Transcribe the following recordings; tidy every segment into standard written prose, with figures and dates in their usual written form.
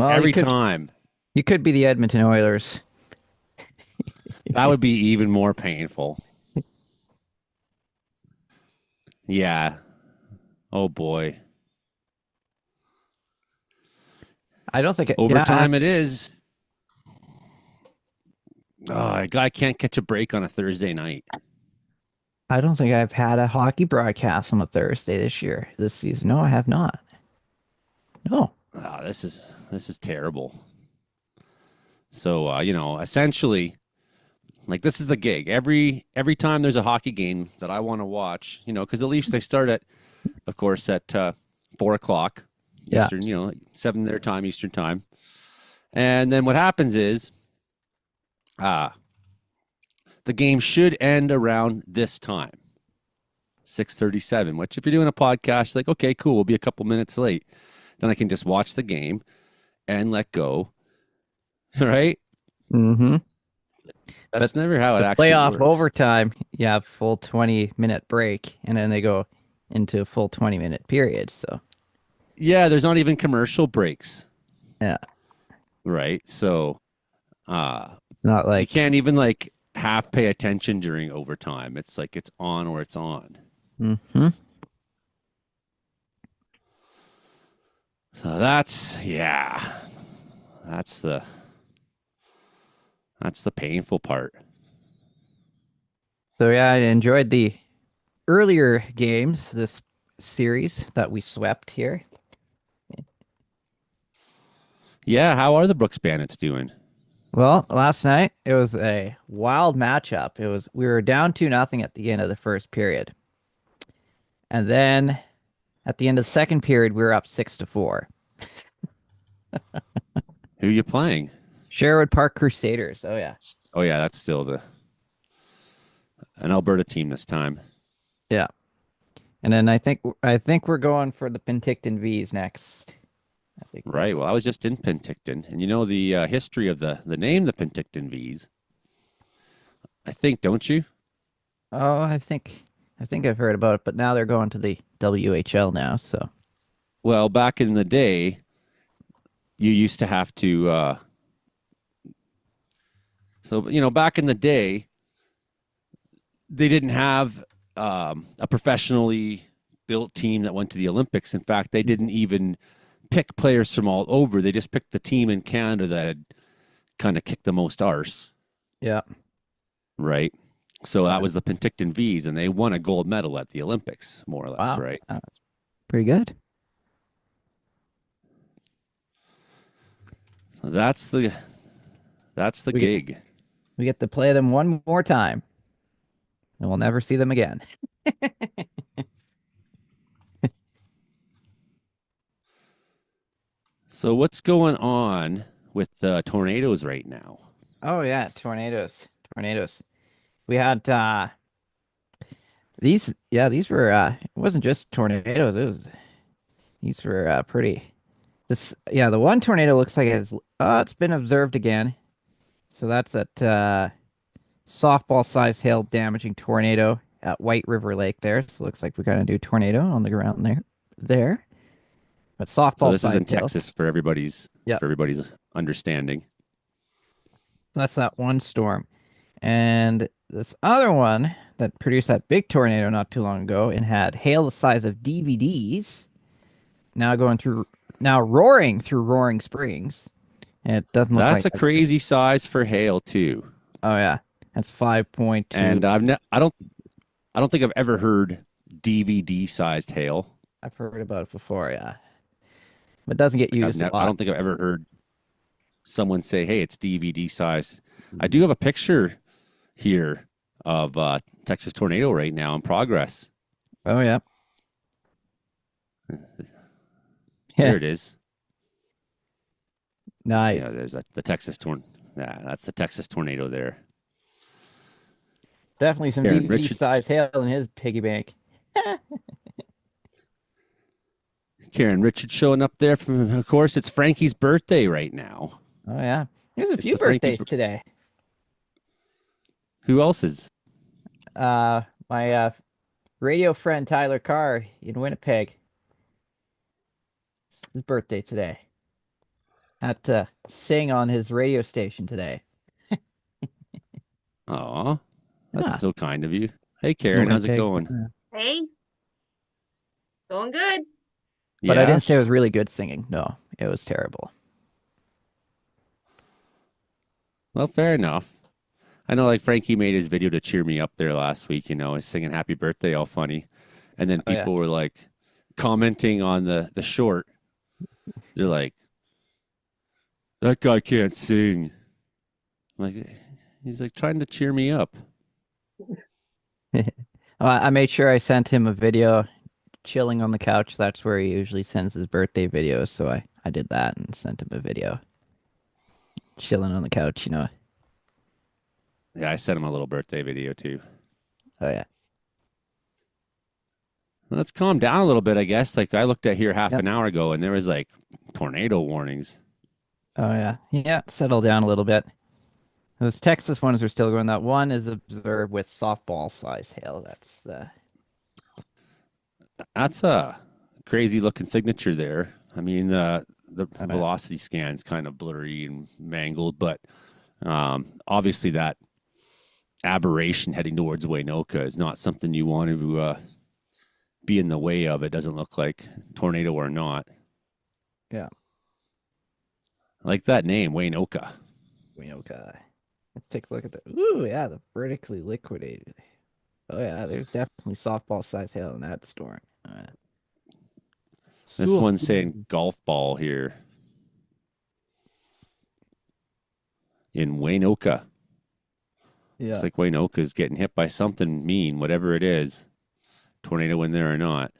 Well, every time. you could be the Edmonton Oilers. That would be even more painful. Yeah. Oh boy. I don't think it, yeah, Overtime it is. Oh, I can't catch a break on a Thursday night. I don't think I've had a hockey broadcast on a Thursday this season. No, I have not. No. Oh, this is terrible. So essentially, like this is the gig. Every time there's a hockey game that I want to watch, because the Leafs they start at, of course, at 4 o'clock Yeah. Eastern, 7 their time Eastern time, and then what happens is, uh the game should end around this time, 6:37. Which, if you're doing a podcast, like okay, cool, we'll be a couple minutes late. Then I can just watch the game and let go. Right? Mm-hmm. But That's never how it the actually playoff works. overtime, you have full 20-minute break, and then they go into a full 20-minute period. So, Yeah, there's not even commercial breaks, yeah, right? So uh it's not you like, can't even like half pay attention during overtime. It's like it's on or it's on. hmm So that's the that's the painful part. So yeah, I enjoyed the earlier games this series that we swept here. Yeah, how are the Brooks Bandits doing? Well, last night it was a wild matchup. We were down 2-0 at the end of the first period. And then at the end of the second period, we were up 6-4. Who are you playing? Sherwood Park Crusaders. Oh yeah. Oh yeah, that's still the an Alberta team this time. Yeah. And then I think we're going for the Penticton V's next. I think Right. that's Well, I was just in Penticton, and you know the history of the name, the Penticton V's. I think, don't you? Oh, I think I've heard about it, but now they're going to the WHL now, so Well, back in the day, you used to have to. So back in the day, they didn't have a professionally built team that went to the Olympics. In fact, they didn't even pick players from all over. They just picked the team in Canada that had kind of kicked the most arse, yeah. right? So that Uh, was the Penticton V's, and they won a gold medal at the Olympics, more or less, wow. right? That's pretty good. So that's the We get gig. we get to play them one more time, and we'll never see them again. So what's going on with the tornadoes right now? Oh yeah, tornadoes. Tornadoes. We had these were it wasn't just tornadoes, these were pretty this yeah, the one tornado looks like it's been observed again. So that's that softball sized hail damaging tornado at White River Lake there. So it looks like we're gonna do tornado on the ground there. But So softball this is in sized hail. Texas for everybody's Yeah, understanding. that's that one storm. And this other one that produced that big tornado not too long ago and had hail the size of DVDs now going through now roaring through Roaring Springs. And it doesn't look That's like a crazy size for hail too. oh yeah. That's 5.2. And I don't think I've ever heard DVD sized hail. I've heard about it before, yeah. But it doesn't get Like used a I lot. don't think I've ever heard someone say, "Hey, it's DVD sized." I do have a picture here of Texas tornado right now in progress. Oh yeah. There Yeah. it is. Yeah, Nice. there's the Texas torn. Yeah, that's the Texas tornado there. Definitely some Aaron DVD Richards, size hail in his piggy bank. Karen Richards showing up there. From, of course, it's Frankie's birthday right now. Oh yeah. There's a It's few the Frankie. birthdays today. Who else is? My radio friend Tyler Carr in Winnipeg. It's his birthday today. Had to sing on his radio station today. Aw, that's Yeah. so kind of you. Hey, You Karen, want how's to it take? going? Hey, going good. But I Yeah? didn't say it was really good singing. No, it was terrible. Well, fair enough. I know, like, Frankie made his video to cheer me up there last week, he's singing happy birthday all funny. And then Oh yeah. people were like commenting on the short. They're like, that guy can't sing. I'm like, he's like trying to cheer me up. I made sure I sent him a video chilling on the couch. That's where he usually sends his birthday videos. So I did that and sent him a video chilling on the couch. Yeah, I sent him a little birthday video too. Oh yeah. Let's calm down a little bit, I guess. Like, I looked at here half Yep. an hour ago and there was like tornado warnings. Oh yeah. Yeah. Settle down a little bit. Those Texas ones are still going. That one is observed with softball size hail. That's That's a crazy looking signature there. I mean, the yeah. velocity scan's kind of blurry and mangled, but obviously that aberration heading towards Waynoka is not something you want to be in the way of. It doesn't look like, tornado or not. Yeah. I like that name, Waynoka. Okay. Let's take a look at the. Ooh, yeah, the vertically liquidated. Oh yeah, there's definitely softball size hail in that storm. This one's saying golf ball here in Waynoka. Yeah. Looks like Waynoka's getting hit by something mean, whatever it is. Tornado in there or not.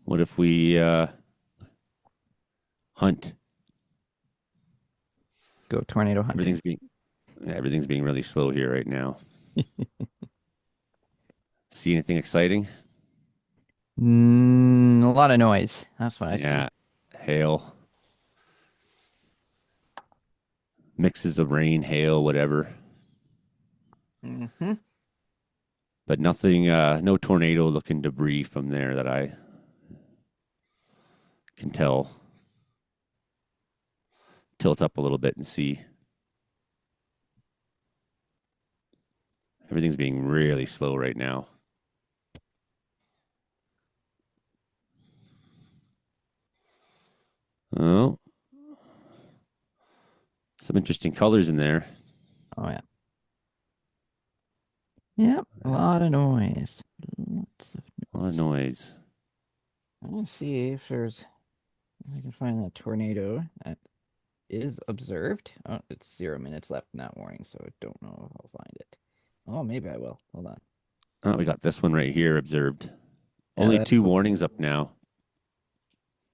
What if we hunt? Go tornado hunting. Everything's being really slow here right now. See anything exciting? A lot of noise. That's what I see. Yeah, hail, mixes of rain, hail, whatever, Mm-hmm. but nothing. No tornado-looking debris from there that I can tell. Tilt up a little bit and see. Everything's being really slow right now. Oh, some interesting colors in there. Oh yeah. Yep. A lot of noise. Lots of A lot of noise. noise. Let's see if I can find that tornado that is observed. Oh, it's 0 minutes left in that warning, so I don't know if I'll find it. Oh, maybe I will. Hold on. Oh, we got this one right here observed. Yeah, Only 2 warnings up now.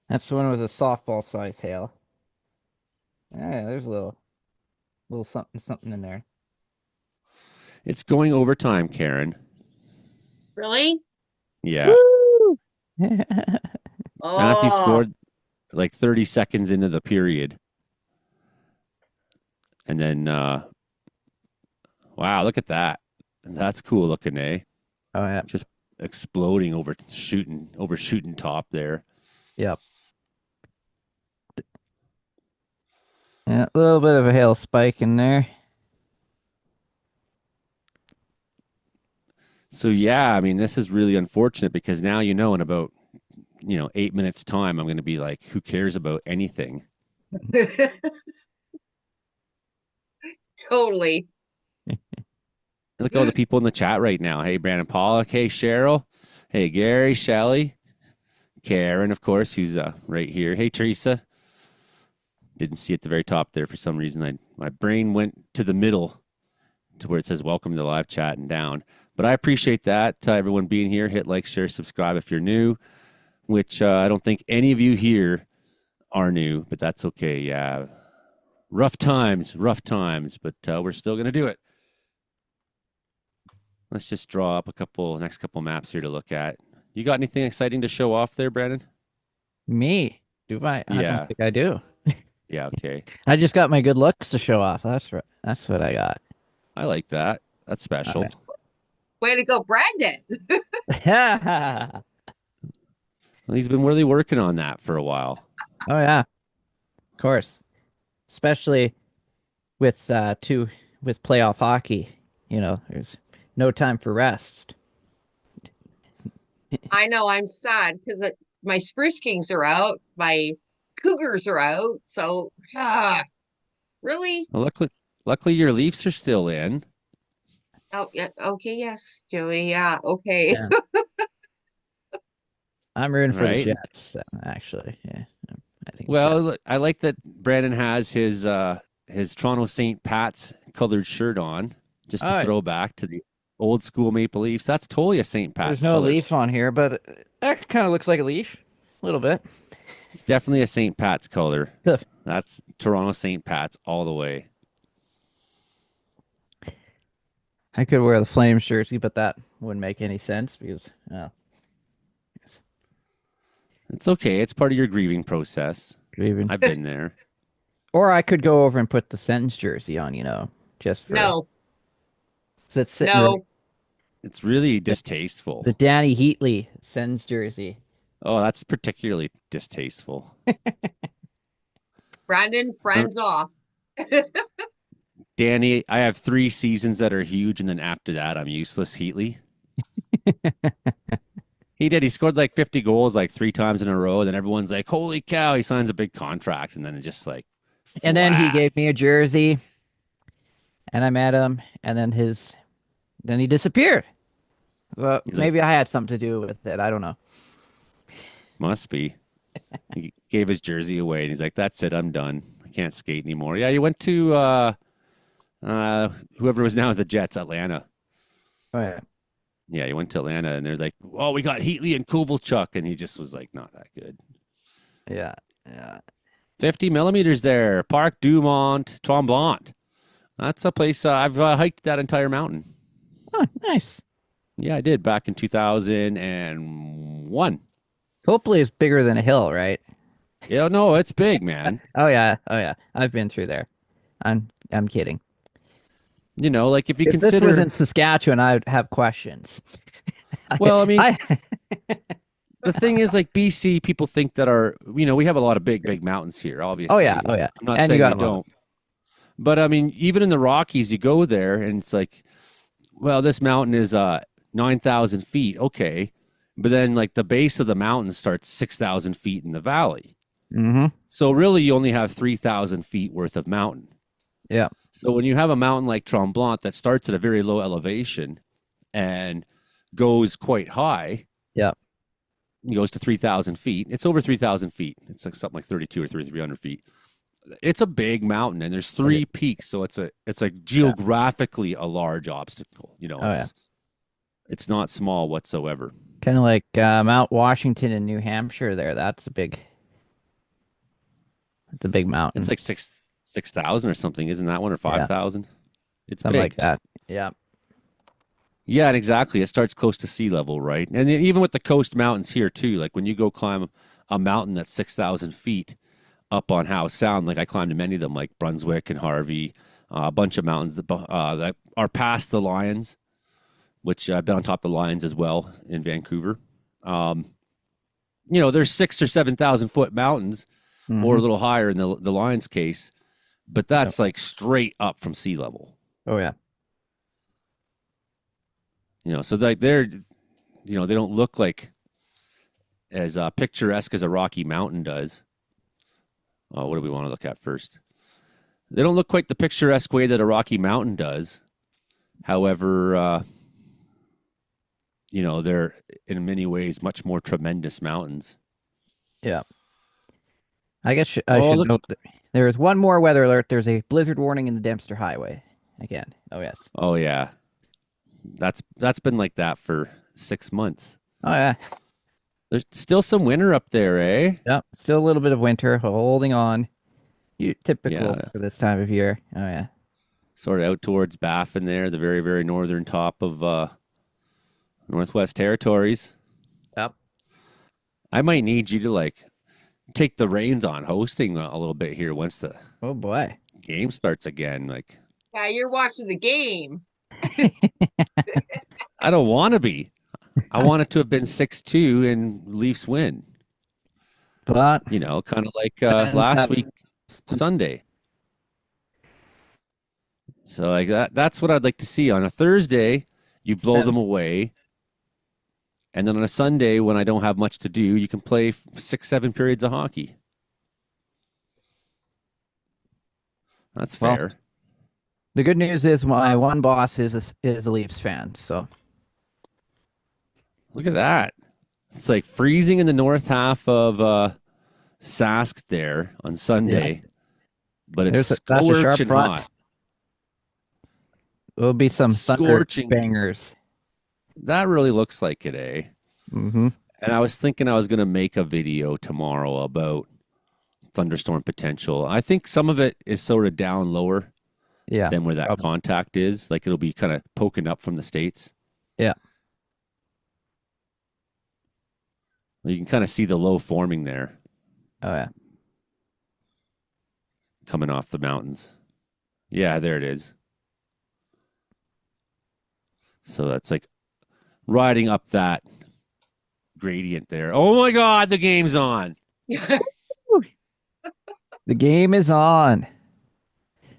that's the one with a softball size hail. Yeah, there's a little something in there. It's going overtime, Karen. Really? Yeah. Woo! Matthew Oh, scored like 30 seconds into the period. And then, wow, look at that. That's cool looking, eh? Oh yeah. Just exploding overshooting top there. Yep. Yeah, a little bit of a hail spike in there. So yeah, I mean, this is really unfortunate because now in about 8 minutes time, I'm going to be like, who cares about anything? totally. Look at all the people in the chat right now. Hey, Brandon Pollock. Hey, Cheryl. Hey, Gary, Shelley, Karen, of course, who's right here. Hey, Teresa. Didn't see at the very top there for some reason. My brain went to the middle to where it says welcome to the live chat and down. But I appreciate that, everyone being here. Hit like, share, subscribe if you're new, which I don't think any of you here are new, but that's okay. Yeah, rough times, but we're still going to do it. Let's just draw up next couple maps here to look at. You got anything exciting to show off there, Brandon? Me? Do I? I Yeah. don't think I do. Yeah, okay. I just got my good looks to show off. That's right. That's what I got. I like that. That's special. Okay. Way to go, Brandon. Yeah. Well, he's been really working on that for a while. Oh yeah, of course. Especially with with playoff hockey. There's no time for rest. I know I'm sad because my Spruce Kings are out, my Cougars are out. So, really? Well, luckily your Leafs are still in. Oh, yeah. Okay. Yes, Joey. Yeah. Okay. Yeah. I'm rooting for the Right. Jets, actually. Yeah. I think Jets. Well, I like that Brandon has his Toronto St. Pat's colored shirt on, just to Oh, throw back to the old school Maple Leafs. That's totally a St. there's Pat's no color. leaf on here, but that kind of looks like a leaf, a little bit. It's definitely a St. Pat's color. So, That's Toronto St. Pat's all the way. I could wear the Flames jersey, but that wouldn't make any sense because, it's It's okay. It's part of your grieving process. even. I've been there. Or I could go over and put the Sens jersey on, just for No, it's sitting right. no. It's really The, distasteful. the Danny Heatley Sens jersey. Oh, that's particularly distasteful. Brandon, Uh, friends off. Danny, I have 3 seasons that are huge, and then after that, I'm useless. Heatley. He did. He scored like 50 goals like 3 times in a row. And then everyone's like, holy cow, he signs a big contract. And then it just like And then he flat. gave me a jersey, and I met him, and then he disappeared. Well, He's like, maybe I had something to do with it. I don't know. must be. He gave his jersey away and he's like, that's it. I'm done. I can't skate anymore. Yeah, he went to whoever was now at the Jets, Atlanta. Oh yeah. Yeah, he went to Atlanta and they're like, oh, we got Heatley and Kovalchuk. And he just was like, not that good. Yeah. Yeah. 50 millimeters there. Parc Dumont, Tremblant. That's a place I've hiked that entire mountain. Oh, nice. Yeah, I did back in 2001. Hopefully it's bigger than a hill, right? Yeah, no, it's big, man. Oh yeah. Oh yeah. I've been through there. I'm kidding. Like if you If this was consider, in Saskatchewan, I'd have questions. well, I mean, I the thing is, like BC, people think that we have a lot of big mountains here, Oh yeah. obviously. Oh yeah. I'm not And you saying got we them all. don't. But I mean, even in the Rockies, you go there and it's like, well, this mountain is 9,000 feet. Okay. But then like the base of the mountain starts 6,000 feet in the valley. Mm-hmm. So really you only have 3,000 feet worth of mountain. Yeah. So when you have a mountain like Tremblant that starts at a very low elevation and goes quite high, Yeah. it goes to 3,000 feet. It's over 3,000 feet. It's like something like 32 or 3,300 feet. It's a big mountain, and there's It's like 3 peaks, so it's like yeah. geographically a large obstacle. Oh yeah. It's not small whatsoever. Kind of like Mount Washington in New Hampshire there. That's a big It's mountain. like 6,000 or something, isn't that one, or Yeah. 5,000? It's Something like big. that. Yeah. Yeah, and exactly. It starts close to sea level, right? And then even with the coast mountains here too, like when you go climb a mountain that's 6,000 feet up on Howe Sound, like I climbed many of them, like Brunswick and Harvey, a bunch of mountains that are past the Lions, which I've been on top of the Lions as well in Vancouver. Um, there's 6 or 7,000 foot mountains, or Mm-hmm. a little higher in the Lions case, but Yep. that's like straight up from sea level. Oh yeah. So like they don't look like as picturesque as a Rocky Mountain does. What do we want to look at first? They don't look quite the picturesque way that a Rocky Mountain does. However, they're in many ways much more tremendous mountains. Yeah. I guess I Oh, should look. note that there is one more weather alert. There's a blizzard warning in the Dempster Highway again. Oh yes. Oh, yeah. That's been like that for 6 months. Oh yeah. There's still some winter up there, eh? Yep. Still a little bit of winter holding on. Typical Yeah. for this time of year. Oh yeah. Sort of out towards Baffin there, the very, very northern top of Northwest Territories. Yep. I might need you to like take the reins on hosting a little bit here once the Oh boy. game starts again. Like, Yeah, you're watching the game. I don't want to be. I want it to have been 6-2 and Leafs win. But You know, kind of like and last week Sunday. So like that's what I'd like to see. On a Thursday, you blow them away. And then on a Sunday, when I don't have much to do, you can play 6-7 periods of hockey. That's well, fair. the good news is my one boss is a Leafs fan, so Look at that. It's like freezing in the north half of Sask there on Sunday, but it's that's a sharp scorching front. hot. It'll be some thunder Scorching. bangers. That really looks like it, eh? Mm-hmm. And I was thinking I was going to make a video tomorrow about thunderstorm potential. I think some of it is sort of down lower Yeah. than where that Probably. contact is. Like it'll be kind of poking up from the States. Yeah. You can kind of see the low forming there Oh yeah. coming off the mountains. Yeah, there it is. So that's like riding up that gradient there. Oh my God, the game's on. The game is on.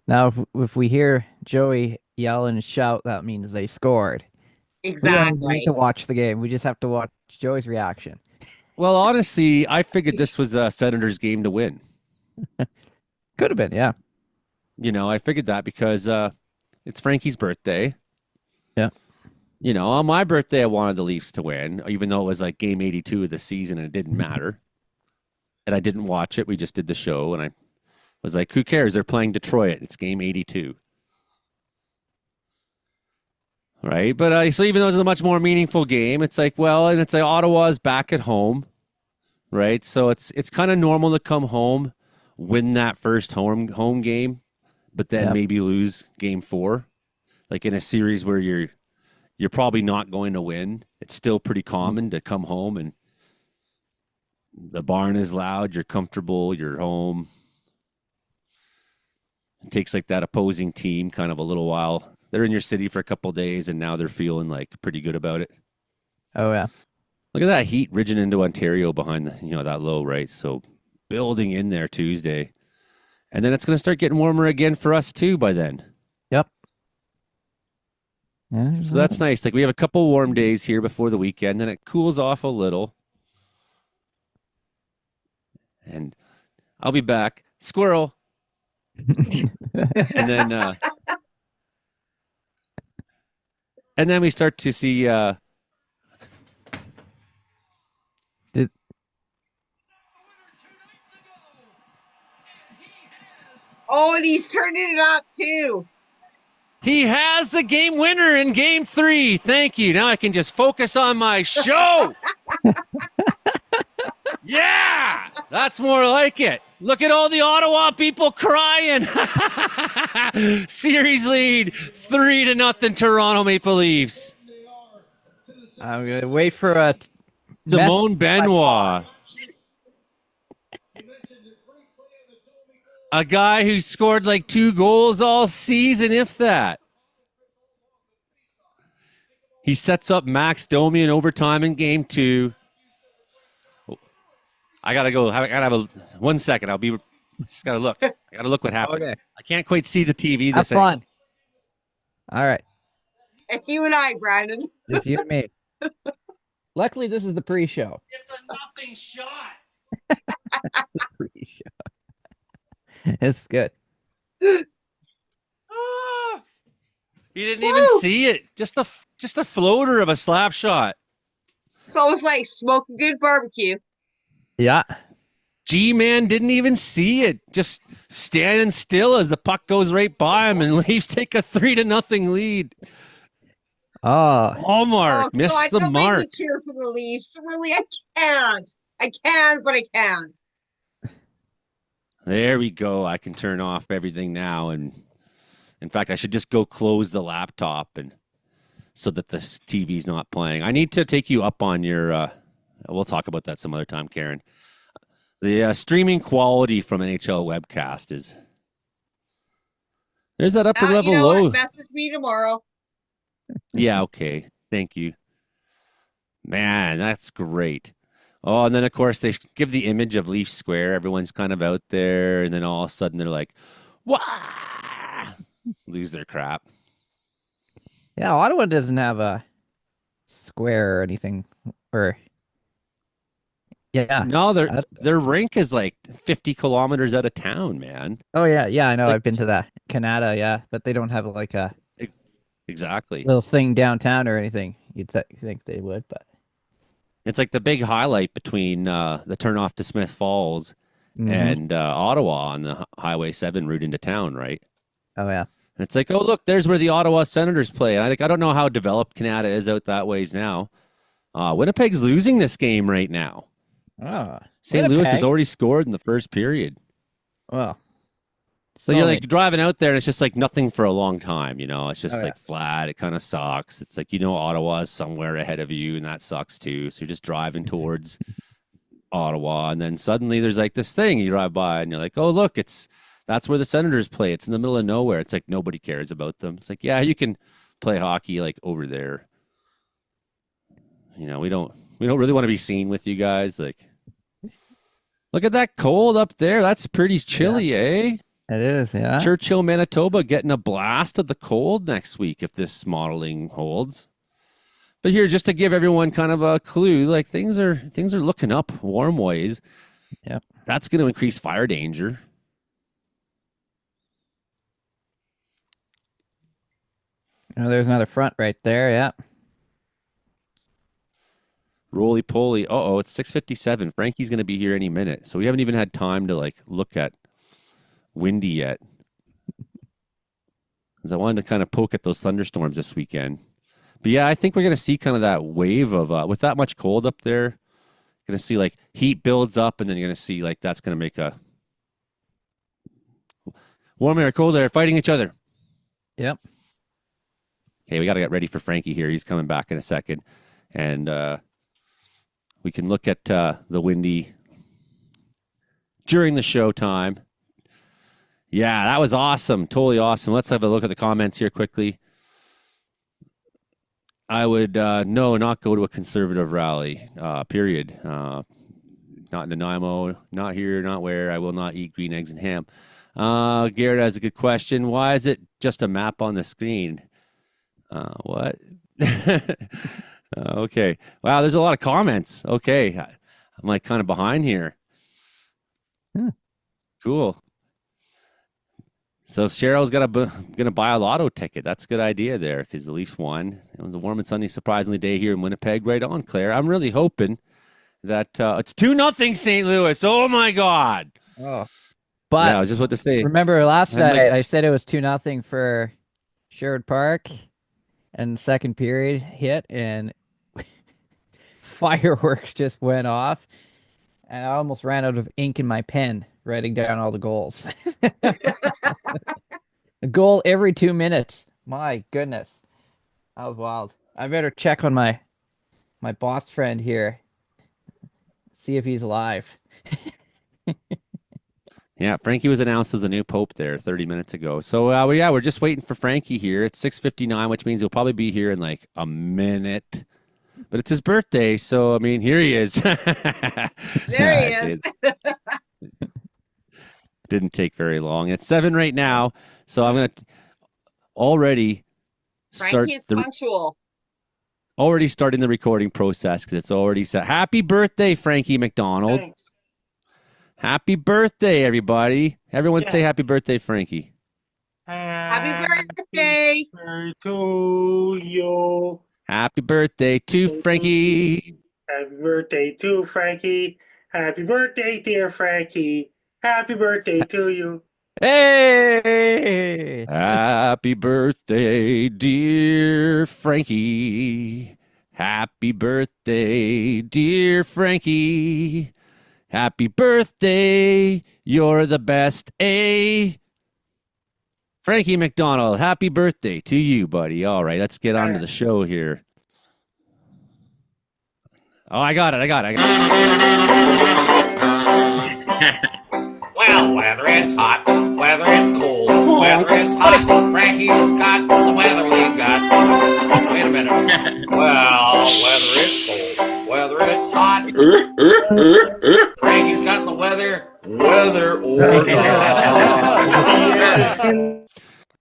Now, if we hear Joey yell and shout, that means they scored. We don't even need Exactly. to watch the game. We just have to watch Joey's reaction. Well, honestly, I figured this was a Senators game to win. Could have been, yeah. You know, I figured that because it's Frankie's birthday. Yeah. You know, on my birthday, I wanted the Leafs to win, even though it was like game 82 of the season and it didn't matter. And I didn't watch it. We just did the show, and I was like, who cares? They're playing Detroit. It's game 82. Right? But so even though it's a much more meaningful game, it's like, well, and it's like Ottawa's back at home, right? So it's kind of normal to come home, win that first home game, but then maybe lose game 4. Like in a series where you're probably not going to win. It's still pretty common to come home and the barn is loud, you're comfortable, you're home. It takes like that opposing team kind of a little while. They're in your city for a couple of days and now they're feeling like pretty good about it. Oh yeah. Look at that heat ridging into Ontario behind that low, right? So building in there Tuesday. And then it's going to start getting warmer again for us too by then. Yep. So that's nice. Like we have a couple warm days here before the weekend, then it cools off a little. And I'll be back. Squirrel. and then we start to see Oh, and he's turning it up too. he has the game winner in game 3. Thank you. Now I can just focus on my show. Yeah, that's more like it. Look at all the Ottawa people crying. Series lead 3-0 Toronto Maple Leafs. I'm gonna wait for a Simone Benoit. A guy who scored like 2 goals all season, if that. He sets up Max Domi in overtime in game 2. I gotta go. I gotta have 1 second. Just gotta look. I gotta look what happened. Okay. I can't quite see the TV. Have fun. All right. It's you and I, Brandon. It's you and me. Luckily, this is the pre-show. It's a nothing shot. Pre-show. It's good. Ah! He didn't even see it. Just a floater of a slap shot. It's almost like smoking good barbecue. Yeah. G-Man didn't even see it. Just standing still as the puck goes right by him and Leafs take a 3-0 lead. Oh. Hallmark missed God, the don't make mark. me cheer for the Leafs. Really, I can't. I can, but I can't. There we go. I can turn off everything now. And in fact, I should just go close the laptop and so that the TV's not playing. I need to take you up on your, we'll talk about that some other time, Karen. The streaming quality from NHL webcast there's that upper level you know low. What? Message me tomorrow. Yeah, okay. Thank you. Man, that's great. Oh, and then of course they give the image of Leaf Square. Everyone's kind of out there, and then all of a sudden they're like, "Wah!" Lose their crap. Yeah, Ottawa doesn't have a square or anything. Or yeah, No, that's their rink is like 50 kilometers out of town, man. oh yeah, I know. Like I've been to that Canada, yeah, but they don't have like a e- exactly. little thing downtown or anything. You'd think they would, but It's like the big highlight between the turnoff to Smith Falls hmm. and Ottawa on the Highway 7 route into town, right? Oh yeah. And it's like, oh look, there's where the Ottawa Senators play. I don't know how developed Canada is out that ways now. Winnipeg's losing this game right now. Oh, St. Louis has Winnipeg. already scored in the first period. Well, So it's you're only like driving out there and it's just like nothing for a long time, It's oh just yeah. like flat. It kind of sucks. It's like, Ottawa is somewhere ahead of you and that sucks too. So you're just driving towards Ottawa and then suddenly there's like this thing you drive by and you're like, oh, look, that's where the Senators play. It's in the middle of nowhere. It's like nobody cares about them. It's like, yeah, you can play hockey like over there. We don't really want to be seen with you guys. Like, look at that cold up there. That's pretty Yeah, chilly, eh? it is, yeah. Churchill, Manitoba getting a blast of the cold next week if this modeling holds. But here, just to give everyone kind of a clue, like things are looking up warm ways. Yep. That's going to increase fire danger. Oh, there's another front right there, yeah. Roly poly. Uh-oh, it's 6:57. Frankie's going to be here any minute. So we haven't even had time to like look at windy yet. Because I wanted to kind of poke at those thunderstorms this weekend. But yeah, I think we're going to see kind of that wave of, with that much cold up there, going to see like heat builds up and then you're going to see like that's going to make a warm air, cold air fighting each other. Yep. Okay, we got to get ready for Frankie here. He's coming back in a second. And we can look at the windy during the show time. Yeah, that was awesome. Totally awesome. Let's have a look at the comments here quickly. I would not go to a conservative rally, period. Not in Nanaimo, not here, not where. I will not eat green eggs and ham. Garrett has a good question. Why is it just a map on the screen? What? Okay. Wow, there's a lot of comments. Okay. I'm like kind of behind here. Hmm. Cool. So Cheryl's gonna buy a lotto ticket. That's a good idea there because the Leafs won. It was a warm and sunny, surprisingly day here in Winnipeg. Right on, Claire. I'm really hoping that it's 2-0 St. Louis. Oh my God! Oh. Yeah, I But was just about to say. remember last I'm like, night I said it was 2-0 for Sherwood Park and the second period hit and fireworks just went off and I almost ran out of ink in my pen writing down all the goals. A goal every 2 minutes. My goodness. That was wild. I better check on my boss friend here. See if he's alive. yeah, Frankie was announced as the new pope there 30 minutes ago. So we're just waiting for Frankie here. It's 6:59, which means he'll probably be here in like a minute. But it's his birthday, so I mean, here he is. There he is. Didn't take very long. It's 7 right now, so I'm gonna already start Frankie is punctual. already starting the recording process because it's already set. Happy birthday, Frankie McDonald! Thanks. Happy birthday, everybody! Everyone say happy birthday, Frankie. Happy birthday. To you. Happy birthday to Frankie. Happy birthday to Frankie. Happy birthday, dear Frankie. Happy birthday to you. Hey! Happy birthday, dear Frankie. Happy birthday, dear Frankie. Happy birthday, you're the best, eh? Frankie McDonald, happy birthday to you, buddy. All right, let's get on to the show here. Oh, I got it. Well, whether it's hot, whether it's cold, whether it's hot, Frankie's got the weather we got. Wait a minute. Well, whether it's cold, whether it's hot, Frankie's got the weather. Weather or not.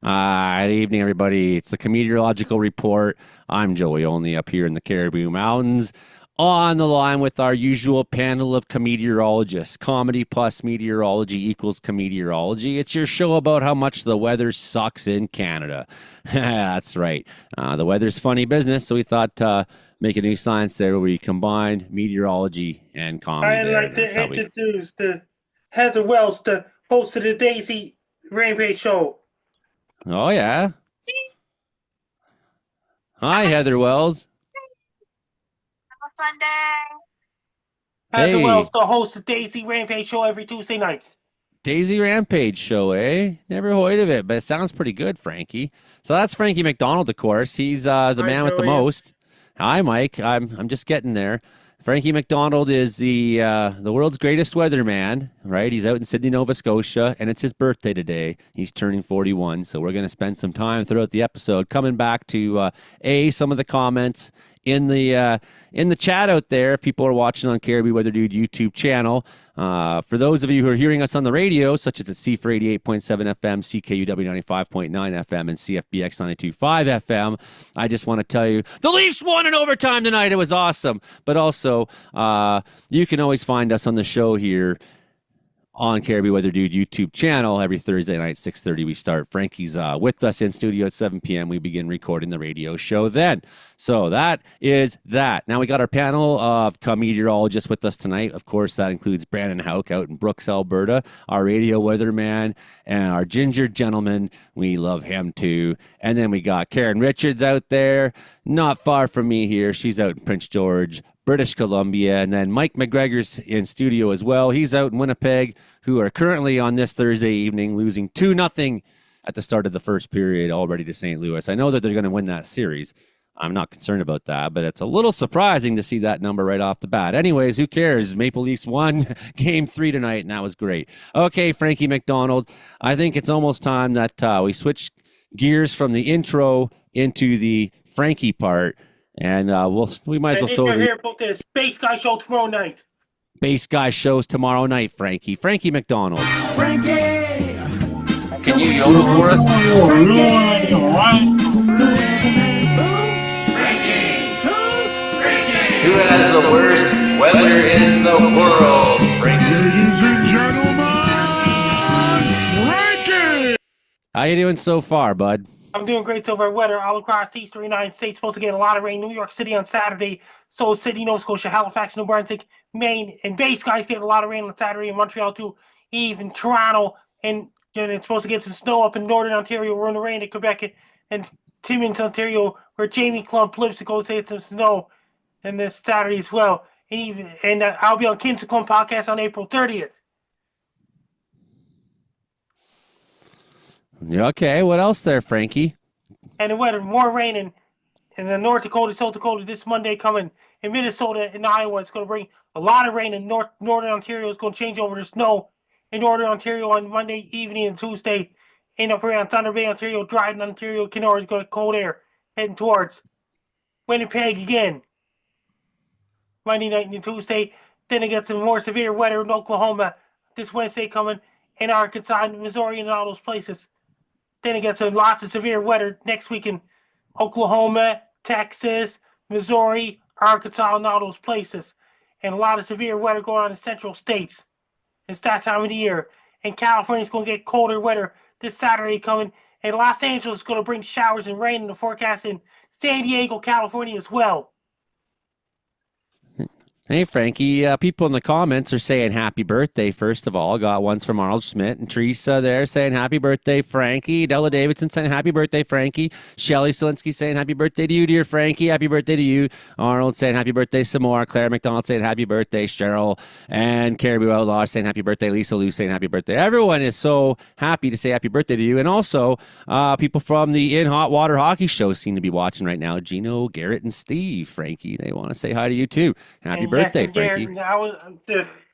Good evening, everybody. It's the Comedeorological Report. I'm Joey Only up here in the Caribou Mountains. On the line with our usual panel of cometeorologists. Comedy plus meteorology equals cometeorology. It's your show about how much the weather sucks in Canada. That's right. The weather's funny business, so we thought make a new science there where we combine meteorology and comedy. I'd like to introduce the Heather Wells, the host of the Daisy Rampage Show. Oh, yeah. Hi, Heather Wells. Have a fun day. Heather Hey. Wells, the host of Daisy Rampage Show every Tuesday nights. Daisy Rampage Show, eh? Never heard of it, but it sounds pretty good, Frankie. So that's Frankie MacDonald, of course. He's the man with the Joey. most. Hi, Mike. I'm just getting there. Frankie MacDonald is the world's greatest weatherman, right? He's out in Sydney, Nova Scotia, and it's his birthday today. He's turning 41, so we're going to spend some time throughout the episode coming back to some of the comments in the chat out there. If people are watching on Caribou Weather Dude YouTube channel. For those of you who are hearing us on the radio, such as at C for 88.7 FM, CKUW 95.9 FM, and CFBX 92.5 FM, I just want to tell you, the Leafs won in overtime tonight. It was awesome. But also, you can always find us on the show here on Caribou Weather Dude YouTube channel every Thursday night, 6:30 we start. Frankie's with us in studio at 7 p.m. We begin recording the radio show then. So that is that. Now we got our panel of cometeorologists with us tonight. Of course, that includes Brandon Houck out in Brooks, Alberta, our radio weatherman, and our ginger gentleman. We love him too. And then we got Karen Richards out there, not far from me here. She's out in Prince George, British Columbia, and then Mike McGregor's in studio as well. He's out in Winnipeg, who are currently on this Thursday evening losing 2-0 at the start of the first period already to St. Louis. I know that they're going to win that series. I'm not concerned about that, but it's a little surprising to see that number right off the bat. Anyways, who cares? Maple Leafs won Game 3 tonight, and that was great. Okay, Frankie MacDonald, I think it's almost time that we switch gears from the intro into the Frankie part. And we might as well And throw you're the here about this Space Guy show tomorrow night. Base Guy shows tomorrow night, Frankie. Frankie MacDonald. Can you yodel for us? Who has the worst weather in the world? Frankie. Ladies and gentlemen, Frankie! How you doing so far, bud? I'm doing great so far. Weather all across the eastern United States. Supposed to get a lot of rain. New York City on Saturday. So Sydney, Nova Scotia, Halifax, New Brunswick, Maine, and Bay Skies getting a lot of rain on Saturday. In Montreal too. Even Toronto, and then it's supposed to get some snow up in Northern Ontario. We're in the rain in Quebec and Timmins, Ontario, where Jamie Clump lives, to go get some snow. And this Saturday as well. And I'll be on Kins and Clump podcast on April 30th. Yeah, okay, what else there, Frankie? And the weather, more rain in the North Dakota, South Dakota this Monday coming. In Minnesota and Iowa, it's going to bring a lot of rain. In Northern Ontario, it's going to change over to snow. In Northern Ontario on Monday evening and Tuesday. And up around Thunder Bay, Ontario, Dryden, Ontario, Kenora is going to cold air heading towards Winnipeg again. Monday night and Tuesday. Then it gets some more severe weather in Oklahoma this Wednesday coming. In Arkansas and Missouri and all those places. Then it gets lots of severe weather next week in Oklahoma, Texas, Missouri, Arkansas, and all those places. And a lot of severe weather going on in central states. It's that time of the year. And California's going to get colder weather this Saturday coming. And Los Angeles is going to bring showers and rain in the forecast in San Diego, California as well. Hey, Frankie, people in the comments are saying happy birthday, first of all. Got ones from Arnold Schmidt and Teresa there saying happy birthday, Frankie. Della Davidson saying happy birthday, Frankie. Shelly Selinsky saying happy birthday to you, dear Frankie. Happy birthday to you. Arnold saying happy birthday some more. Claire McDonald saying happy birthday. Cheryl and Caribou Outlaw saying happy birthday. Lisa Lou saying happy birthday. Everyone is so happy to say happy birthday to you. And also, people from the In Hot Water Hockey Show seem to be watching right now. Gino, Garrett, and Steve. Frankie, they want to say hi to you too. Happy birthday, Frankie.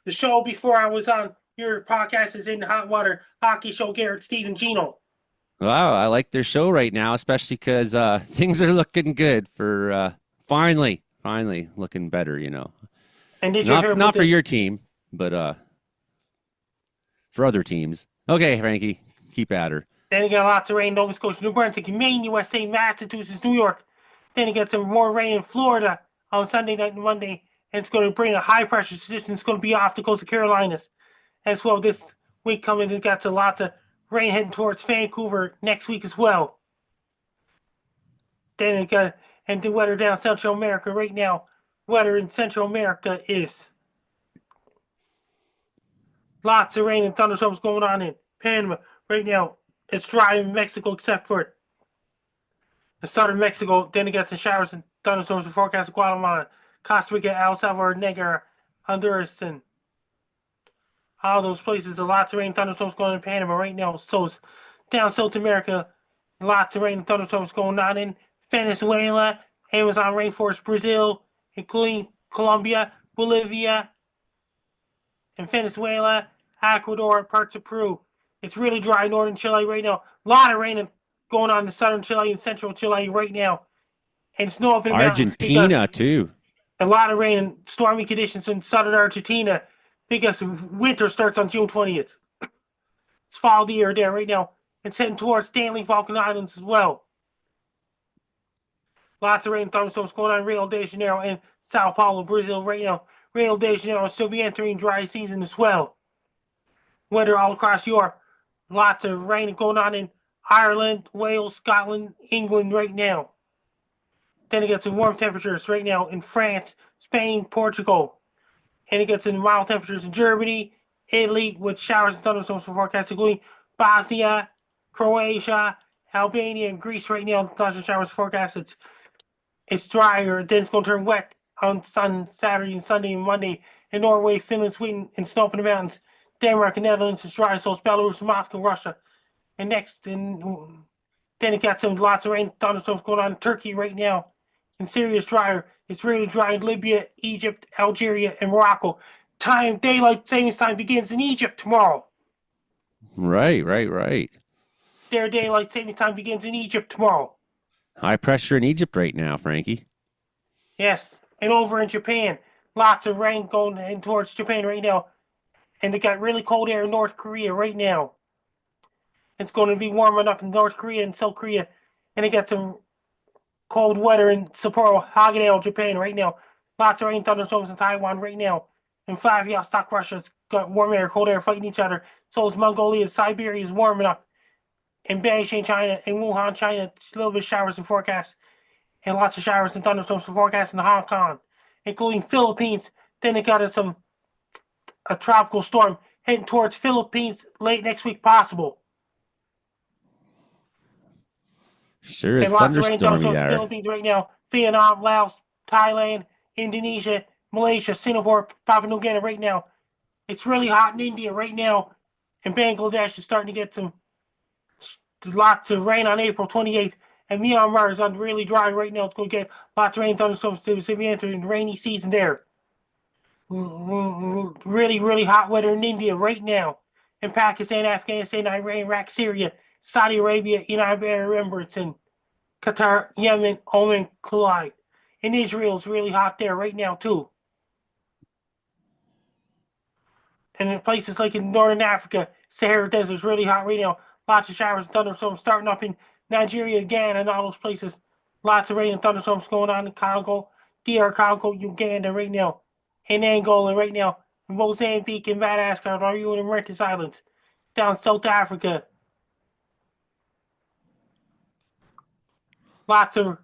The show before I was on your podcast is In Hot Water Hockey Show. Garrett, Steve, and Gino. Wow, I like their show right now, especially because things are looking good for finally looking better, you know. And did you hear Not about for this? your team, but for other teams. Okay, Frankie, keep at her. Then you got lots of rain in Nova Scotia, New Brunswick, Maine, USA, Massachusetts, New York. Then you get some more rain in Florida on Sunday night and Monday. And it's going to bring a high pressure system. It's going to be off the coast of Carolinas as well. This week coming, it got lots of rain heading towards Vancouver next week as well. Then it got, and the weather down Central America right now. Weather in Central America is lots of rain and thunderstorms going on in Panama right now. It's dry in Mexico except for in southern Mexico. Then it gets some showers and thunderstorms forecast in Guatemala, Costa Rica, El Salvador, Nicaragua, Honduras, and all those places. Lots of rain and thunderstorms going on in Panama right now. So it's down South America. Lots of rain and thunderstorms going on in Venezuela, Amazon rainforest, Brazil, including Colombia, Bolivia, and Venezuela, Ecuador, and parts of Peru. It's really dry in northern Chile right now. A lot of rain going on in southern Chile and central Chile right now. And snow up in the mountains Argentina too. a lot of rain and stormy conditions in southern Argentina because winter starts on June 20th. It's fall of the year there right now. It's heading towards Stanley Falkland Islands as well. Lots of rain and thunderstorms going on in Rio de Janeiro and Sao Paulo, Brazil right now. Rio de Janeiro will still be entering dry season as well. Weather all across Europe. Lots of rain going on in Ireland, Wales, Scotland, England right now. Then it gets some warm temperatures right now in France, Spain, Portugal. And it gets in mild temperatures in Germany, Italy, with showers and thunderstorms for forecast, including Bosnia, Croatia, Albania, and Greece right now. Thunderstorm showers forecast. It's drier. Then it's going to turn wet on Saturday and Sunday and Monday in Norway, Finland, Sweden, and snow up in the mountains. Denmark and Netherlands is dry, so it's Belarus, Moscow, Russia. And then it got some lots of rain, thunderstorms going on in Turkey right now. And Syria is drier. It's really dry in Libya, Egypt, Algeria, and Morocco. Daylight savings time begins in Egypt tomorrow. Right. Their daylight savings time begins in Egypt tomorrow. High pressure in Egypt right now, Frankie. Yes, and over in Japan, lots of rain going in towards Japan right now. And they got really cold air in North Korea right now. It's going to be warm enough in North Korea and South Korea. And they got some cold weather in Sapporo, Hagedale, Japan right now. Lots of rain, thunderstorms in Taiwan right now. And Vladivostok, Russia's got warm air, cold air fighting each other. So is Mongolia. Siberia is warm enough. In Beijing, China, and Wuhan, China, a little bit of showers and forecasts. And lots of showers and thunderstorms for forecast in Hong Kong, including Philippines. Then they got a tropical storm heading towards Philippines late next week possible. Sure is And lots of rain thunderstormy thunderstorms there. Philippines right now. Vietnam, Laos, Thailand, Indonesia, Malaysia, Singapore, Papua New Guinea right now. It's really hot in India right now. And Bangladesh is starting to get lots of rain on April 28th. And Myanmar is on really dry right now. It's going to get lots of rain, thunderstorms to be entering the rainy season there. Really, really hot weather in India right now. In Pakistan, Afghanistan, Iran, Iraq, Syria, Saudi Arabia, United Arab Emirates, and Qatar, Yemen, Oman, Kuwait. And Israel is really hot there right now, too. And in places like in Northern Africa, Sahara Desert is really hot right now. Lots of showers and thunderstorms starting up in Nigeria, Ghana, and all those places. Lots of rain and thunderstorms going on in Congo, DR Congo, Uganda right now. In Angola right now. In Mozambique and Madagascar, are you in the Mauritius Islands? Down South Africa. Lots of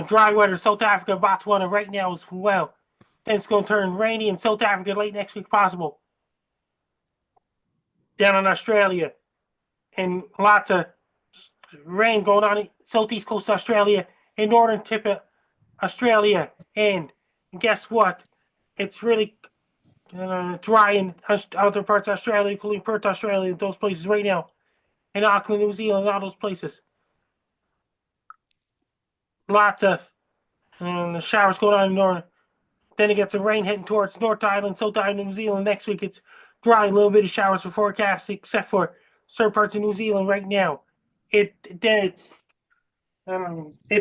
dry weather, South Africa, Botswana right now as well. Then it's going to turn rainy in South Africa late next week possible. Down in Australia. And lots of rain going on in southeast coast of Australia and northern tip of Australia. And guess what? It's really dry in other parts of Australia, including Perth, Australia, those places right now. And Auckland, New Zealand, all those places. Lots of showers going on in north. Then it gets some rain heading towards North Island, South Island, New Zealand. Next week it's dry, a little bit of showers for forecast, except for certain parts of New Zealand right now. It's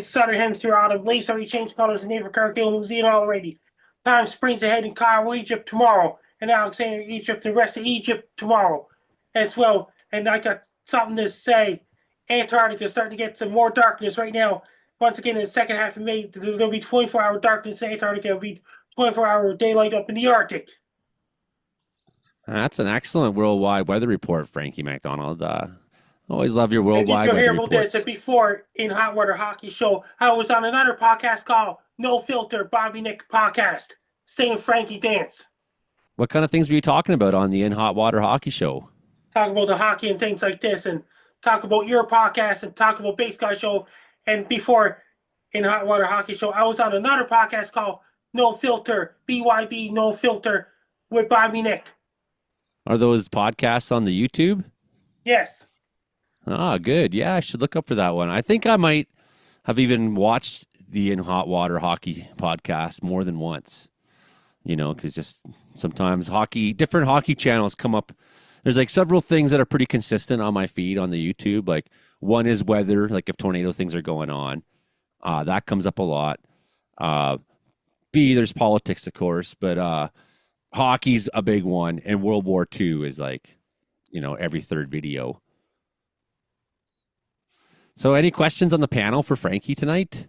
southern hemisphere autumn. Leaves already changed colors in neighbor Cargill, New Zealand already. Palm Springs ahead in Cairo, Egypt tomorrow, and Alexandria, Egypt, the rest of Egypt tomorrow as well. And I got something to say. Antarctica is starting to get some more darkness right now. Once again, in the second half of May, there'll be 24-hour darkness in Antarctica. There'll be 24-hour daylight up in the Arctic. That's an excellent worldwide weather report, Frankie MacDonald. Always love your And did worldwide you hear weather about this? reports. That before in Hot Water Hockey Show, I was on another podcast called No Filter Bobby Nick Podcast, saying Frankie Dance. What kind of things were you talking about on the In Hot Water Hockey Show? Talk about the hockey and things like this, and talk about your podcast, and talk about Base Guy Show. And before in Hot Water Hockey Show, I was on another podcast called No Filter, BYB No Filter, with Bobby Nick. Are those podcasts on the YouTube? Yes. Ah, good. Yeah, I should look up for that one. I think I might have even watched the In Hot Water Hockey podcast more than once. You know, because just sometimes different hockey channels come up. There's like several things that are pretty consistent on my feed on the YouTube. Like one is weather, like if tornado things are going on. That comes up a lot. B, there's politics, of course, but hockey's a big one. And World War II is like, every third video. So any questions on the panel for Frankie tonight?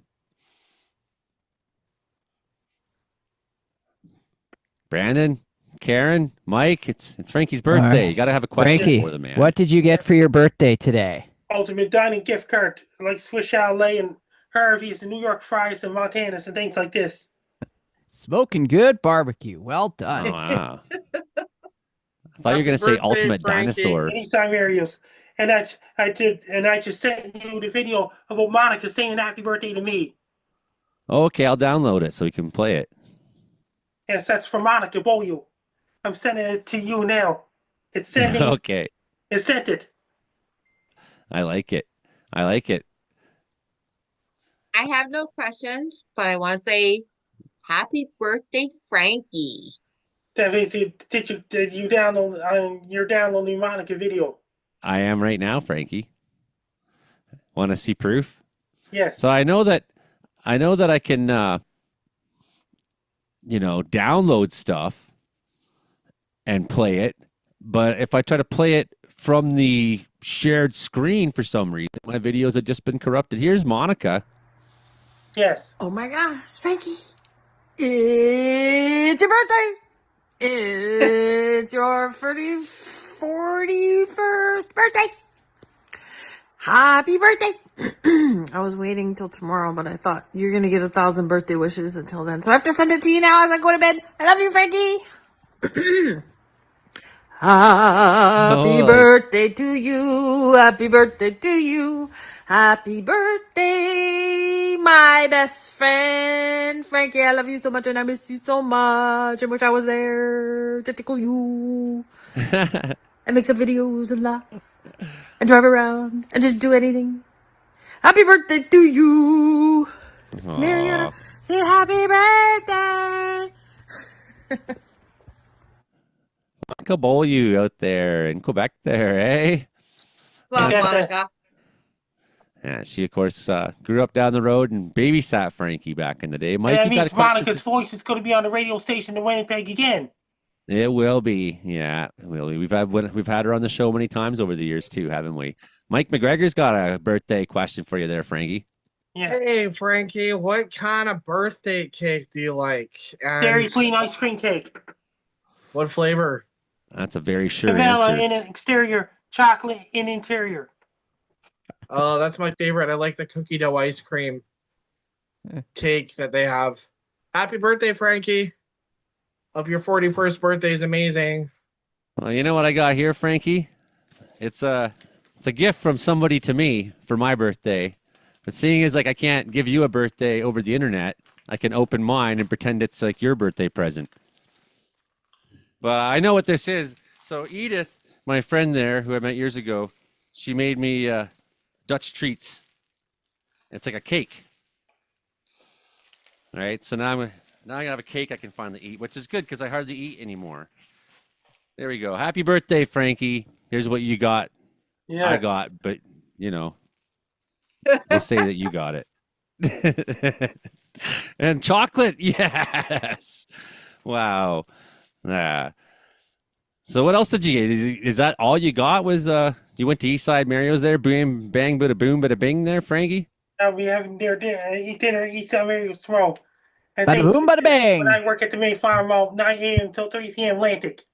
Brandon, Karen, Mike, it's Frankie's birthday. All right. You got to have a question Frankie, for the man. what did you get for your birthday today? Ultimate dining gift card, like Swiss Chalet and Harvey's and New York Fries and Montana's and things like this. Smoking good barbecue. Well Oh, done. wow. I thought you were going to say Happy Ultimate birthday, Frankie. Dinosaur. Anytime areas. And I just sent you the video about Monica saying happy birthday to me. Okay, I'll download it so we can play it. Yes, that's for Monica Boyu. I'm sending it to you now. It's sending. Okay, It sent it. I like it. I like it. I have no questions, but I want to say happy birthday, Frankie. Did you download you're downloading Monica video? I am right now, Frankie. Want to see proof? Yes. So I know that I can download stuff and play it, but if I try to play it from the shared screen for some reason, my videos have just been corrupted. Here's Monica. Yes. Oh my gosh, Frankie. It's your birthday. It's your 41st birthday. Happy birthday. I was waiting till tomorrow, but I thought you're going to get 1,000 birthday wishes until then. So I have to send it to you now as I go to bed. I love you, Frankie. Happy birthday to you. Happy birthday to you. Happy birthday, my best friend. Frankie, I love you so much and I miss you so much. I wish I was there to tickle you. And make some videos and laugh. And drive around and just do anything. Happy birthday to you. Mariana, say happy birthday. Monica Bowl you out there in Quebec there, eh? Well, Yeah. Monica. Yeah, she, of course, grew up down the road and babysat Frankie back in the day. Mike, And that you got a means question? Monica's voice is going to be on the radio station in Winnipeg again. It will be. Yeah, it will be. We've had her on the show many times over the years, too, haven't we? Mike McGregor's got a birthday question for you there, Frankie. Yeah. Hey, Frankie, what kind of birthday cake do you like? And Dairy Queen ice cream cake. what flavor? That's a very sure Vanilla answer. in an exterior, chocolate in interior. Oh, that's my favorite. I like the cookie dough ice cream cake that they have. Happy birthday, Frankie. Hope your 41st birthday is amazing. Well, you know what I got here, Frankie? It's a gift from somebody to me for my birthday. But seeing as like I can't give you a birthday over the internet, I can open mine and pretend it's like your birthday present. But I know what this is. So Edith, my friend there, who I met years ago, she made me Dutch treats. It's like a cake. All right, so now I'm gonna have a cake I can finally eat, which is good because I hardly eat anymore. There we go. Happy birthday, Frankie. Here's what you got. Yeah. I got, but we'll say that you got it. And chocolate, yes. Wow. Yeah. So what else did you get? Is that all you got? Was you went to Eastside Mario's there? Boom, bang, bada boom, bada bing there, Frankie? I'll be having their dinner, eat dinner, eat some Mario's tomorrow. And Bada things boom, bada when bang. I work at the main farm all 9 a.m. till 3 p.m. Atlantic.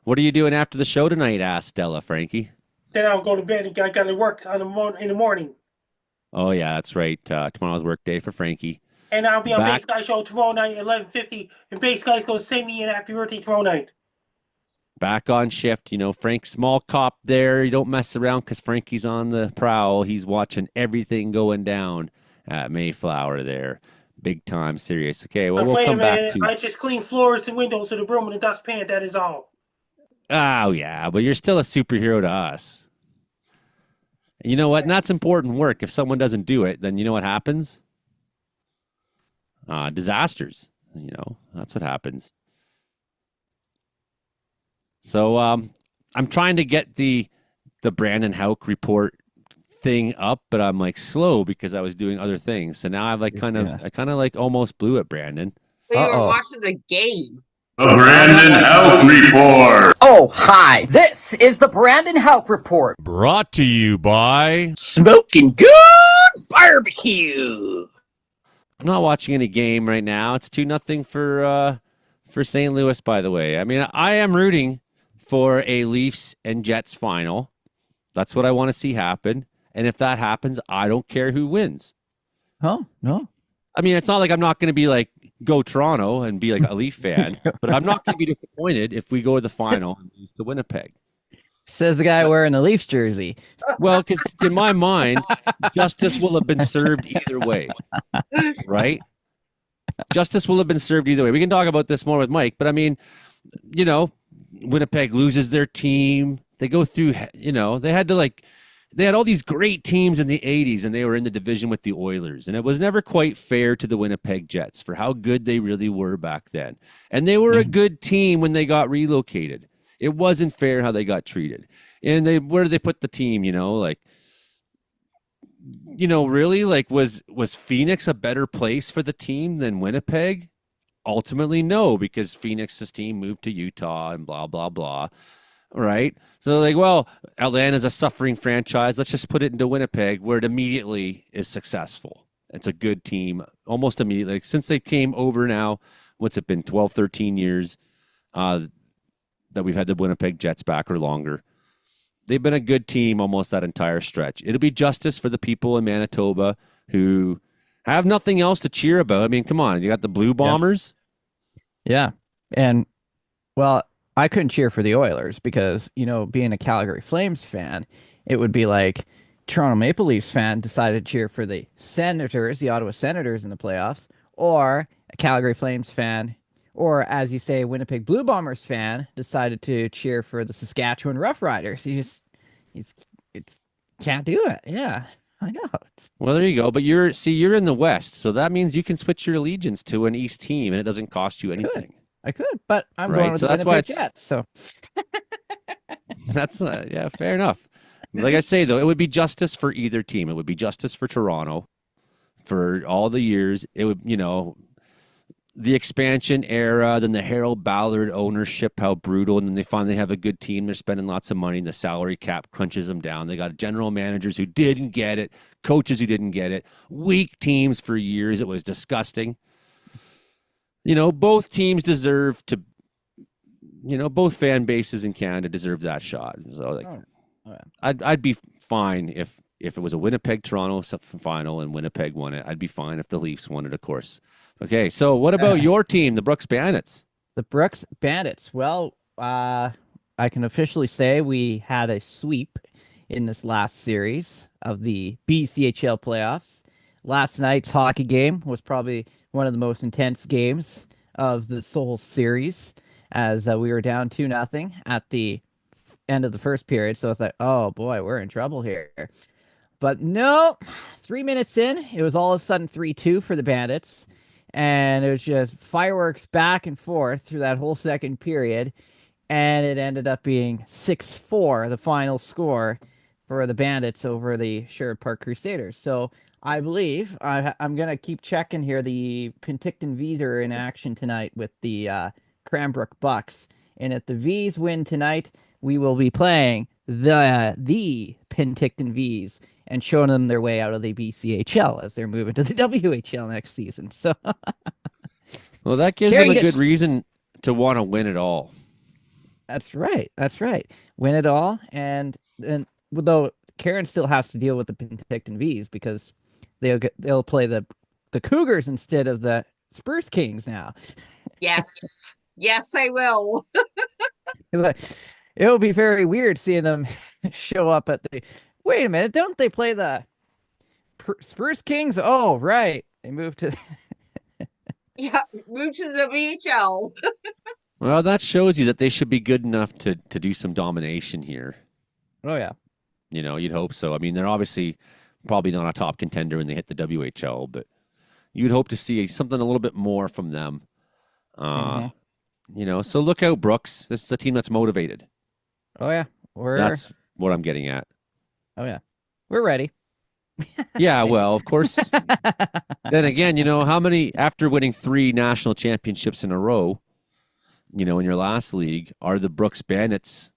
What are you doing after the show tonight? Asked Stella, Frankie. Then I'll go to bed and I got to work in the morning. Oh yeah, that's right. Tomorrow's work day for Frankie. And I'll be on Back- Base Guy Show tomorrow night at 11:50. And Base Guy's going to sing me an happy birthday tomorrow night. Back on shift, Frank Small Cop there. You don't mess around because Frankie's on the prowl. He's watching everything going down at Mayflower there. Big time serious. Okay, well, we'll Wait come a minute. back to... I just clean floors and windows with a broom and a dustpan. That is all. Oh, yeah, but you're still a superhero to us. You know what? And that's important work. If someone doesn't do it, then you know what happens? Disasters. That's what happens. So I'm trying to get the Brandon Houck report thing up, but I'm like slow because I was doing other things. So now I kind of like almost blew it, Brandon. We were watching the game. The Brandon Houck Report. Oh, hi. This is the Brandon Houck Report. Brought to you by Smoking good barbecue. I'm not watching any game right now. It's 2-0 for St. Louis, by the way. I mean, I am rooting for a Leafs and Jets final. That's what I want to see happen. And if that happens, I don't care who wins. Oh, no. I mean, it's not like I'm not going to be like, go Toronto and be like a Leaf fan, but I'm not going to be disappointed if we go to the final and lose to Winnipeg. Says the guy wearing the Leafs jersey. Well, because in my mind, justice will have been served either way, right? Justice will have been served either way. We can talk about this more with Mike, but I mean, Winnipeg loses their team. They go through, they had all these great teams in the 80s, and they were in the division with the Oilers. And it was never quite fair to the Winnipeg Jets for how good they really were back then. And they were a good team when they got relocated. It wasn't fair how they got treated. And where did they put the team, really? Like, was Phoenix a better place for the team than Winnipeg? Ultimately, no, because Phoenix's team moved to Utah and blah, blah, blah. Right? So like, well, Atlanta's a suffering franchise. Let's just put it into Winnipeg where it immediately is successful. It's a good team almost immediately. Like, since they came over now, what's it been, 12, 13 years that we've had the Winnipeg Jets back or longer. They've been a good team almost that entire stretch. It'll be justice for the people in Manitoba who have nothing else to cheer about. I mean, come on. You got the Blue Bombers. Yeah. And, well, I couldn't cheer for the Oilers because, being a Calgary Flames fan, it would be like Toronto Maple Leafs fan decided to cheer for the Senators, the Ottawa Senators in the playoffs, or a Calgary Flames fan, or as you say, Winnipeg Blue Bombers fan decided to cheer for the Saskatchewan Roughriders. You can't do it. Yeah, I know. Well, there you go. But you're in the West, so that means you can switch your allegiance to an East team, and it doesn't cost you anything. I could, but I'm Right, going with so the that's why Winnipeg it's- Jets. So That's fair enough. Like I say, though, it would be justice for either team. It would be justice for Toronto for all the years. It would, the expansion era, then the Harold Ballard ownership, how brutal. And then they finally have a good team. They're spending lots of money. And the salary cap crunches them down. They got general managers who didn't get it, coaches who didn't get it, weak teams for years. It was disgusting. Both teams deserve to, both fan bases in Canada deserve that shot. So, I'd be fine if it was a Winnipeg-Toronto final and Winnipeg won it. I'd be fine if the Leafs won it, of course. Okay, so what about your team, the Brooks Bandits? the Brooks Bandits. Well, I can officially say we had a sweep in this last series of the BCHL playoffs. Last night's hockey game was probably one of the most intense games of this whole series, as we were down 2-0 at the end of the first period. So I thought, oh boy, we're in trouble here. But no, 3 minutes in, it was all of a sudden 3-2 for the Bandits. And it was just fireworks back and forth through that whole second period. And it ended up being 6-4, the final score for the Bandits over the Sherwood Park Crusaders. So I believe I'm gonna keep checking here. The Penticton V's are in action tonight with the Cranbrook Bucks, and if the V's win tonight, we will be playing the Penticton V's and showing them their way out of the BCHL as they're moving to the WHL next season. So, Well, that gives them Carrie a good gets reason to want to win it all. That's right. That's right. Win it all, and then though Karen still has to deal with the Penticton V's because they'll play the Cougars instead of the Spurs Kings now. Yes. Yes, I will. Like, it'll be very weird seeing them show up at the. Wait a minute! Don't they play the Spurs Kings? Oh, right. They moved to. Yeah, move to the BHL. Well, that shows you that they should be good enough to do some domination here. Oh yeah. You know, you'd hope so. I mean, they're obviously probably not a top contender when they hit the WHL, but you'd hope to see something a little bit more from them. You know, so look out, Brooks. This is a team that's motivated. Oh yeah. That's what I'm getting at. Oh yeah. We're ready. Yeah, well, of course. Then again, you know, how many, after winning 3 national championships in a row, you know, in your last league, are the Brooks Bandits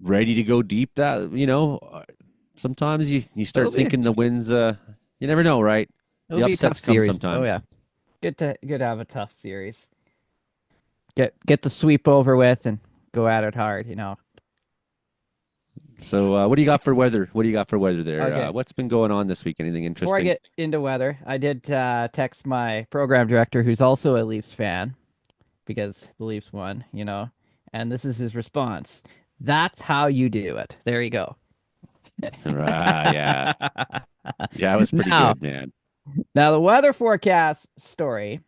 ready to go deep? That, you know, sometimes you start thinking the wins, you never know, right? The upsets come sometimes. Oh yeah. Good to have a tough series. Get the sweep over with and go at it hard, you know. So, what do you got for weather? What do you got for weather there? Okay. What's been going on this week? Anything interesting? Before I get into weather, I did text my program director, who's also a Leafs fan, because the Leafs won, you know, and this is his response. That's how you do it. There you go. Yeah. Yeah, it was pretty good, man. Now, the weather forecast story.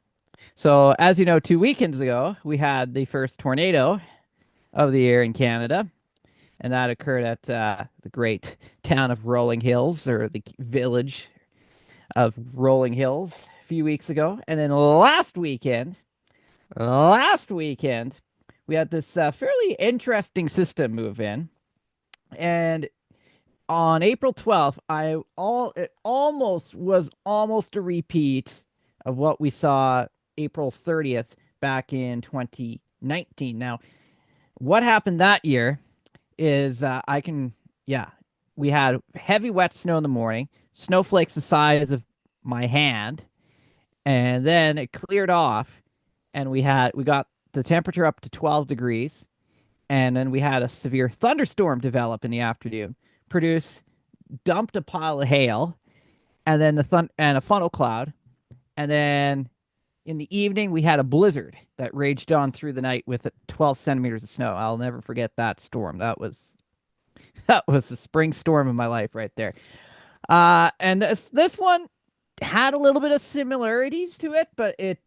So, as you know, 2 weekends ago, we had the first tornado of the year in Canada. And that occurred at the great town of Rolling Hills, or the village of Rolling Hills, a few weeks ago. And then last weekend, we had this fairly interesting system move in. And on April 12th, it was almost a repeat of what we saw April 30th back in 2019. Now, what happened that year is we had heavy wet snow in the morning, snowflakes the size of my hand, and then it cleared off, and we got the temperature up to 12 degrees, and then we had a severe thunderstorm develop in the afternoon, dumped a pile of hail, and then and a funnel cloud, and then in the evening we had a blizzard that raged on through the night with 12 centimeters of snow. I'll never forget that storm. That was the spring storm of my life right there. And this one had a little bit of similarities to it, but it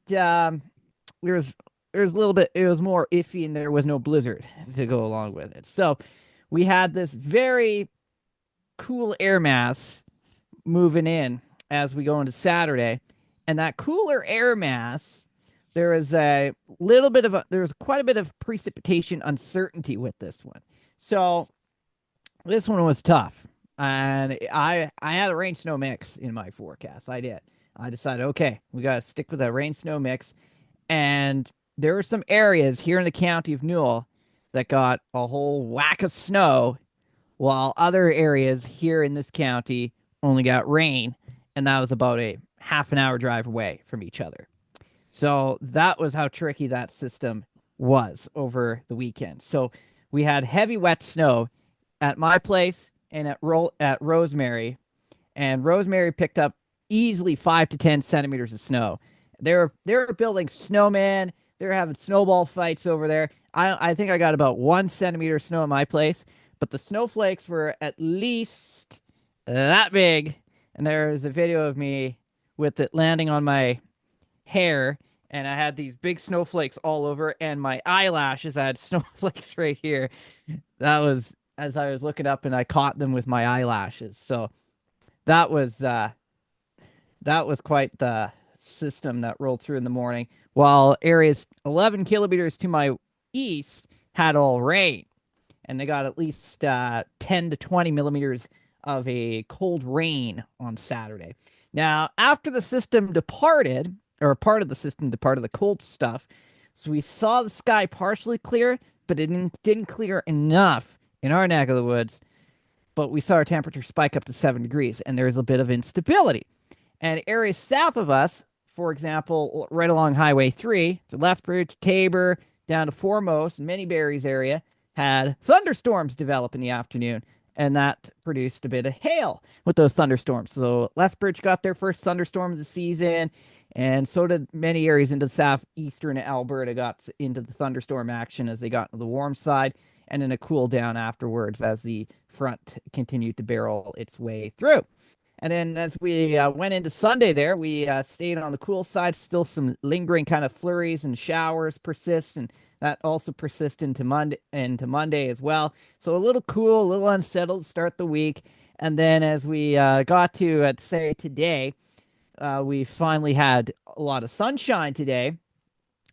was more iffy, and there was no blizzard to go along with it. So we had this very cool air mass moving in as we go into Saturday. And that cooler air mass, there was quite a bit of precipitation uncertainty with this one. So this one was tough. And I had a rain snow mix in my forecast. I did. I decided, okay, we got to stick with that rain snow mix. And there were some areas here in the county of Newell that got a whole whack of snow, while other areas here in this county only got rain. And that was about a half an hour drive away from each other. So that was how tricky that system was over the weekend. So we had heavy wet snow at my place and at Rosemary, and Rosemary picked up easily 5 to 10 centimeters of snow. They were building snowmen. They were having snowball fights over there. I think I got about 1 centimeter of snow in my place, but the snowflakes were at least that big. And there's a video of me with it landing on my hair, and I had these big snowflakes all over, and my eyelashes, I had snowflakes right here. That was as I was looking up, and I caught them with my eyelashes. So that was quite the system that rolled through in the morning, while areas 11 kilometers to my east had all rain, and they got at least 10 to 20 millimeters of a cold rain on Saturday. Now, after the system departed, or part of the system departed, the cold stuff, so we saw the sky partially clear, but it didn't clear enough in our neck of the woods. But we saw our temperature spike up to 7 degrees, and there's a bit of instability. And areas south of us, for example, right along Highway 3, to Lethbridge, Tabor, down to Foremost, Many Berries area, had thunderstorms develop in the afternoon, and that produced a bit of hail with those thunderstorms. So Lethbridge got their first thunderstorm of the season, and so did many areas into southeastern Alberta got into the thunderstorm action as they got to the warm side, and then a cool down afterwards as the front continued to barrel its way through. And then as we went into Sunday there, we stayed on the cool side. Still some lingering kind of flurries and showers persist, and that also persists into Monday as well. So a little cool, a little unsettled to start the week. And then as we got to, say, today, we finally had a lot of sunshine today.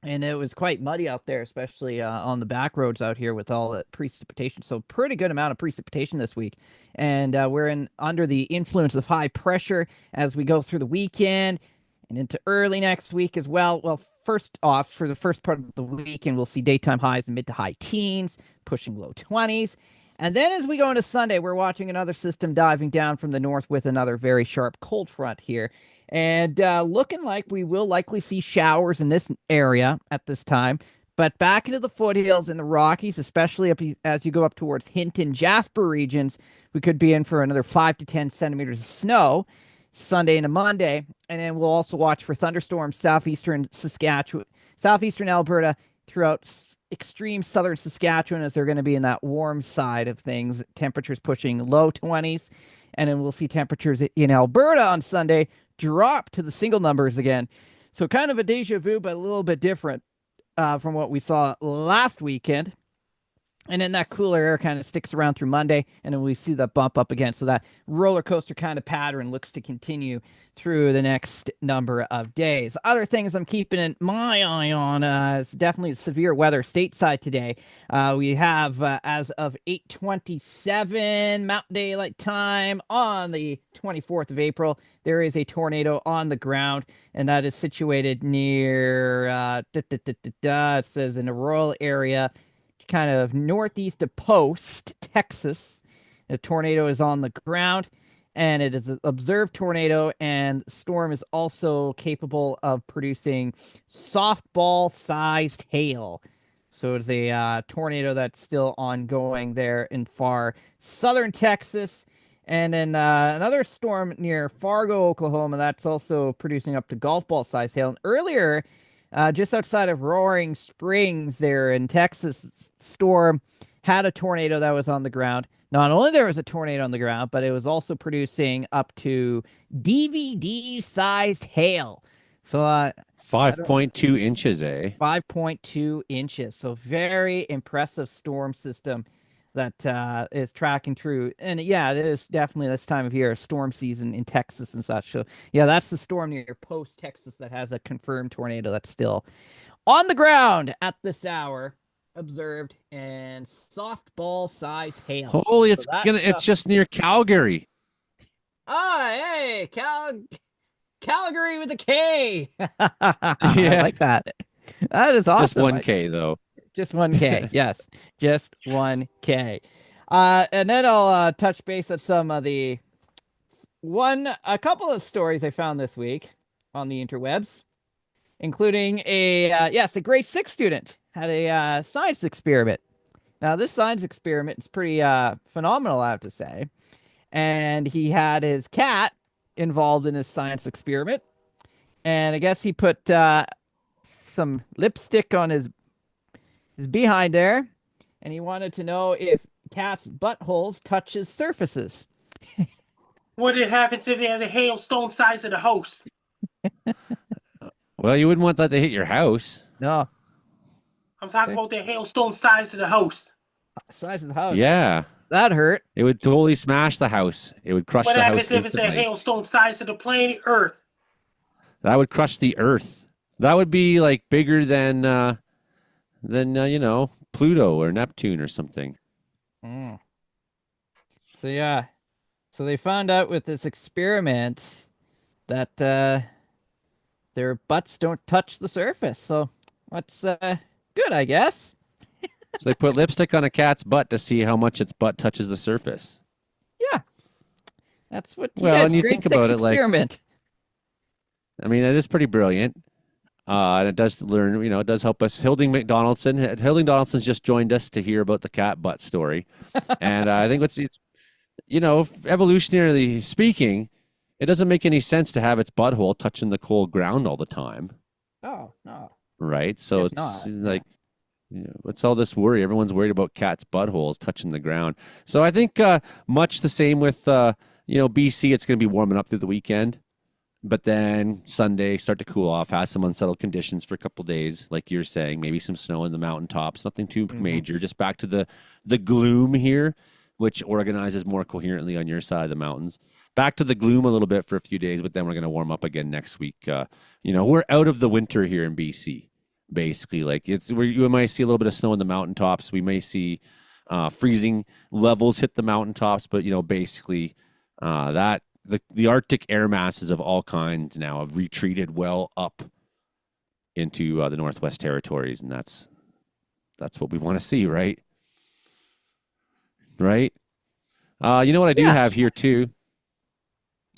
And it was quite muddy out there, especially on the back roads out here with all the precipitation. So pretty good amount of precipitation this week. And we're under the influence of high pressure as we go through the weekend and into early next week as well. Well, first off, for the first part of the weekend, we'll see daytime highs in mid to high teens, pushing low 20s. And then as we go into Sunday, we're watching another system diving down from the north with another very sharp cold front here. And looking like we will likely see showers in this area at this time. But back into the foothills in the Rockies, especially as you go up towards Hinton, Jasper regions, we could be in for another 5 to 10 centimeters of snow Sunday into Monday. And then we'll also watch for thunderstorms southeastern Saskatchewan, southeastern Alberta, throughout extreme southern Saskatchewan, as they're going to be in that warm side of things. Temperatures pushing low 20s. And then we'll see temperatures in Alberta on Sunday drop to the single numbers again. So kind of a deja vu, but a little bit different from what we saw last weekend. And then that cooler air kind of sticks around through Monday, and then we see that bump up again. So that roller coaster kind of pattern looks to continue through the next number of days. Other things I'm keeping my eye on is definitely severe weather stateside today. We have, as of 8:27 Mountain Daylight Time on the 24th of April, there is a tornado on the ground, and that is situated near, it says in a rural area, kind of northeast of Post, Texas. The tornado is on the ground, and it is an observed tornado, and the storm is also capable of producing softball-sized hail. So it's a tornado that's still ongoing there in far southern Texas. And then another storm near Fargo, Oklahoma, that's also producing up to golf ball-sized hail. And earlier, just outside of Roaring Springs there in Texas, storm had a tornado that was on the ground. Not only there was a tornado on the ground, but it was also producing up to DVD-sized hail. So 5.2 inches, eh? 5.2 inches. So very impressive storm system that is tracking through. And yeah, it is definitely this time of year, storm season in Texas and such. So yeah, that's the storm near Post, Texas, that has a confirmed tornado that's still on the ground at this hour, observed, and softball size hail. Holy, it's just near Calgary. Hey, Calgary with a K. I like that. That is awesome. Just 1K though. Just 1K. Yes, just 1K. And then I'll touch base on some of a couple of stories I found this week on the interwebs, including a grade 6 student had a science experiment. Now, this science experiment is pretty phenomenal, I have to say. And he had his cat involved in his science experiment. And I guess he put some lipstick on his behind there, and he wanted to know if cats' buttholes touches surfaces. What would happen if they had the hailstone size of the house? Well, you wouldn't want that to hit your house. No. I'm talking about the hailstone size of the house. Size of the house. Yeah. That hurt. It would totally smash the house. It would crush the house. What happens if it's a hailstone size of the planet Earth? That would crush the Earth. That would be like bigger than Pluto or Neptune or something. So yeah, So they found out with this experiment that their butts don't touch the surface. So that's good, I guess. So they put lipstick on a cat's butt to see how much its butt touches the surface. Yeah. That's what you Well, get. and you Grade think 6 about it, like, experiment. I mean, it is pretty brilliant. And it does learn, it does help us. Hilding Donaldson's just joined us to hear about the cat butt story. And I think it's evolutionarily speaking, it doesn't make any sense to have its butthole touching the cold ground all the time. Oh, no. Right? So If it's not, like, what's all this worry? Everyone's worried about cats' buttholes touching the ground. So I think much the same with, BC, it's going to be warming up through the weekend. But then Sunday, start to cool off, has some unsettled conditions for a couple days, like you're saying, maybe some snow in the mountaintops, nothing too major, just back to the gloom here, which organizes more coherently on your side of the mountains. Back to the gloom a little bit for a few days, but then we're going to warm up again next week. We're out of the winter here in BC, basically. Like you might see a little bit of snow in the mountaintops. We may see freezing levels hit the mountaintops, but basically that. The Arctic air masses of all kinds now have retreated well up into the Northwest Territories, and that's what we want to see, right? Right? You know what I do have here too?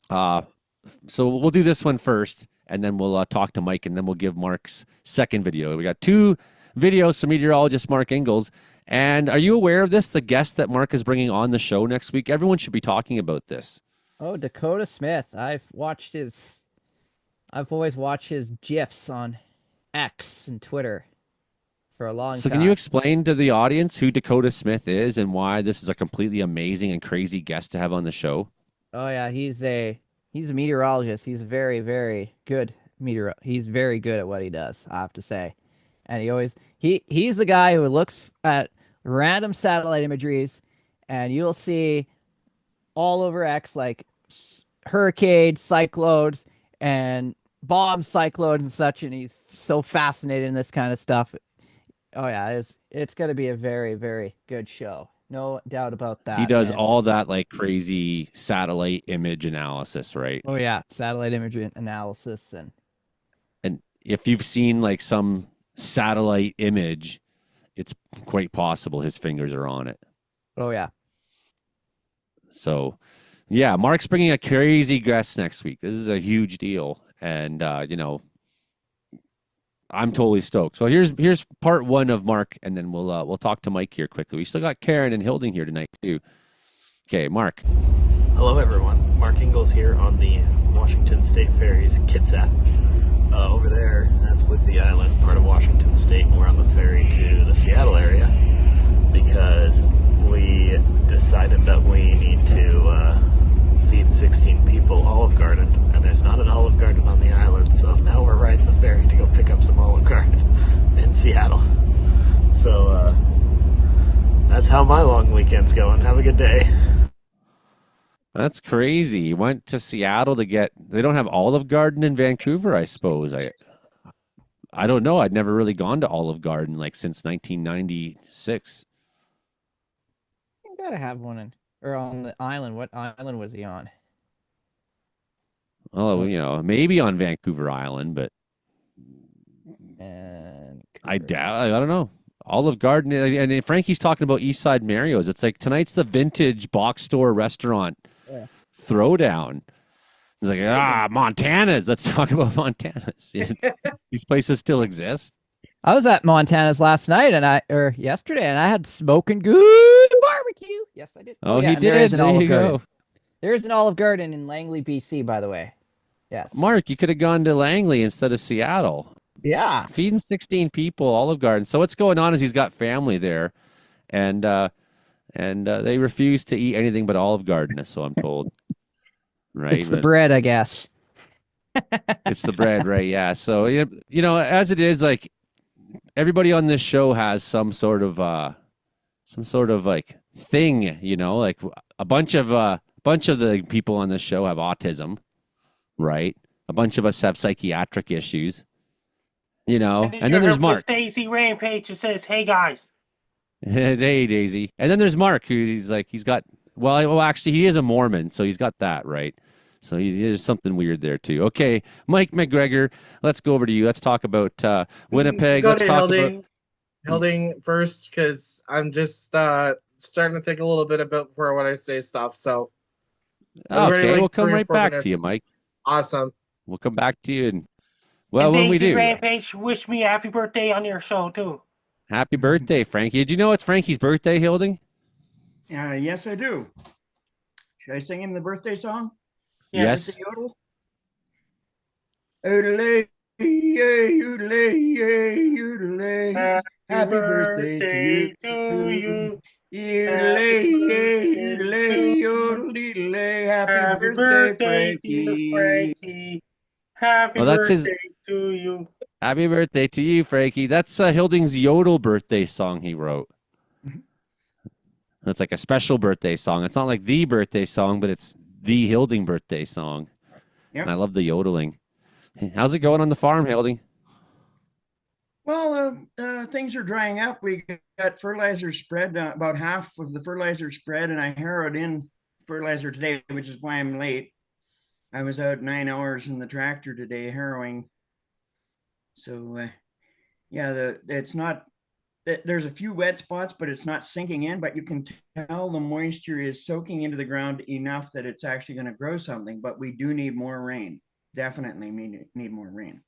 So we'll do this one first, and then we'll talk to Mike, and then we'll give Mark's second video. We got 2 videos from meteorologist Mark Ingalls. And are you aware of this, the guest that Mark is bringing on the show next week? Everyone should be talking about this. Oh, Dakota Smith. I've always watched his GIFs on X and Twitter for a long time. So can you explain to the audience who Dakota Smith is and why this is a completely amazing and crazy guest to have on the show? Oh yeah, he's a meteorologist. He's very, very good He's very good at what he does, I have to say. And he's the guy who looks at random satellite imageries, and you'll see all over X like hurricanes, cyclones, and bomb cyclones and such, and he's so fascinated in this kind of stuff. Oh yeah, it's going to be a very, very good show. No doubt about that. He does all that like crazy satellite image analysis, right? Oh yeah, satellite image analysis, and if you've seen like some satellite image, it's quite possible his fingers are on it. Oh yeah. So, yeah, Mark's bringing a crazy guest next week. This is a huge deal, and I'm totally stoked. So here's part 1 of Mark, and then we'll talk to Mike here quickly. We still got Karen and Hilding here tonight too. Okay, Mark. Hello, everyone. Mark Ingalls here on the Washington State Ferries Kitsap. Over there, that's Whidbey Island, part of Washington State, and we're on the ferry to the Seattle area because we decided that we need to feed 16 people Olive Garden, and there's not an Olive Garden on the island, so now we're riding the ferry to go pick up some Olive Garden in Seattle. So that's how my long weekend's going. Have a good day. That's crazy. You went to Seattle to get. They don't have Olive Garden in Vancouver, I suppose. I don't know. I'd never really gone to Olive Garden like since 1996. You gotta have one on the island. What island was he on? Oh, maybe on Vancouver Island, but I doubt. I don't know. Olive Garden, and Frankie's talking about Eastside Mario's. It's like tonight's the vintage box store restaurant throwdown. It's like, Montana's. Let's talk about Montana's. These places still exist. I was at Montana's last night or yesterday, and I had smoking good barbecue. Yes, I did. Oh, he did. There you go. There's an Olive Garden in Langley, BC, by the way. Yes. Mark, you could have gone to Langley instead of Seattle. Yeah. Feeding 16 people Olive Garden. So what's going on is he's got family there, and they refuse to eat anything but Olive Garden, so I'm told. Right? It's the bread, I guess. It's the bread, right? Yeah. So, as it is, like, everybody on this show has some sort of like thing, like a bunch of the people on this show have autism, right? A bunch of us have psychiatric issues, and then there's Mark. Daisy Rampage who says, "Hey guys." Hey Daisy. And then there's Mark, who he's got Well, actually, he is a Mormon, so he's got that right. So there's something weird there too. Okay, Mike McGregor, let's go over to you. Let's talk about Winnipeg. Go Let's to talk about. Hilding first, because I'm just starting to think a little bit about before when I say stuff. So I'm ready, Okay, like we'll come 3 or right 4 back to you, minutes. Mike. Awesome. We'll come back to you, and And when we Daisy do, Rampage wish me a happy birthday on your show too. happy birthday, Frankie. Did you know it's Frankie's birthday, Hilding? Yes, I do. Should I sing him the birthday song? Yes. With the yodel? Oodle-ay, oodle-ay, oodle-ay. Happy birthday to you. Oodle-ay, oodle-ay, oodle-ay. Happy birthday, Frankie. Happy Well, that's birthday his. to you. Happy birthday to you, Frankie. That's Hilding's yodel birthday song he wrote. It's like a special birthday song. It's not like the birthday song, but it's the Hilding birthday song. Yep. And I love the yodeling. How's it going on the farm, Hilding? Well, things are drying up. We got fertilizer spread, about half of the fertilizer spread, and I harrowed in fertilizer today, which is why I'm late. I was out 9 hours in the tractor today harrowing. So, yeah, it's not, there's a few wet spots, but it's not sinking in, but you can tell the moisture is soaking into the ground enough that it's actually going to grow something, but we do need more rain. Definitely need more rain.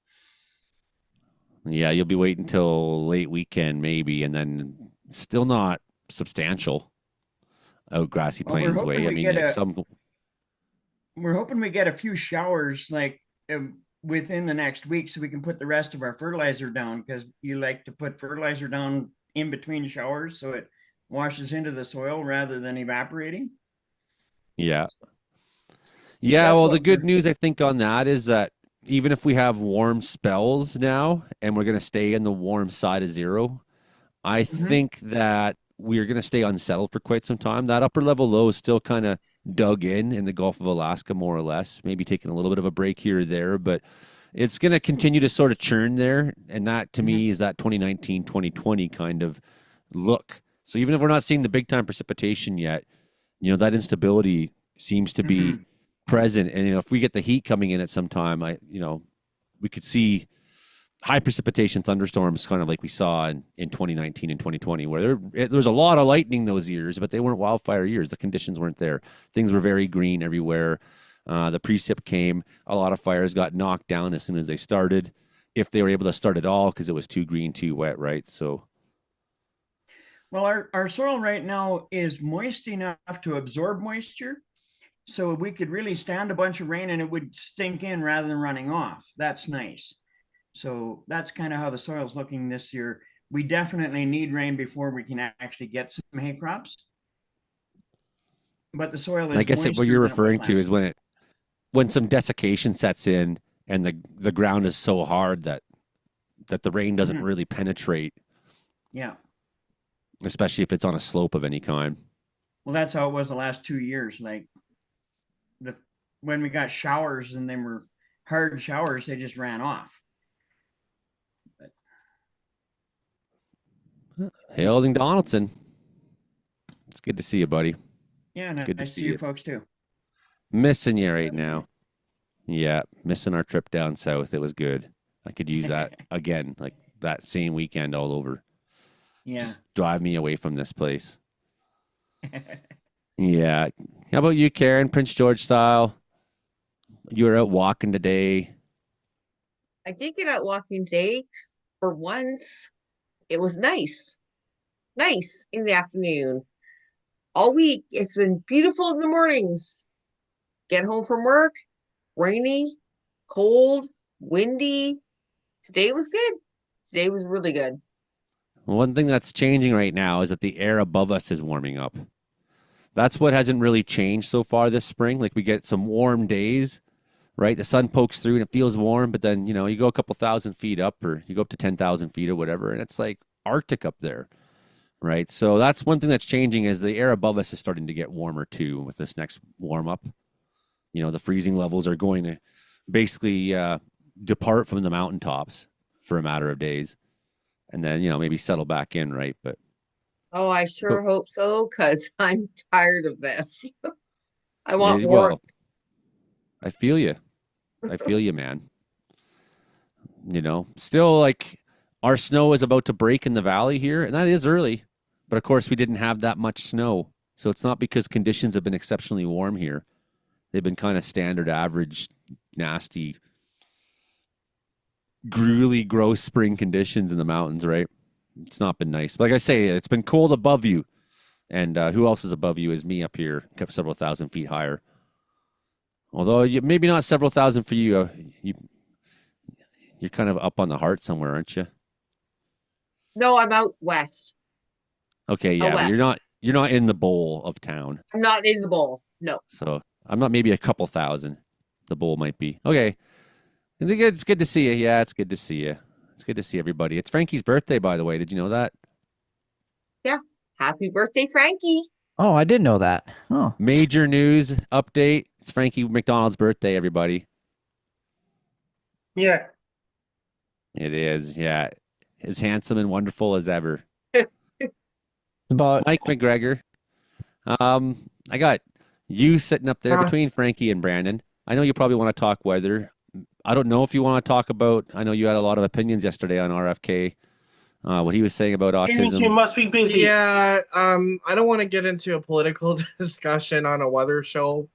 Yeah, you'll be waiting until late weekend maybe, and then still not substantial out Grassy Plains way. I mean, we're hoping we get a few showers like within the next week so we can put the rest of our fertilizer down, because you like to put fertilizer down in between showers so it washes into the soil rather than evaporating. Yeah. Yeah, well, the good news I think on that is that even if we have warm spells now and we're going to stay in the warm side of zero, I think that we're going to stay unsettled for quite some time. That upper level low is still kind of dug in the Gulf of Alaska, more or less, maybe taking a little bit of a break here or there, but it's going to continue to sort of churn there. And that to me is that 2019, 2020 kind of look. So even if we're not seeing the big time precipitation yet, that instability seems to be present. And if we get the heat coming in at some time, we could see high precipitation thunderstorms, kind of like we saw in 2019 and 2020, where there was a lot of lightning those years, but they weren't wildfire years. The conditions weren't there. Things were very green everywhere. The precip came. A lot of fires got knocked down as soon as they started, if they were able to start at all, because it was too green, too wet, right? So, well, our soil right now is moist enough to absorb moisture. So we could really stand a bunch of rain and it would sink in rather than running off. That's nice. So that's kind of how the soil's looking this year. We definitely need rain before we can actually get some hay crops. But the soil is, I guess what you're referring to is when some desiccation sets in and the ground is so hard that the rain doesn't really penetrate. Yeah. Especially if it's on a slope of any kind. Well, that's how it was the last 2 years. Like when we got showers and they were hard showers, they just ran off. Hey, Hilding Donaldson. It's good to see you, buddy. Yeah, nice to see you folks too. Missing you right now. Yeah, missing our trip down south. It was good. I could use that again, like that same weekend all over. Yeah. Just drive me away from this place. Yeah. How about you, Karen? Prince George style? You were out walking today. I did get out walking today for once. It was nice. Nice in the afternoon. All week, it's been beautiful in the mornings. Get home from work, rainy, cold, windy. Today was good. Today was really good. One thing that's changing right now is that the air above us is warming up. That's what hasn't really changed so far this spring. Like, we get some warm days, right? The sun pokes through and it feels warm, but then, you go a couple thousand feet up, or you go up to 10,000 feet or whatever, and it's like Arctic up there, right? So that's one thing that's changing, is the air above us is starting to get warmer too with this next warm up. The freezing levels are going to basically depart from the mountaintops for a matter of days, and then, maybe settle back in, right? But Oh, I So, sure hope so, because I'm tired of this. I want yeah, well, warmth. I feel you. I feel you, man. Still like our snow is about to break in the valley here, and that is early. But of course, we didn't have that much snow. So it's not because conditions have been exceptionally warm here. They've been kind of standard, average, nasty, gruely, gross spring conditions in the mountains, right? It's not been nice. But like I say, it's been cold above you. And who else is above you is me up here, several thousand feet higher. Although maybe not several thousand for you. You're kind of up on the heart somewhere, aren't you? No, I'm out west. Okay, Out yeah, but you're west. not you're not in the bowl of town. I'm not in the bowl. No. So I'm not maybe a couple thousand. The bowl might be. Okay. I think it's good to see you. Yeah, it's good to see you. It's good to see everybody. It's Frankie's birthday, by the way. Did you know that? Yeah. Happy birthday, Frankie. Oh, I did know that. Oh, Major news update. It's Frankie MacDonald's birthday, everybody. Yeah. It is, yeah. As handsome and wonderful as ever. about Mike McGregor. I got you sitting up there between Frankie and Brandon. I know you probably want to talk weather. I don't know if you want to talk about, I know you had a lot of opinions yesterday on RFK, what he was saying about autism. You must be busy. Yeah, I don't want to get into a political discussion on a weather show,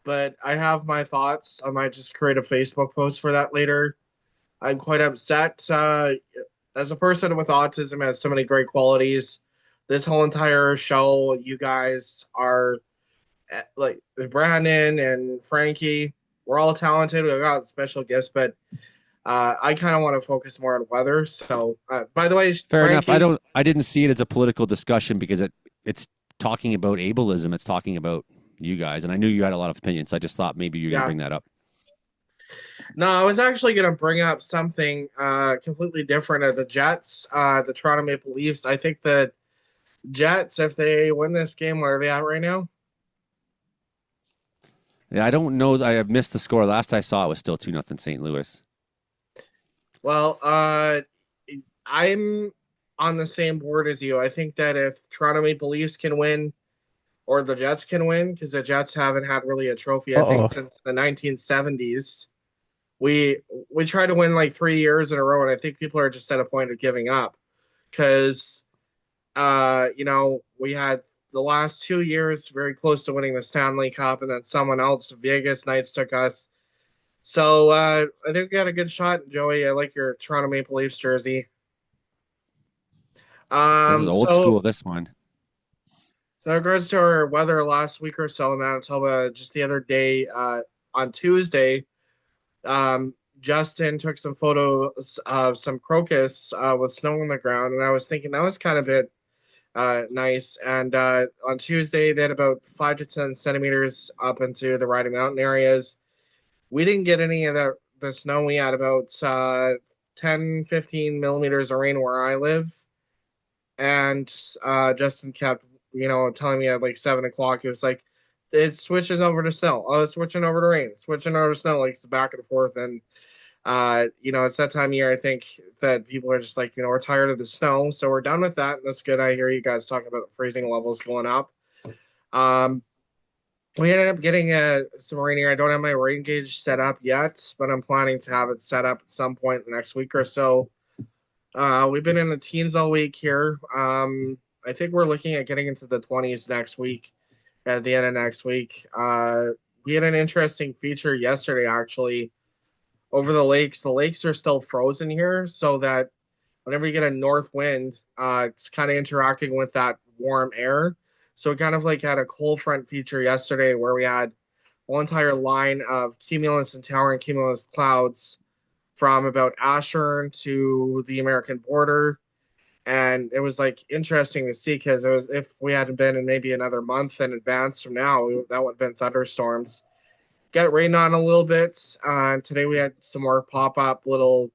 but I have my thoughts. I might just create a Facebook post for that later. I'm quite upset. As a person with autism has so many great qualities. This whole entire show, you guys are like Brandon and Frankie. We're all talented. We've got special gifts, but I kind of want to focus more on weather. So, by the way, Fair Frankie, enough. I didn't see it as a political discussion because it's talking about ableism. It's talking about you guys, and I knew you had a lot of opinions. So I just thought maybe you're gonna bring that up. No, I was actually going to bring up something completely different at the Jets, the Toronto Maple Leafs. I think that Jets, if they win this game, where are they at right now? Yeah, I don't know. I have missed the score. Last I saw, it was still 2-0 St. Louis. Well, I'm on the same board as you. I think that if Toronto Maple Leafs can win, or the Jets can win, because the Jets haven't had really a trophy, I think, since the 1970s. We tried to win like 3 years in a row, and I think people are just at a point of giving up because, we had the last 2 years very close to winning the Stanley Cup, and then someone else, Vegas Knights, took us. So I think we got a good shot, Joey. I like your Toronto Maple Leafs jersey. This is old school. This one. So in regards to our weather last week or so in Manitoba, just the other day on Tuesday. Justin took some photos of some crocus with snow on the ground, and I was thinking that was kind of it nice. And on Tuesday, they had about 5 to 10 centimeters up into the Riding Mountain areas. We didn't get any of the snow. We had about 10, 15 millimeters of rain where I live. And Justin kept, telling me at like 7 o'clock, it was like, it switches over to snow. Oh, it's switching over to rain. Switching over to snow, like it's back and forth. And it's that time of year. I think that people are just like, we're tired of the snow, so we're done with that. And that's good. I hear you guys talking about the freezing levels going up. We ended up getting some rain here. I don't have my rain gauge set up yet, but I'm planning to have it set up at some point in the next week or so. We've been in the teens all week here. I think we're looking at getting into the 20s next week. At the end of next week. We had an interesting feature yesterday, actually, over the lakes. The lakes are still frozen here, so that whenever you get a north wind, it's kind of interacting with that warm air. So it kind of like had a cold front feature yesterday where we had one entire line of cumulus and towering cumulus clouds from about Ashburn to the American border. And it was like interesting to see because it was, if we hadn't been in maybe another month in advance from now, that would have been thunderstorms. Got rained on a little bit. Today we had some more pop-up little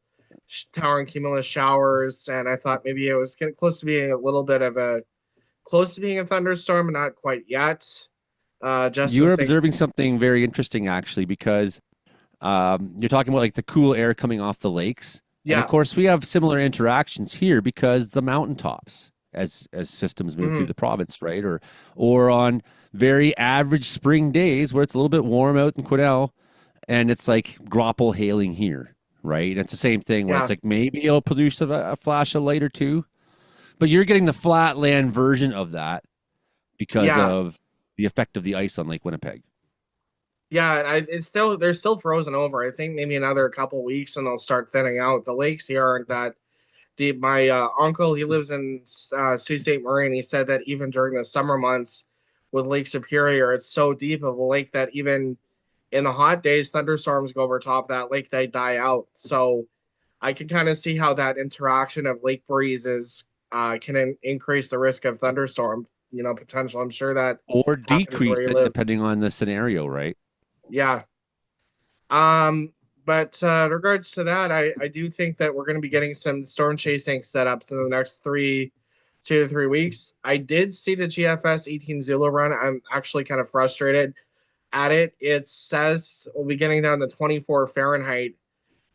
towering cumulus showers, and I thought maybe it was getting close to being a thunderstorm, but not quite yet. You were observing something very interesting, actually, because you're talking about like the cool air coming off the lakes. Yeah. And of course, we have similar interactions here because the mountaintops. as systems move through the province, right? Or on very average spring days where it's a little bit warm out in Quesnel, and it's like grapple hailing here, right? It's the same thing where it's like maybe it'll produce a flash of light or two, but you're getting the flatland version of that because of the effect of the ice on Lake Winnipeg. Yeah, they're still frozen over. I think maybe another couple weeks and they'll start thinning out. The lakes here aren't that deep. My uncle, he lives in Sault Ste. Marie, and he said that even during the summer months with Lake Superior, it's so deep of a lake that even in the hot days, thunderstorms go over top of that lake, they die out. So I can kind of see how that interaction of lake breezes can increase the risk of thunderstorm, potential. I'm sure that or decrease it depending on the scenario, right? Yeah. But regards to that, I do think that we're going to be getting some storm chasing setups in the next 2 to 3 weeks. I did see the GFS 18 Zulu run. I'm actually kind of frustrated at it. It says we'll be getting down to 24 Fahrenheit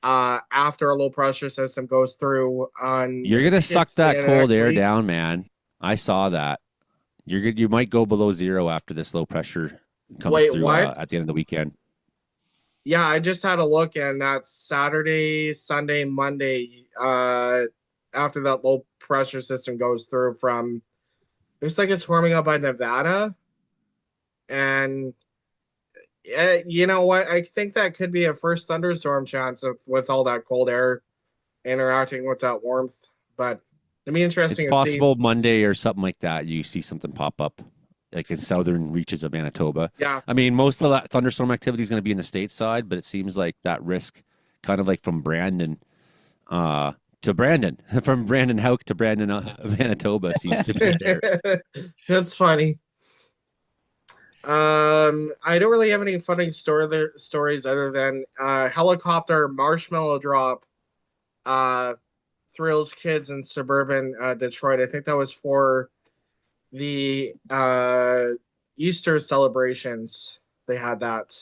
after a low pressure system goes through on. You're going to suck that cold air down, man. I saw that. You might go below zero after this low pressure comes through at the end of the weekend. Yeah, I just had a look, and that's Saturday, Sunday, Monday. After that low pressure system goes through from, looks like it's warming up by Nevada, and you know what? I think that could be a first thunderstorm chance with all that cold air interacting with that warmth. But it'd be interesting. It's possible Monday or something like that. You see something pop up, like in southern reaches of Manitoba. Yeah. I mean, most of that thunderstorm activity is going to be in the stateside, but it seems like that risk kind of like from Brandon to Brandon, from Brandon Houck to Brandon Manitoba seems to be there. That's funny. I don't really have any funny stories other than helicopter marshmallow drop thrills kids in suburban Detroit. I think that was for the Easter celebrations. They had that.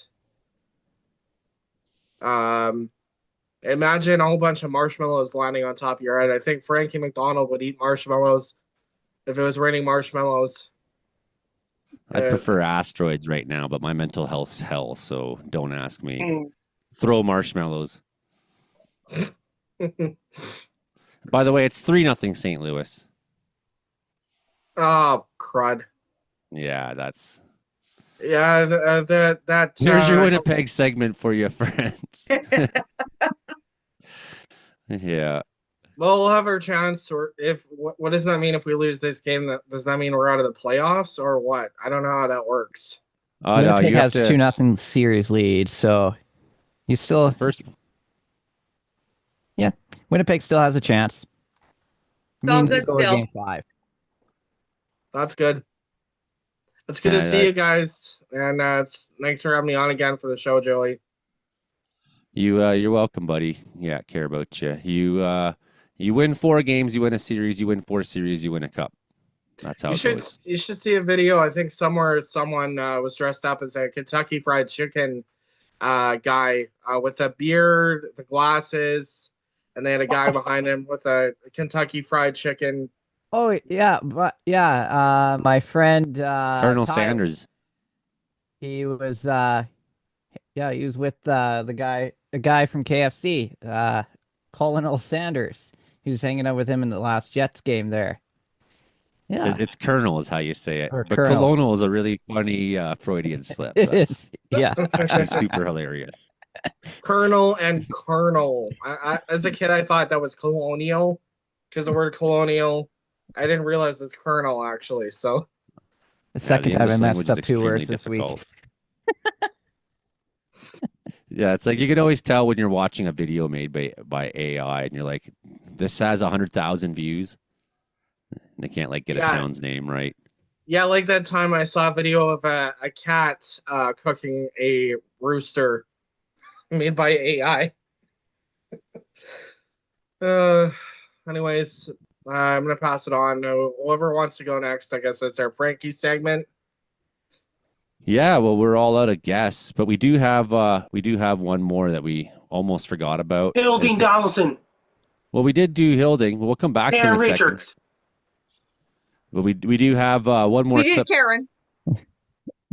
Imagine a whole bunch of marshmallows landing on top of your head. I think Frankie MacDonald would eat marshmallows if it was raining marshmallows. I'd prefer asteroids right now, but my mental health's hell, so don't ask me. Throw marshmallows. By the way, it's 3-0 St. Louis. Oh, crud. Yeah, that's... Yeah, that Here's your Winnipeg segment for you, friends. Yeah. Well, we'll have our chance. Or what does that mean if we lose this game? Does that mean we're out of the playoffs or what? I don't know how that works. Winnipeg has 2-0 series lead, so you still first. Yeah, Winnipeg still has a chance. It's all good still. Game 5. That's good. It's good to see you guys, and thanks for having me on again for the show, Joey. You're welcome, buddy. Yeah, care about you. You win 4 games, you win a series. You win 4 series, you win a cup. That's how it goes. You should see a video. I think somewhere someone was dressed up as a Kentucky Fried Chicken guy with a beard, the glasses, and they had a guy behind him with a Kentucky Fried Chicken. Oh yeah, but yeah, my friend Colonel Sanders. He was he was with a guy from KFC, Colonel Sanders. He was hanging out with him in the last Jets game there. Yeah, it's Colonel is how you say it. But Colonel. Colonel is a really funny Freudian slip. It is. Yeah, actually super hilarious. Colonel and Colonel. I, as a kid, I thought that was colonial because the word colonial. I didn't realize it's Colonel actually. So the second time I messed up 2 words this week. Yeah, it's like you can always tell when you're watching a video made by AI, and you're like, "This has 100,000 views." And they can't get a town's name right. Yeah, like that time I saw a video of a cat cooking a rooster made by AI. Anyways, I'm gonna pass it on. Whoever wants to go next, I guess it's our Frankie segment. Yeah, well, we're all out of guests, but we do have one more that we almost forgot about. Hilding Donaldson. Well, we did do Hilding. We'll come back to it in a second. Well, we do have one more We did, clip. Karen.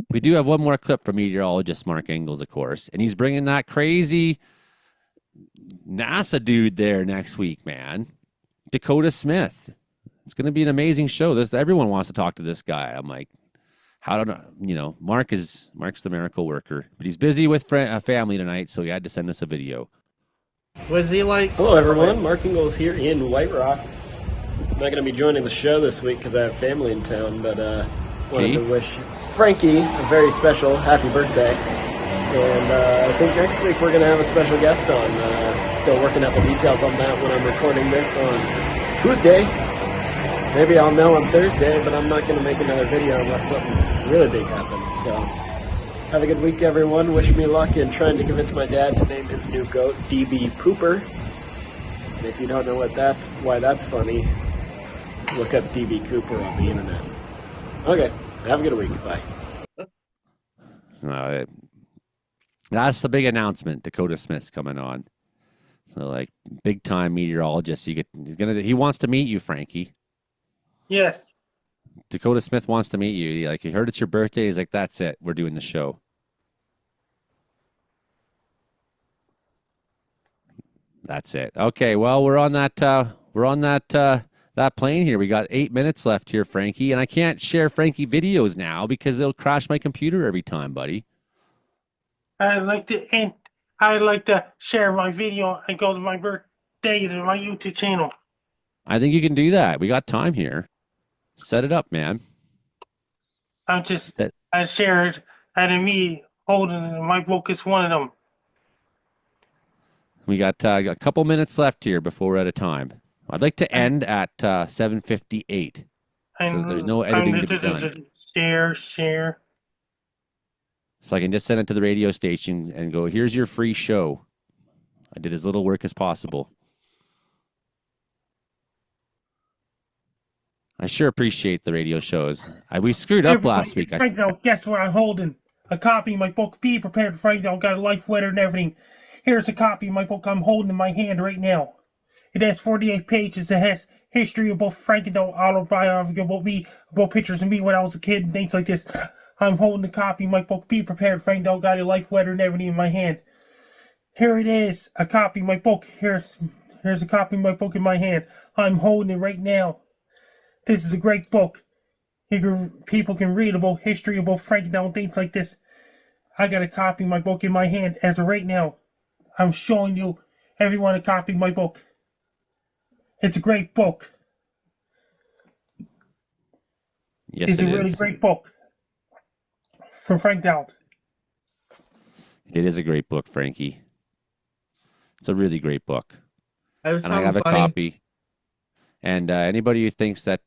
We do have one more clip from meteorologist Mark Engels, of course, and he's bringing that crazy NASA dude there next week, man. Dakota Smith. It's going to be an amazing show. Everyone wants to talk to this guy. I'm like, how do Mark's the miracle worker, but he's busy with family tonight, so he had to send us a video. Was he like? Hello, everyone. Mark Ingalls here in White Rock. I'm not going to be joining the show this week because I have family in town, but wanted to wish Frankie a very special happy birthday. And I think next week we're going to have a special guest on. Still working out the details on that when I'm recording this on Tuesday. Maybe I'll know on Thursday, but I'm not going to make another video unless something really big happens. So have a good week, everyone. Wish me luck in trying to convince my dad to name his new goat DB Pooper. And if you don't know why that's funny, look up DB Cooper on the internet. Okay, have a good week. Bye. That's the big announcement. Dakota Smith's coming on. So, like, big time meteorologist. He wants to meet you, Frankie. Yes. Dakota Smith wants to meet you. He heard it's your birthday. He's like, that's it. We're doing the show. That's it. Okay. Well, we're on that plane here. We got 8 minutes left here, Frankie, and I can't share Frankie videos now because it'll crash my computer every time, buddy. I'd like to share my video and go to my birthday to my YouTube channel. I think you can do that. We got time here. Set it up, man. I shared and me holding my book is one of them. We got a couple minutes left here before we're out of time. I'd like to end at 7:58. So there's no editing to be done. Share. So I can just send it to the radio station and go, here's your free show. I did as little work as possible. I sure appreciate the radio shows. We screwed up last week. Guess what I'm holding? A copy of my book. Be prepared, Frank. I've got a life letter and everything. Here's a copy of my book I'm holding in my hand right now. It has 48 pages. It has history of both Frank and autobiography about me, about pictures of me when I was a kid and things like this. I'm holding a copy of my book. Be prepared, Frank. I've got a life letter and everything in my hand. Here it is, a copy of my book. Here's a copy of my book in my hand. I'm holding it right now. This is a great book. People can read about history about Frank and things like this. I got a copy of my book in my hand as of right now. I'm showing you everyone a copy of my book. It's a great book. Yes, it's a really great book. From Frank Dowd. It is a great book, Frankie. It's a really great book. And I have a copy. And anybody who thinks that...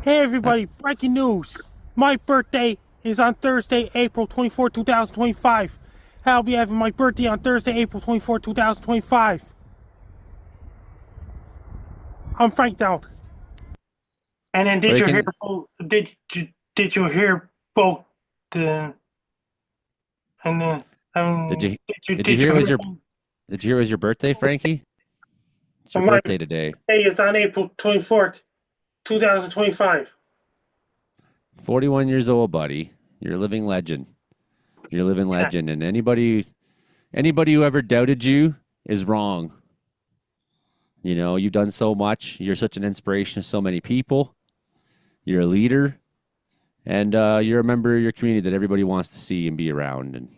Hey, everybody, breaking news. My birthday is on Thursday, April 24, 2025. I'll be having my birthday on Thursday, April 24, 2025. I'm Frank Dowd. And then did you hear both the... And then... Did you hear it was your birthday, Frankie? It's your birthday today. Today is on April 24th, 2025. 41 years old, buddy. You're a living legend. You're a living legend. And anybody who ever doubted you is wrong. You know, you've done so much. You're such an inspiration to so many people. You're a leader. And you're a member of your community that everybody wants to see and be around. And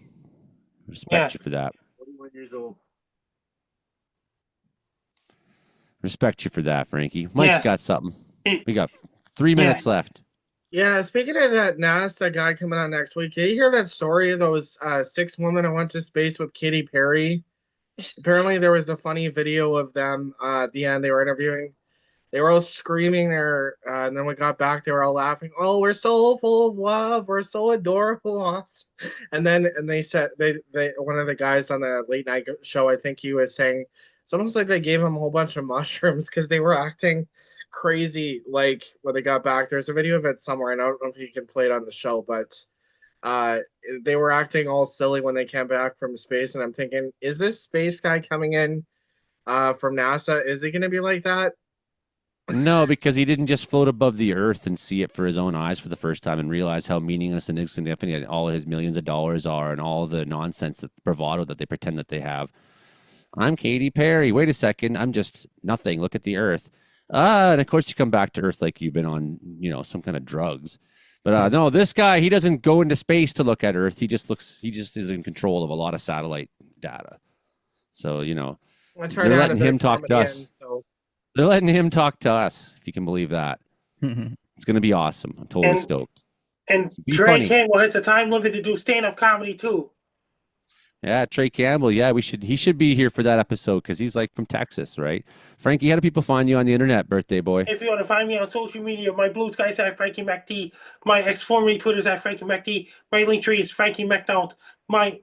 respect you for that. 41 years old. Respect you for that, Frankie. Mike's got something. We got 3 minutes left. Yeah, speaking of that NASA guy coming out next week, did you hear that story of those 6 women that went to space with Katy Perry? Apparently there was a funny video of them at the end. They were interviewing. They were all screaming there, and then we got back, they were all laughing. Oh, we're so full of love. We're so adorable. And they said, they one of the guys on the late night show, I think he was saying, it's almost like they gave him a whole bunch of mushrooms because they were acting crazy. Like when they got back, there's a video of it somewhere, and I don't know if you can play it on the show, but they were acting all silly when they came back from space. And I'm thinking, is this space guy coming in from NASA? Is he going to be like that? No, because he didn't just float above the earth and see it for his own eyes for the first time and realize how meaningless and insignificant all of his millions of dollars are and all the nonsense, that bravado that they pretend that they have. I'm Katy Perry. Wait a second. I'm just nothing. Look at the earth. And of course you come back to earth like you've been on, some kind of drugs. But no, this guy, he doesn't go into space to look at earth. He just is in control of a lot of satellite data. So, I try they're to add a letting bit him of talk to comedy us. in, so They're letting him talk to us, if you can believe that. It's going to be awesome. I'm totally stoked. And Be Trey funny. Campbell has a time limit to do stand-up comedy too. Yeah, Trey Campbell. Yeah, he should be here for that episode because he's like from Texas, right? Frankie, how do people find you on the internet, birthday boy? If you want to find me on social media, my blue sky's at Frankie MacD. My ex-formerly Twitter's at Frankie MacD. My link tree is Frankie MacDonald. And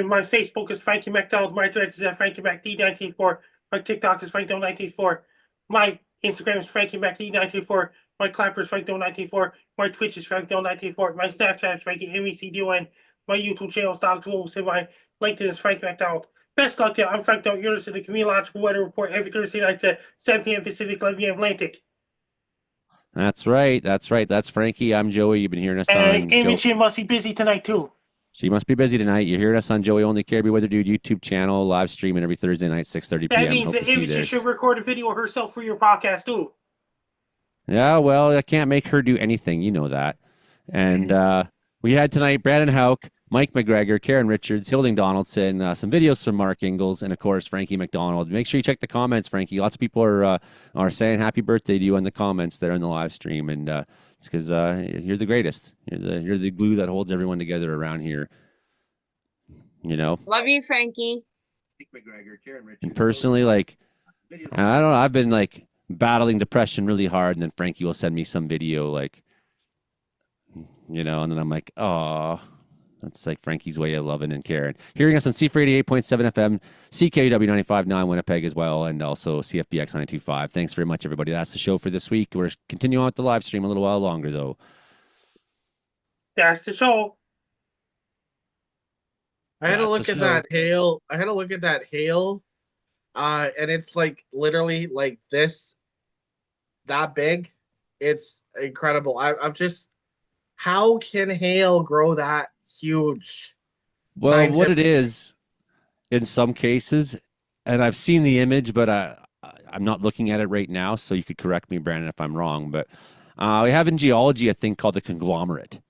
my Facebook is Frankie MacDonald. My Threads is at Frankie MacD984. My TikTok is FrankDo984. My Instagram is Frankie MacD984. My Clapper is FrankDo984. My Twitch is FrankDo984. My Snapchat is Frankie MECDON. My YouTube channel is Dog Tools. And my LinkedIn is Frank MacDonald. Best luck to you. I'm Frank Donald. You're listening to the Comedeorological Weather Report every Thursday night at 7 p.m. Pacific, 11 p.m. Atlantic. That's right. That's Frankie. I'm Joey. You've been hearing us And on Imogen must be busy tonight too. She must be busy tonight. You're hearing us on Joey Only Caribbean Weather Dude YouTube channel, live streaming every Thursday night, 6:30 p.m. That means that Imogen should record a video of herself for your podcast too. Yeah, well, I can't make her do anything. You know that. And we had tonight Brandon Hauk, Mike McGregor, Karen Richards, Hilding Donaldson, some videos from Mark Ingalls, and of course Frankie McDonald. Make sure you check the comments, Frankie. Lots of people are saying happy birthday to you in the comments there in the live stream, and it's because you're the greatest. You're the glue that holds everyone together around here. Love you, Frankie. And personally, like, I don't know, I've been like battling depression really hard, and then Frankie will send me some video, like, and then I'm like, oh, that's like Frankie's way of loving and caring. Hearing us on C4 88.7 FM, CKW 95.9 Winnipeg as well, and also CFBX 925. Thanks very much, everybody. That's the show for this week. We're continuing on with the live stream a little while longer, though. That's the show. I had to look at that hail. And it's like literally like this, that big. It's incredible. I'm just, how can hail grow that huge? Well, what it is, in some cases, and I've seen the image, but I'm not looking at it right now, so you could correct me, Brandon, if I'm wrong. But we have in geology a thing called a conglomerate,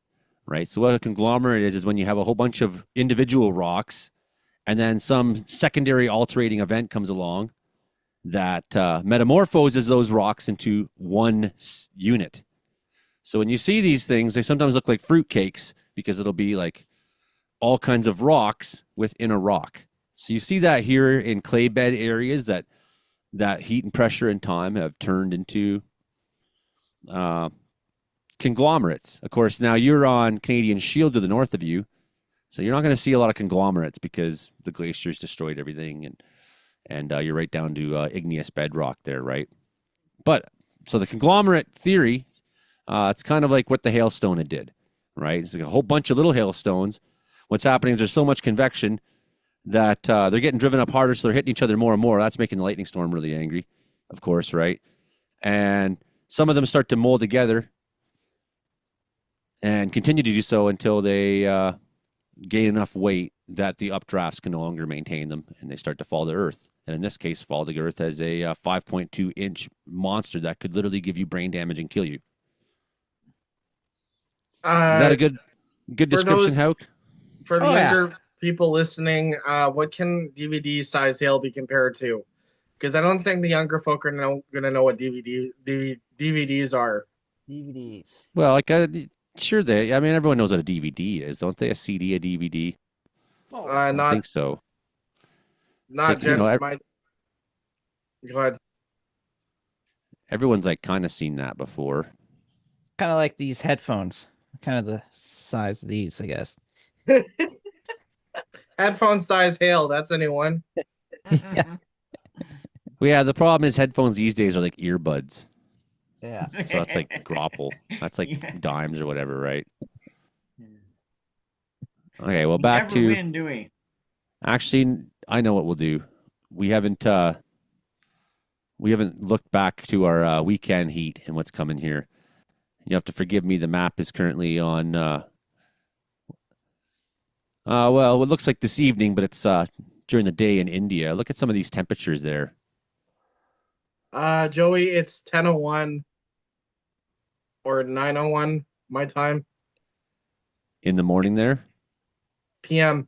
right? So what a conglomerate is when you have a whole bunch of individual rocks, and then some secondary alterating event comes along that metamorphoses those rocks into one unit. So when you see these things, they sometimes look like fruitcakes because it'll be like all kinds of rocks within a rock. So you see that here in clay bed areas that heat and pressure and time have turned into conglomerates. Of course, now you're on Canadian Shield to the north of you, so you're not going to see a lot of conglomerates because the glaciers destroyed everything, and you're right down to igneous bedrock there, right? But so the conglomerate theory, it's kind of like what the hailstone had did, right? It's like a whole bunch of little hailstones. What's happening is there's so much convection that they're getting driven up harder, so they're hitting each other more and more. That's making the lightning storm really angry, of course, right? And some of them start to mold together and continue to do so until they gain enough weight that the updrafts can no longer maintain them, and they start to fall to Earth. And in this case, fall to Earth as a 5.2-inch monster that could literally give you brain damage and kill you. Is that a good description, Hauk? For the younger people listening, what can DVD size hail be compared to? Because I don't think the younger folk are going to know what DVDs are. DVDs. Well, like sure I mean, everyone knows what a DVD is, don't they? A CD, a DVD. I think so. Not like, Go ahead. Everyone's like kind of seen that before. It's kind of like these headphones, kind of the size of these, I guess. Headphone size hail. That's a new one. Yeah. Well, yeah, the problem is headphones these days are like earbuds. Yeah. So that's like grapple. That's like dimes or whatever, right? Okay, well, back to... Never win, do we? Actually, I know what we'll do. We haven't we haven't looked back to our weekend heat and what's coming here. You have to forgive me. The map is currently on. Well, it looks like this evening, but it's during the day in India. Look at some of these temperatures there. Joey, it's 10:01 or 9:01 my time. In the morning there? PM.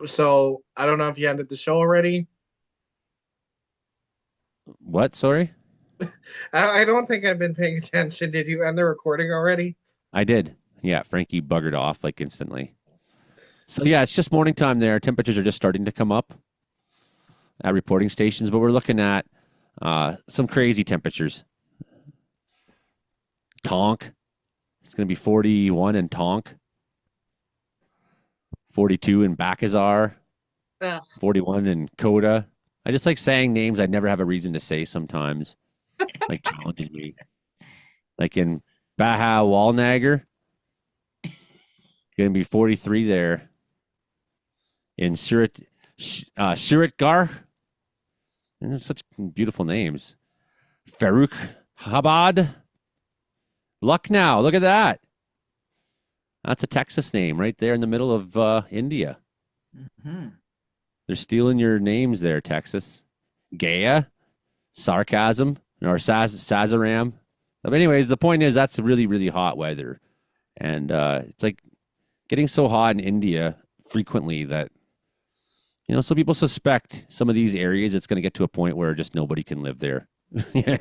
So I don't know if you ended the show already. What? Sorry? I don't think I've been paying attention. Did you end the recording already? I did. Yeah, Frankie buggered off like instantly. So yeah, it's just morning time there. Temperatures are just starting to come up at reporting stations, but we're looking at some crazy temperatures. Tonk. It's going to be 41 in Tonk. 42 in Bakazar. 41 in Coda. I just like saying names I never have a reason to say sometimes. Like challenges me. Like in Baha Walnagar. Going to be 43 there. In Suratgarh. And such beautiful names. Farrukh Habad. Lucknow. Look at that. That's a Texas name right there in the middle of India. Mm-hmm. They're stealing your names there, Texas. Gaya, Sarcasm, or Sazaram. But anyways, the point is that's really, really hot weather. And it's like getting so hot in India frequently that, some people suspect some of these areas it's going to get to a point where just nobody can live there. The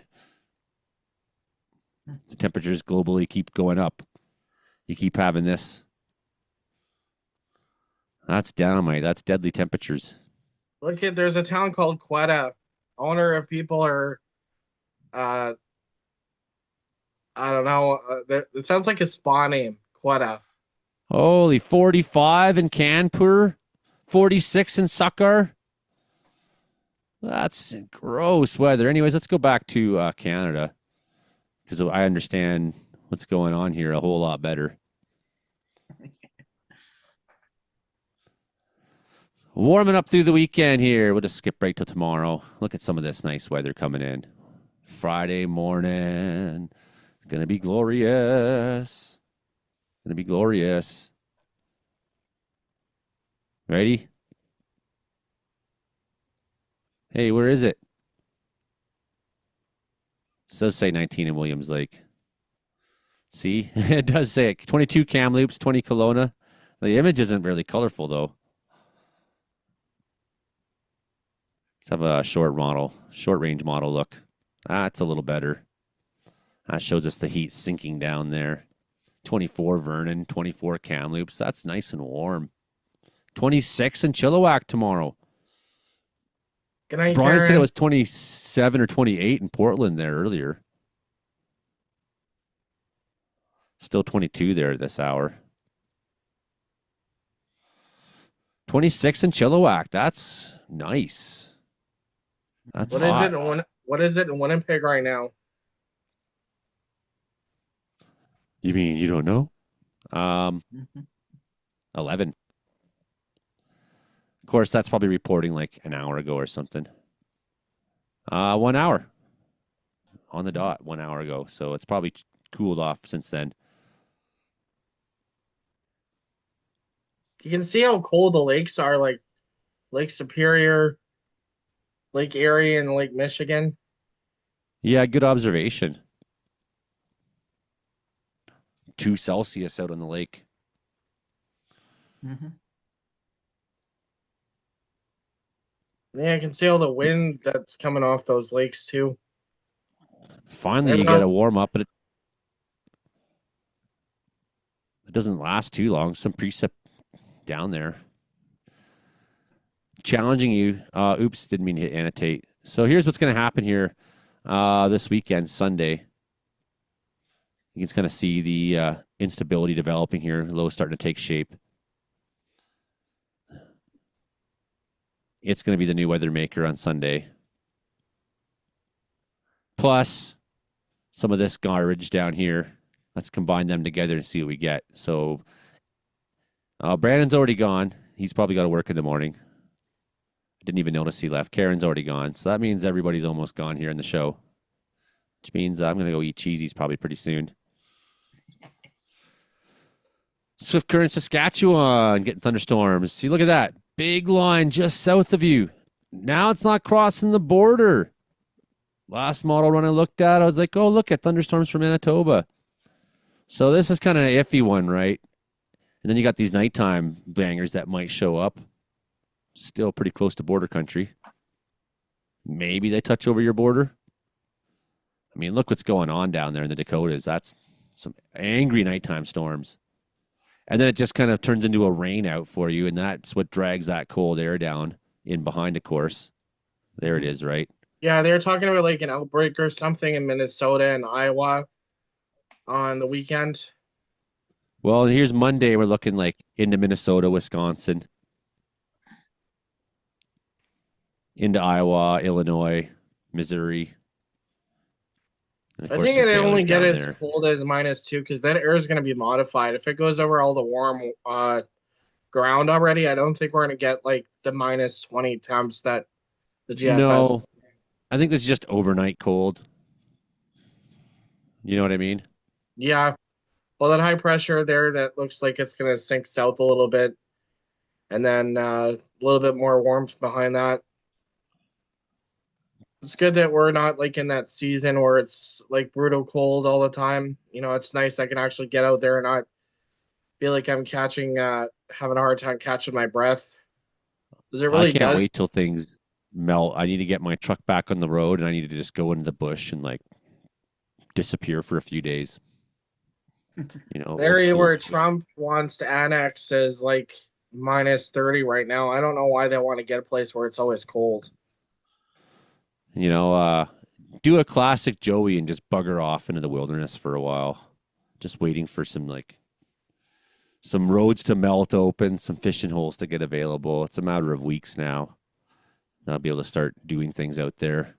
temperatures globally keep going up. You keep having this. That's dynamite. That's deadly temperatures. Look at there's a town called Quetta. I wonder if people are I don't know. It sounds like a spa name, Quetta. Holy 45 in Kanpur, 46 in Sakar. That's gross weather. Anyways, let's go back to Canada because I understand what's going on here a whole lot better. Warming up through the weekend here. We'll just skip right to tomorrow. Look at some of this nice weather coming in. Friday morning. Going to be glorious. Going to be glorious. Ready? Hey, where is it? It does say 19 in Williams Lake. See? It does say it. 22 Kamloops, 20 Kelowna. The image isn't really colorful, though. Let's have a short range model look. That's a little better. That shows us the heat sinking down there. 24 Vernon, 24 Kamloops. That's nice and warm. 26 in Chilliwack tomorrow. Good night, Brian Karen. said it was 27 or 28 in Portland there earlier. Still 22 there this hour. 26 in Chilliwack. That's nice. That's hot. What is it in Winnipeg right now? You mean you don't know? 11. Of course, that's probably reporting like an hour ago or something. 1 hour. On the dot, 1 hour ago. So it's probably cooled off since then. You can see how cold the lakes are, like Lake Superior, Lake Erie, and Lake Michigan. Yeah, good observation. 2 Celsius out on the lake. Mm-hmm. Yeah, I can see all the wind that's coming off those lakes too. Finally, you get a warm up, but it doesn't last too long. Some precip down there. Challenging you. Oops, didn't mean to hit annotate. So here's what's going to happen here this weekend, Sunday. You can kind of see the instability developing here. Low starting to take shape. It's going to be the new weather maker on Sunday. Plus, some of this garbage down here. Let's combine them together and see what we get. So, Brandon's already gone. He's probably got to work in the morning. Didn't even notice he left. Karen's already gone. So that means everybody's almost gone here in the show, which means I'm going to go eat cheesies probably pretty soon. Swift Current, Saskatchewan, getting thunderstorms. See, look at that. Big line just south of you. Now it's not crossing the border. Last model run I looked at, I was like, oh, look at thunderstorms from Manitoba. So this is kind of an iffy one, right? And then you got these nighttime bangers that might show up. Still pretty close to border country. Maybe they touch over your border. I mean, look what's going on down there in the Dakotas. That's some angry nighttime storms. And then it just kind of turns into a rain out for you, and that's what drags that cold air down in behind, of course. There it is, right? Yeah, they were talking about like an outbreak or something in Minnesota and Iowa on the weekend. Well, here's Monday. We're looking like into Minnesota, Wisconsin, into Iowa, Illinois, Missouri. I think it only get as cold as -2 because that air is going to be modified. If it goes over all the warm ground already, I don't think we're going to get like the -20 temps that the GFS. No, I think this is just overnight cold. You know what I mean? Yeah. Well, that high pressure there that looks like it's going to sink south a little bit, and then a little bit more warmth behind that. It's good that we're not like in that season where it's like brutal cold all the time. You know, it's nice I can actually get out there and not feel like I'm having a hard time catching my breath. Does it really? I can't wait till things melt. I need to get my truck back on the road, and I need to just go into the bush and like disappear for a few days. You know, the area where Trump wants to annex is like -30 right now. I don't know why they want to get a place where it's always cold. You know, do a classic Joey and just bugger off into the wilderness for a while. Just waiting for some roads to melt open, some fishing holes to get available. It's a matter of weeks now. I'll be able to start doing things out there.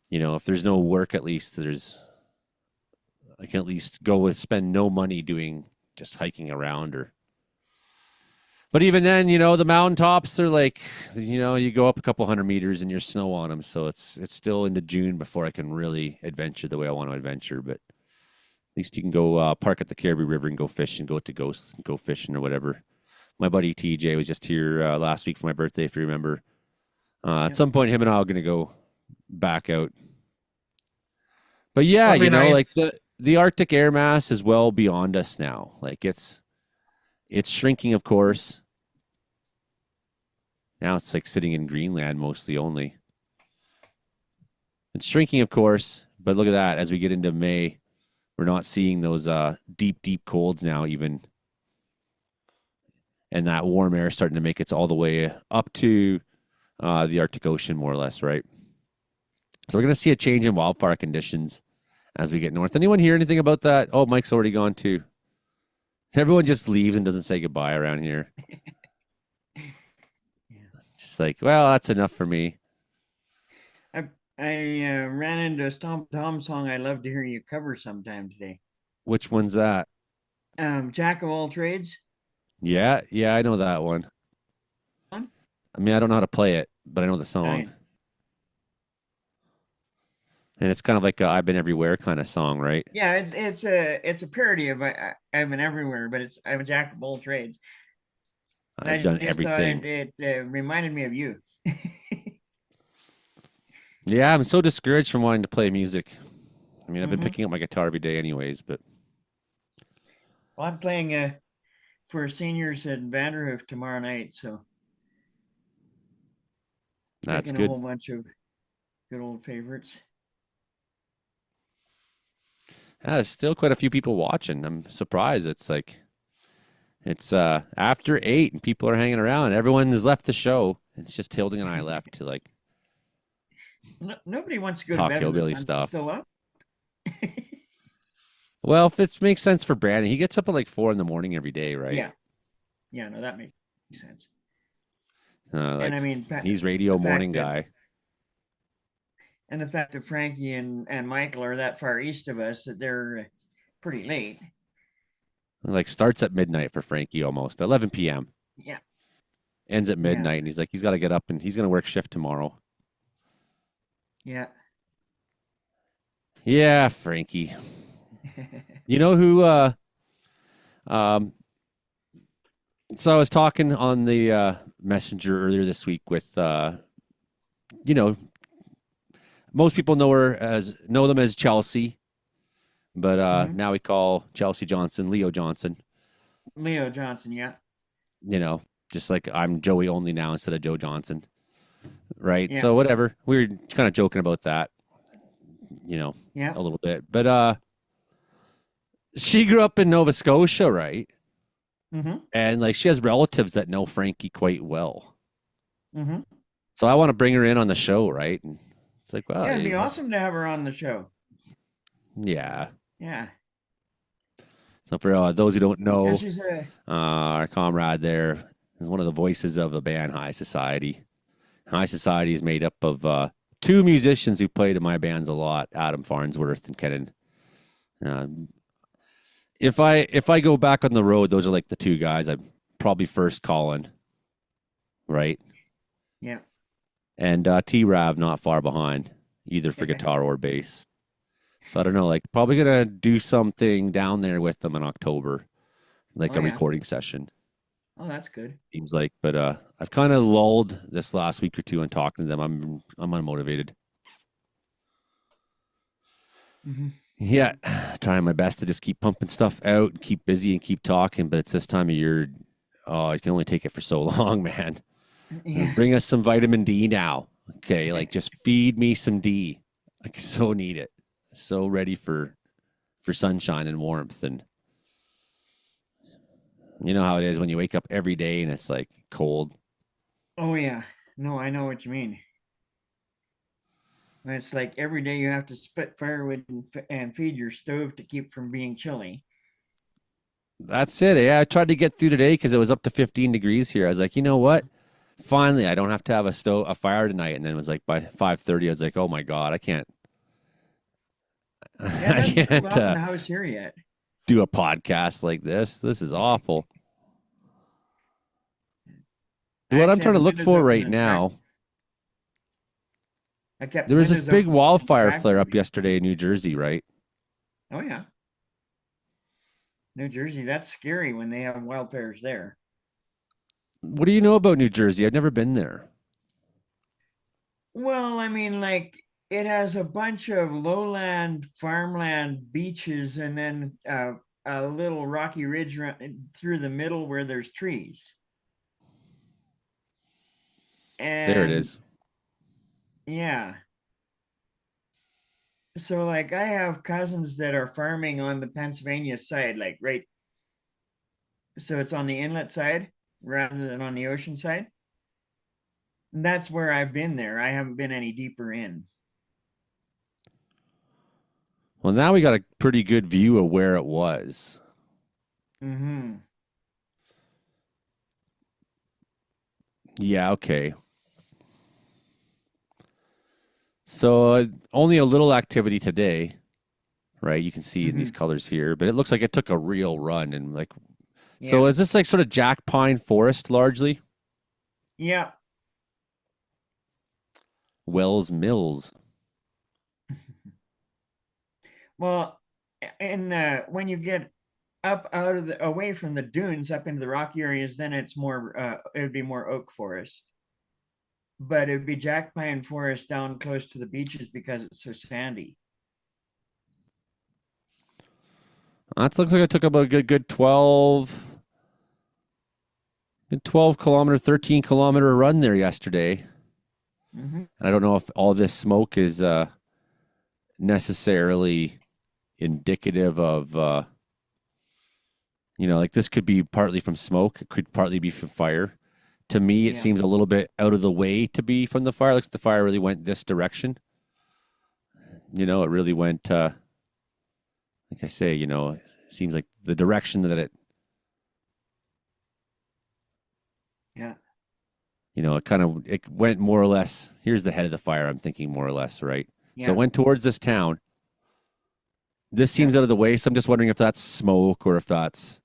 You know, if there's no work, at least I can at least go and spend no money doing just hiking around But even then, you know, the mountaintops are like, you know, you go up a couple 100 meters and you're snow on them. So it's still into June before I can really adventure the way I want to adventure. But at least you can go park at the Caribou River and go fish and go to Ghosts and go fishing or whatever. My buddy TJ was just here last week for my birthday, if you remember. At some point, him and I are going to go back out. But yeah, you know, nice. like the Arctic air mass is well beyond us now. Like it's shrinking, of course. Now it's like sitting in Greenland mostly only. It's shrinking, of course, but look at that. As we get into May, we're not seeing those deep, deep colds now even. And that warm air starting to make its all the way up to the Arctic Ocean, more or less, right? So we're going to see a change in wildfire conditions as we get north. Anyone hear anything about that? Oh, Mike's already gone too. Everyone just leaves and doesn't say goodbye around here. Just like, well, that's enough for me. I ran into a Stomp Tom song I love to hear you cover sometime today. Which one's that? Jack of All Trades. Yeah, I know that one. I mean, I don't know how to play it, but I know the song. Right. And it's kind of like a I've Been Everywhere kind of song, right? Yeah, it's a parody of I've Been Everywhere, but I'm a jack of all trades. I've done everything. It reminded me of you. Yeah, I'm so discouraged from wanting to play music. I mean, I've been picking up my guitar every day anyways, but... Well, I'm playing for seniors at Vanderhoof tomorrow night, so... That's picking good. A whole bunch of good old favorites. Yeah, there's still quite a few people watching. I'm surprised. It's like... It's after 8 and people are hanging around. Everyone has left the show. It's just Hilding and I left to like... Nobody wants to go talk to bed hillbilly with the sun stuff. still up. Well, if it makes sense for Brandon, he gets up at like 4 in the morning every day, right? Yeah, no, that makes sense. Like, and I mean, he's radio morning guy. And the fact that Frankie and Michael are that far east of us, that they're pretty late. Like starts at midnight for Frankie almost, 11 p.m. Yeah. ends at midnight, and he's like, he's got to get up and he's going to work shift tomorrow. Yeah. Yeah, Frankie. You know who? So I was talking on the messenger earlier this week with, most people know them as Chelsea, but now we call Chelsea Johnson Leo Johnson. Leo Johnson, yeah. Just like I'm Joey only now instead of Joe Johnson, right? Yeah. So whatever. We were kind of joking about that, a little bit. But she grew up in Nova Scotia, right? Mm-hmm. And like she has relatives that know Frankie quite well. Mm-hmm. So I want to bring her in on the show, right? And it's like, well, yeah, it'd be awesome to have her on the show. Yeah. Yeah. So for those who don't know, Yeah, she's our comrade there is one of the voices of the band High Society. High Society is made up of two musicians who played in my bands a lot, Adam Farnsworth and Kenan. If I go back on the road, those are like the two guys I'm probably first calling, right? Yeah. And T-Rav not far behind, either for guitar or bass. So I don't know, like probably gonna do something down there with them in October, like a recording session. Oh, that's good. Seems like, but I've kind of lulled this last week or two on talking to them. I'm unmotivated. Mm-hmm. Yeah, trying my best to just keep pumping stuff out, keep busy, and keep talking. But it's this time of year, you can only take it for so long, man. Yeah. Bring us some vitamin D now, okay? Like just feed me some D. I so need it. So ready for sunshine and warmth, and you know how it is when you wake up every day and it's like cold. Oh yeah, no, I know what you mean. It's like every day you have to spit firewood and feed your stove to keep from being chilly. That's it. Yeah, I tried to get through today because it was up to 15 degrees here. I was like, you know what? Finally, I don't have to have a fire tonight. And then it was like by 5:30, I was like, oh my God, I can't. Yeah, I can't in the house here yet. do a podcast like this. This is awful. What I'm trying to look for right now. There was this big wildfire flare up yesterday in New Jersey, right? Oh yeah. New Jersey, that's scary when they have wildfires there. What do you know about New Jersey? I've never been there. Well, I mean, like it has a bunch of lowland, farmland, beaches, and then a little rocky ridge through the middle where there's trees. And there it is. Yeah. So like I have cousins that are farming on the Pennsylvania side, like right. So it's on the inlet side rather than on the ocean side. And that's where I've been there. I haven't been any deeper in. Well, now we got a pretty good view of where it was. Mm-hmm. Yeah, okay. So only a little activity today, right? You can see in these colors here, but it looks like it took a real run. And like, so is this like sort of Jack Pine Forest largely? Yeah. Wells Mills. Well, and when you get up out of away from the dunes up into the rocky areas, then it's more it would be more oak forest. But it would be Jack Pine Forest down close to the beaches because it's so sandy. That looks like it took about a good 12 kilometer, 13 kilometer run there yesterday. Mm-hmm. And I don't know if all this smoke is necessarily indicative of, like this could be partly from smoke. It could partly be from fire. To me, it seems a little bit out of the way to be from the fire. Looks like the fire really went this direction. It really went, like I say, it seems like the direction that it, it went more or less. Here's the head of the fire, I'm thinking more or less, right? Yeah. So it went towards this town. This seems out of the way, so I'm just wondering if that's smoke or if that's,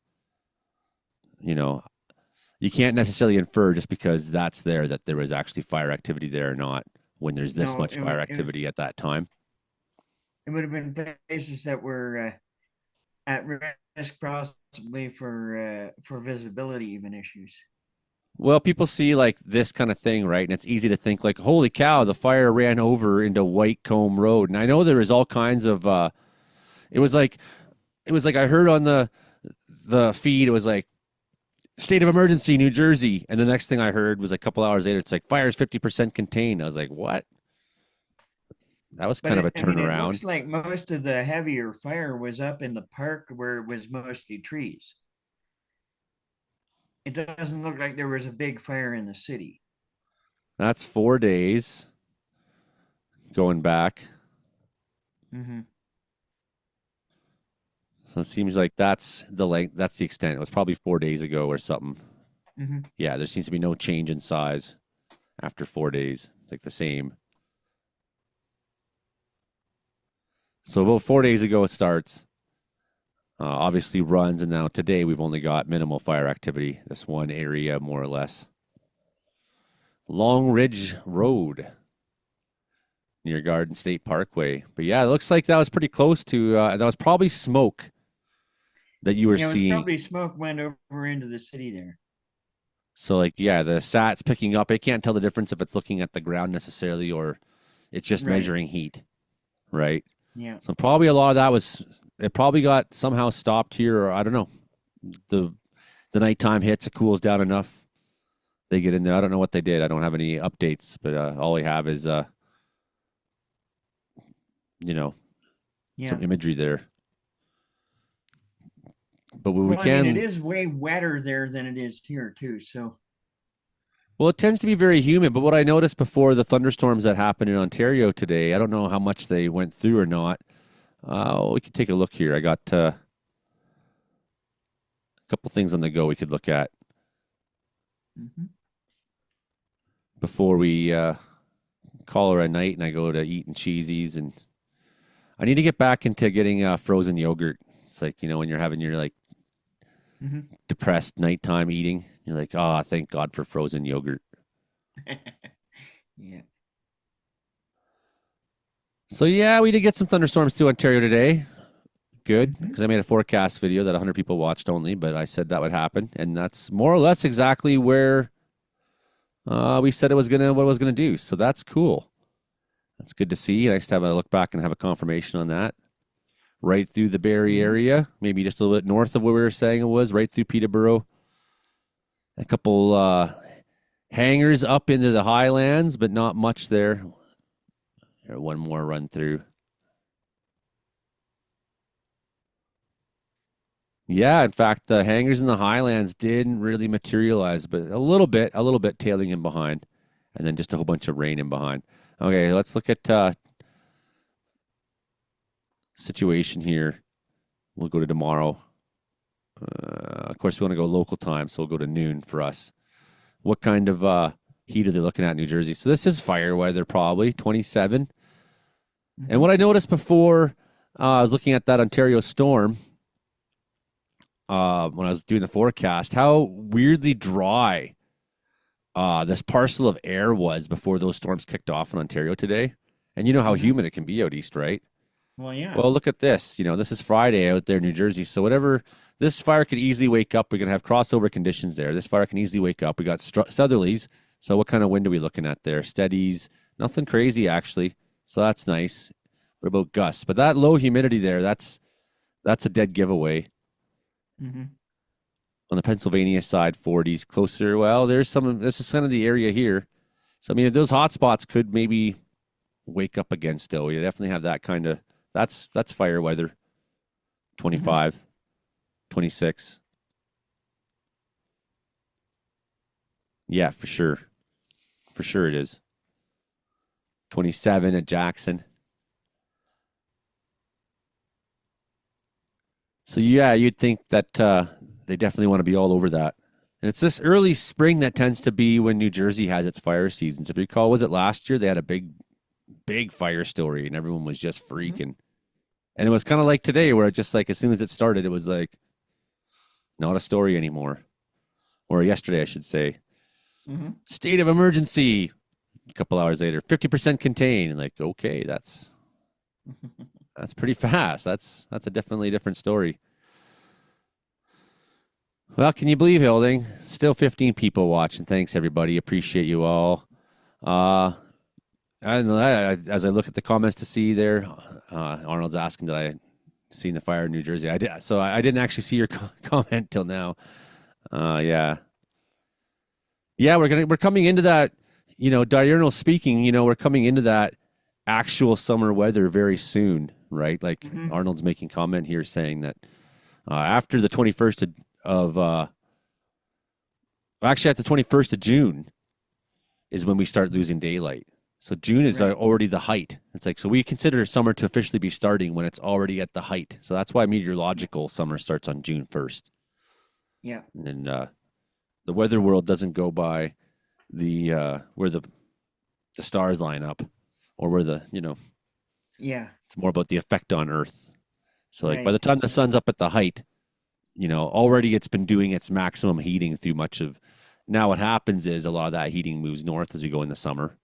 you can't necessarily infer just because that's there that there was actually fire activity there or not when there's this No, much fire activity at that time. It would have been places that were at risk possibly for visibility even issues. Well, people see like this kind of thing, right? And it's easy to think like, holy cow, the fire ran over into Whitecomb Road. And I know there was all kinds of it was like I heard on the feed, it was like state of emergency, New Jersey. And the next thing I heard was a couple hours later, it's like fire's 50% contained. I was like, what? That was kind of a turnaround. It looks like most of the heavier fire was up in the park where it was mostly trees. It doesn't look like there was a big fire in the city. That's 4 days going back. Mm-hmm. So it seems like that's the length, that's the extent. It was probably 4 days ago or something. Mm-hmm. Yeah, there seems to be no change in size after 4 days. It's like the same. So about 4 days ago it starts. Obviously runs, and now today we've only got minimal fire activity. This one area, more or less. Long Ridge Road near Garden State Parkway. But yeah, it looks like that was pretty close to, that was probably smoke that you were seeing. Probably smoke went over into the city there. So like, yeah, the sat's picking up. It can't tell the difference if it's looking at the ground necessarily or it's just measuring heat, right? Yeah. So probably a lot of that was, it probably got somehow stopped here, or I don't know. The nighttime hits, it cools down enough. They get in there. I don't know what they did. I don't have any updates, but all we have is, some imagery there. But what we can... I mean, it is way wetter there than it is here, too, so... Well, it tends to be very humid, but what I noticed before the thunderstorms that happened in Ontario today, I don't know how much they went through or not. We could take a look here. I got a couple things on the go we could look at before we call her a night and I go to eating cheesies. And I need to get back into getting frozen yogurt. It's like, when you're having your depressed nighttime eating. You're like, oh, thank God for frozen yogurt. Yeah. So, yeah, we did get some thunderstorms to Ontario today. Good, because I made a forecast video that 100 people watched only, but I said that would happen. And that's more or less exactly where we said what it was gonna do. So that's cool. That's good to see. Nice to have a look back and have a confirmation on that. Right through the Barrie area, maybe just a little bit north of where we were saying it was, right through Peterborough. A couple hangers up into the highlands, but not much there. Here, one more run through. Yeah, in fact, the hangers in the highlands didn't really materialize, but a little bit tailing in behind, and then just a whole bunch of rain in behind. Okay, let's look at situation here. We'll go to tomorrow. Of course, we want to go local time, so we'll go to noon for us. What kind of heat are they looking at in New Jersey? So this is fire weather, probably 27. And what I noticed before I was looking at that Ontario storm, when I was doing the forecast, how weirdly dry this parcel of air was before those storms kicked off in Ontario today. And you know how humid it can be out east, right? Well, yeah. Well, look at this. This is Friday out there in New Jersey. So whatever, this fire could easily wake up. We're going to have crossover conditions there. This fire can easily wake up. We got southerlies. So what kind of wind are we looking at there? Steadies. Nothing crazy, actually. So that's nice. What about gusts? But that low humidity there, that's a dead giveaway. On the Pennsylvania side, 40s closer. Well, this is kind of the area here. So, I mean, if those hot spots could maybe wake up again still, we definitely have that kind of, that's fire weather. 25, 26. Yeah, for sure. For sure it is. 27 at Jackson. So, yeah, you'd think that they definitely want to be all over that. And it's this early spring that tends to be when New Jersey has its fire seasons. If you recall, was it last year? They had a big fire story, and everyone was just freaking. And it was kind of like today, where it just like as soon as it started, it was like not a story anymore. or yesterday, I should say. Mm-hmm. State of emergency. A couple hours later, 50% contained. Like, okay, that's pretty fast. That's a definitely different story. Well, can you believe, Hilding? Still 15 people watching. Thanks, everybody. Appreciate you all. As I look at the comments to see there, Arnold's asking, did I seen the fire in New Jersey? I did. So I didn't actually see your comment till now. Yeah. We're coming into that, diurnal speaking, we're coming into that actual summer weather very soon, right? Like Arnold's making comment here saying that after the 21st actually at the 21st of June is when we start losing daylight. So June is already the height. It's like, so we consider summer to officially be starting when it's already at the height. So that's why meteorological summer starts on June 1st. Yeah. And the weather world doesn't go by the where the stars line up or where the, Yeah. it's more about the effect on Earth. So like by the time the sun's up at the height, already it's been doing its maximum heating through much of. Now what happens is a lot of that heating moves north as we go in the summer.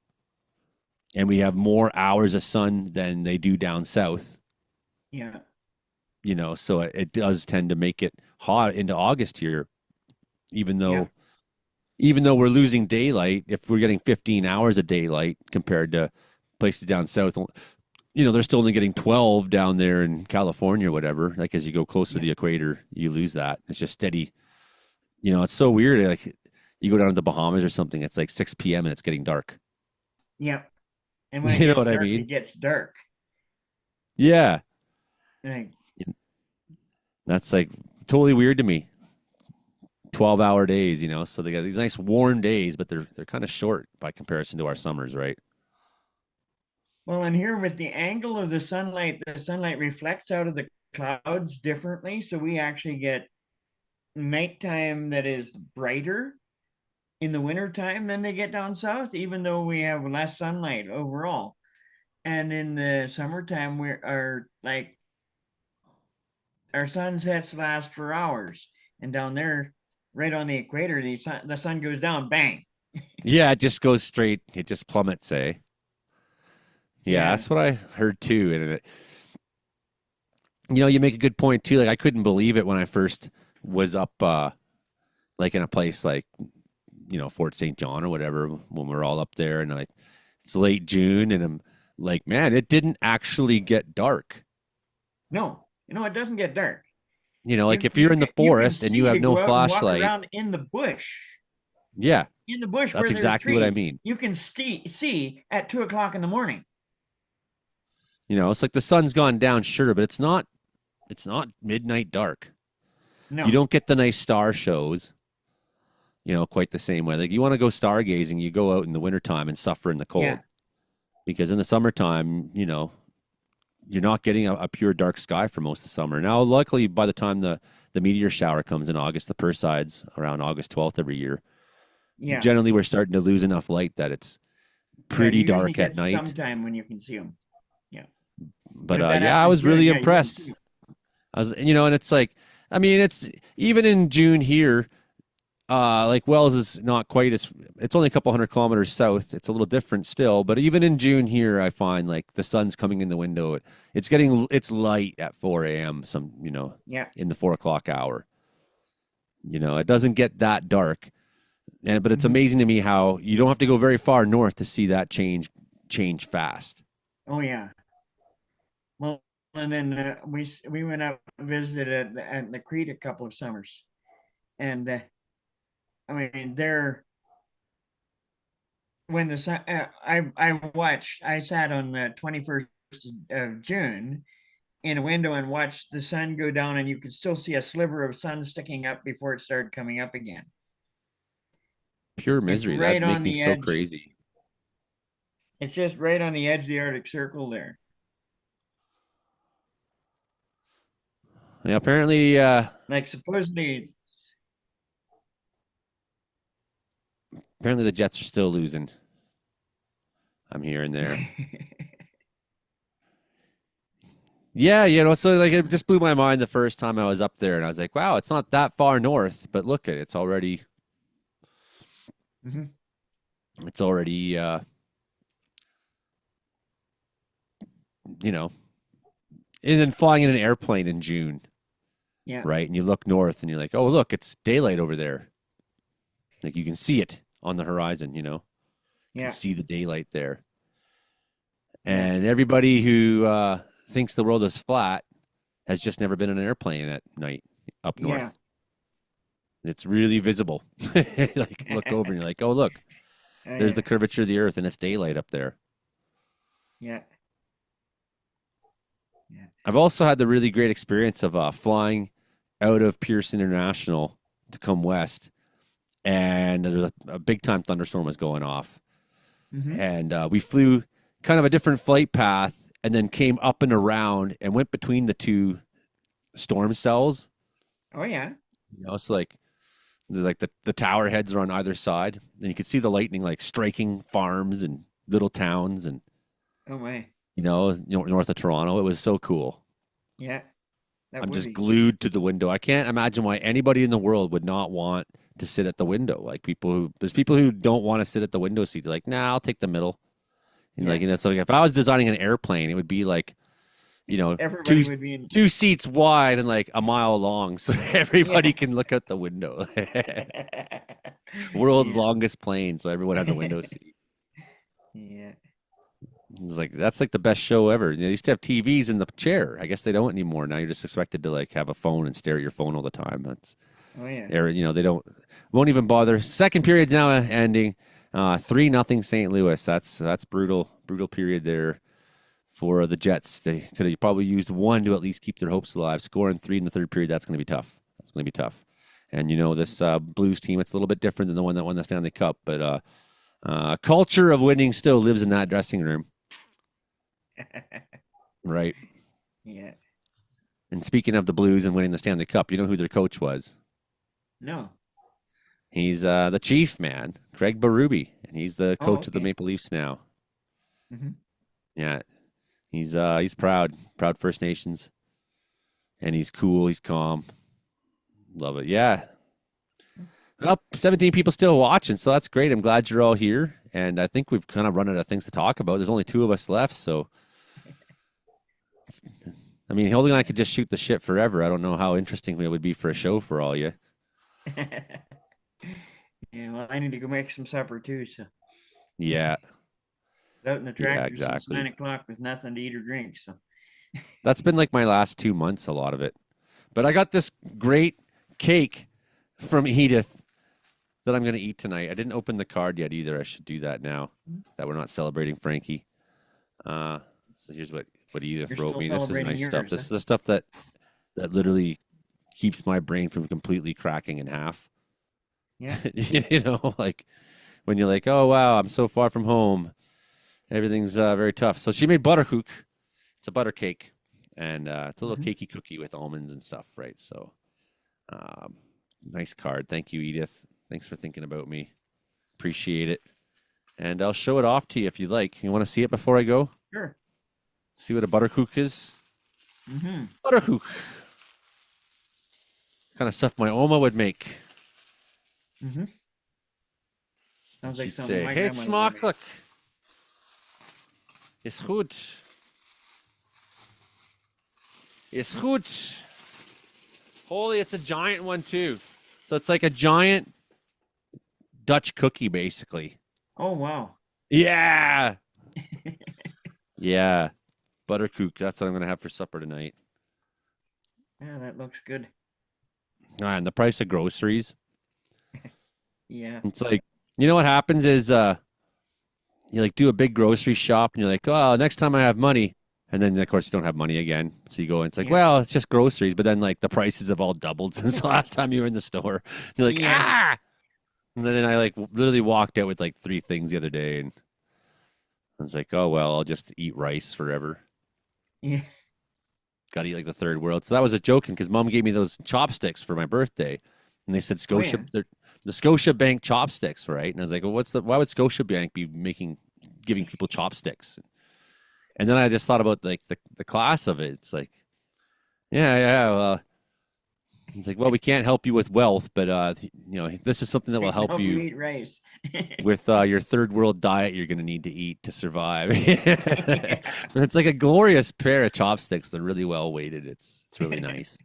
And we have more hours of sun than they do down south. Yeah. So it does tend to make it hot into August here, even though we're losing daylight. If we're getting 15 hours of daylight compared to places down south, they're still only getting 12 down there in California or whatever. Like as you go closer to the equator, you lose that. It's just steady. It's so weird. Like you go down to the Bahamas or something, it's like 6 p.m. and it's getting dark. Yeah. And when you know what dark, I mean? It gets dark. Yeah. Like, that's like totally weird to me. 12-hour days, so they got these nice warm days, but they're kind of short by comparison to our summers, right? Well, and here with the angle of the sunlight reflects out of the clouds differently. So we actually get nighttime that is brighter in the wintertime than they get down south, even though we have less sunlight overall. And in the summertime, our sunsets last for hours. And down there, right on the equator, the sun goes down, bang. Yeah, it just goes straight. It just plummets, eh? Yeah, that's what I heard too. And you make a good point too. Like I couldn't believe it when I first was up, like in a place like, Fort St. John or whatever, when we're all up there, and it's late June, and I'm like, man, it didn't actually get dark. No, it doesn't get dark. Like if you're in the forest and you have no flashlight, walk around in the bush. Yeah, in the bush. That's exactly what I mean. You can see at 2:00 in the morning. It's like the sun's gone down, sure, but it's not midnight dark. No, you don't get the nice star shows. Quite the same way. Like you want to go stargazing, you go out in the wintertime and suffer in the cold. Because in the summertime, you're not getting a pure dark sky for most of the summer. Now, luckily, by the time the meteor shower comes in August, the Perseids around August 12th every year, generally we're starting to lose enough light that it's pretty dark at night. Sometime when you can see them. Yeah. But I was really impressed. I was, and it's like, I mean, it's even in June here. Like Wells is not quite as, it's only a couple 100 kilometers south. It's a little different still, but even in June here, I find like the sun's coming in the window. It's light at 4 a.m. In the 4 o'clock hour. It doesn't get that dark. But it's amazing to me how you don't have to go very far north to see that change fast. Oh yeah. Well, and then we went out and visited at the Crete a couple of summers, and I mean, when the sun, I sat on the 21st of June in a window and watched the sun go down, and you could still see a sliver of sun sticking up before it started coming up again. Pure misery. Right That makes on me the so edge. crazy. It's just right on the edge of the Arctic Circle there. Yeah, apparently, like supposedly the Jets are still losing. I'm hearing there. Yeah, so like it just blew my mind the first time I was up there, and I was like, wow, it's not that far north, but look at it, it's already Mhm. It's already, you know, and then flying in an airplane in June, Yeah. right? And you look north and you're like, oh, look, it's daylight over there. Like you can see it on the horizon, You Yeah. can see the daylight there. Yeah. And everybody who thinks the world is flat has just never been in an airplane at night up Yeah. north. It's really visible. Like look over and you're like, oh, look, Oh, there's yeah. the curvature of the earth and it's daylight up there. Yeah. I've also had the really great experience of flying out of Pierce International to come west, and there was a big time thunderstorm was going off, Mhm. and we flew kind of a different flight path, and then came up and around and went between the two storm cells. Oh yeah. So like there's like the tower heads are on either side, and you could see the lightning like striking farms and little towns, and Oh my. north of Toronto. It was so cool. Yeah. That I'm would just be. glued to the window. I can't imagine why anybody in the world would not want to sit at the window. Like there's people who don't want to sit at the window seat. They're like, nah, I'll take the middle. And Yeah. so like if I was designing an airplane, it would be like, Everybody would be in. two seats wide and like a mile long, so everybody can look out the window. World's Yeah. longest plane, so everyone has a window seat. Yeah. It's like that's like the best show ever. They used to have TVs in the chair. I guess they don't anymore. Now you're just expected to like have a phone and stare at your phone all the time. That's Oh yeah. they won't even bother. Second period's now ending. 3-0 St. Louis. That's brutal period there for the Jets. They could have probably used one to at least keep their hopes alive. Scoring 3 in the third period, that's going to be tough. And this Blues team, it's a little bit different than the one that won the Stanley Cup, but culture of winning still lives in that dressing room. Right. Yeah. And speaking of the Blues and winning the Stanley Cup, you know who their coach was? No. He's the Chief, man, Craig Berube, and he's the coach of the okay. Maple Leafs now. Mhm. Yeah, he's proud First Nations, and he's cool. He's calm. Love it. Yeah. Well, 17 people still watching, so that's great. I'm glad you're all here, and I think we've kind of run out of things to talk about. There's only 2 of us left, so I mean, Hildy and I could just shoot the shit forever. I don't know how interesting it would be for a show for all you. Yeah. Well, I need to go make some supper too. So. Yeah. Out in the tractor since exactly. 9 o'clock with nothing to eat or drink. So. That's been like my last 2 months, a lot of it. But I got this great cake from Edith that I'm going to eat tonight. I didn't open the card yet either. I should do that now that we're not celebrating Frankie. So here's what Edith You're wrote still me. This is celebrating nice yours, stuff. This is the stuff that literally keeps my brain from completely cracking in half. Yeah. Like when you're like, oh, wow, I'm so far from home. Everything's very tough. So she made butterhook. It's a butter cake. And it's a little cakey cookie with almonds and stuff, right? So nice card. Thank you, Edith. Thanks for thinking about me. Appreciate it. And I'll show it off to you if you like. You want to see it before I go? Sure. See what a butterhook is? Mm-hmm. Butterhook. Kind of stuff my Oma would make. Mm-hmm. Sounds like She'd something say, my hey, grandmother would make. smakelijk. Is goed. Is goed. Holy, it's a giant one too. So it's like a giant Dutch cookie, basically. Oh wow. Yeah. Yeah. Butterkoek. That's what I'm going to have for supper tonight. Yeah, that looks good. And the price of groceries. Yeah. It's like, you know what happens is you like do a big grocery shop and you're like, oh, next time I have money. And then, of course, you don't have money again. So you go and it's like, well, it's just groceries. But then, like, the prices have all doubled since the last time you were in the store. You're like, ah! And then I, like, literally walked out with, like, 3 things the other day. And I was like, oh, well, I'll just eat rice forever. Yeah. Got to eat, like, the third world. So that was a joking because Mom gave me those chopsticks for my birthday. And they said the Scotia Bank chopsticks, right? And I was like, well, why would Scotia Bank be giving people chopsticks? And then I just thought about like the class of it. It's like, well, It's like, well, we can't help you with wealth, but this is something that will help you eat rice. with your third world diet you're going to need to eat to survive. But it's like a glorious pair of chopsticks. They're really well weighted. It's really nice.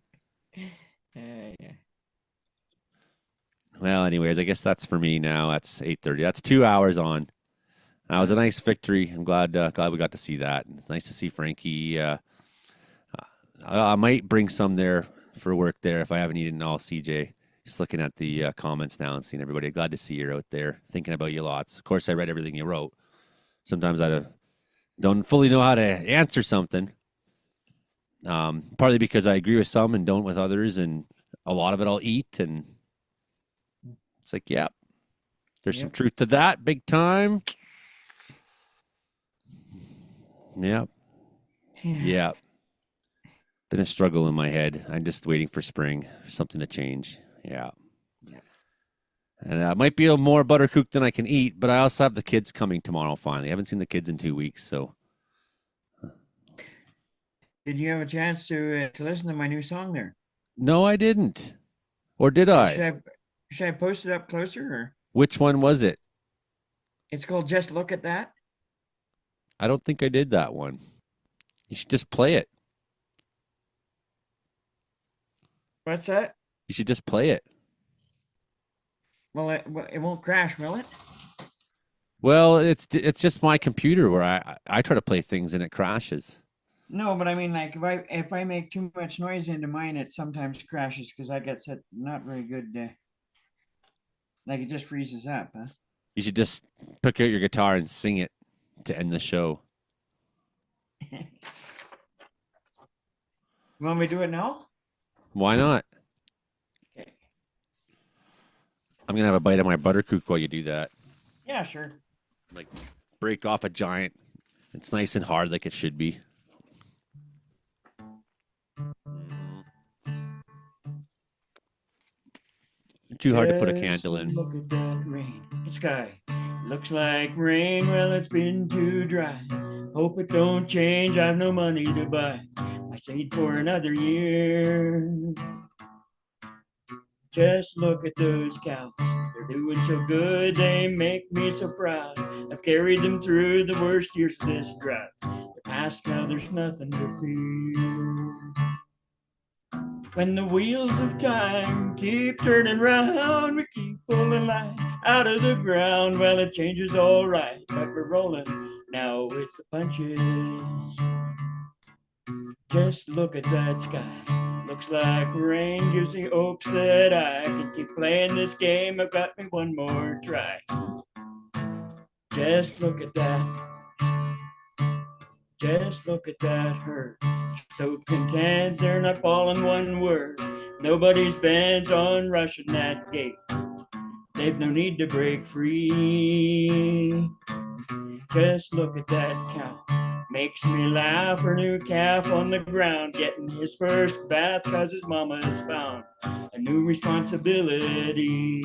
Yeah. Well, anyways, I guess that's for me now. That's 8:30. That's 2 hours on. That was a nice victory. I'm glad we got to see that. It's nice to see Frankie. I might bring some there for work there if I haven't eaten all, CJ. Just looking at the comments now and seeing everybody. Glad to see you out there. Thinking about you lots. Of course, I read everything you wrote. Sometimes I don't fully know how to answer something. Partly because I agree with some and don't with others, and a lot of it I'll eat, and it's like, yeah, there's some truth to that, big time. Yeah. Been a struggle in my head. I'm just waiting for spring, for something to change. Yeah. And it might be a more buttercook than I can eat, but I also have the kids coming tomorrow finally. I haven't seen the kids in 2 weeks, so. Did you have a chance to listen to my new song there? No, I didn't. Or did I? Should I post it up closer? Or? Which one was it? It's called Just Look at That. I don't think I did that one. You should just play it. What's that? You should just play it. Well, it won't crash, will it? Well, it's just my computer where I try to play things and it crashes. No, but I mean, like if I make too much noise into mine, it sometimes crashes because I get set not very good. Like it just freezes up, huh? You should just pick out your guitar and sing it to end the show. You want me to do it now? Why not? Okay. I'm gonna have a bite of my buttercook while you do that. Yeah, sure. Like break off a giant. It's nice and hard like it should be. Too hard to put a candle in. Look at that rain. It's sky. Looks like rain. Well, it's been too dry. Hope it don't change. I've no money to buy my seed for another year. Just look at those cows. They're doing so good. They make me so proud. I've carried them through the worst years of this drought. The past now, there's nothing to fear. When the wheels of time keep turning round, we keep pulling life out of the ground. Well, it changes all right, but we're rolling now with the punches. Just look at that sky. Looks like rain gives me hopes that I can keep playing this game. I've got me one more try. Just look at that. Just look at that herd. So content, they're not falling one word. Nobody's bent on rushing that gate. They've no need to break free. Just look at that cow. Makes me laugh. Her new calf on the ground, getting his first bath cause his mama has found a new responsibility.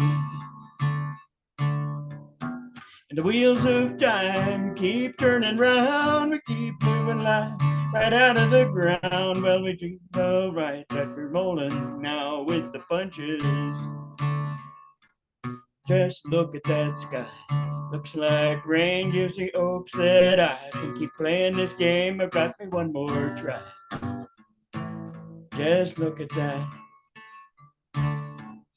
And the wheels of time keep turning round. We keep moving life right out of the ground. Well, we do all right that we're rolling now with the punches. Just look at that sky. Looks like rain gives me hopes that I can keep playing this game. I've got me one more try. Just look at that.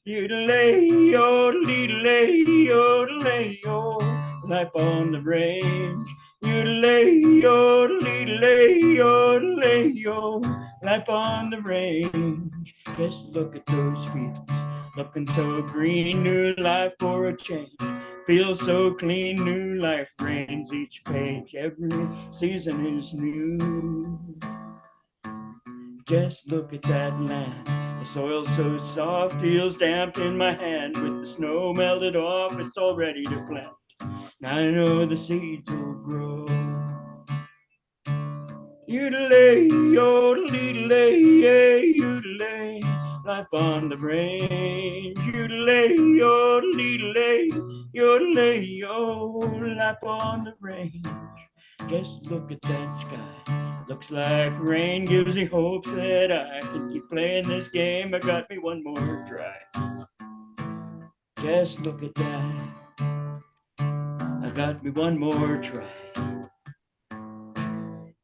Yodelay, yodelay, yodelay, yo. Life on the range. Yodelay, yodelay, yodelay, yo. Life on the range. Just look at those fields, looking so green. New life for a change. Feels so clean. New life reigns each page. Every season is new. Just look at that land. The soil's so soft, feels damp in my hand. With the snow melted off, it's all ready to plant. Now I know the seeds will grow. Yodelay, yodelay, yodelay, life on the range. Yodelay, yodelay, yodelay, yo, life on the range. Just look at that sky. Looks like rain gives me hopes that I can keep playing this game. I got me one more try. Just look at that. I got me one more try.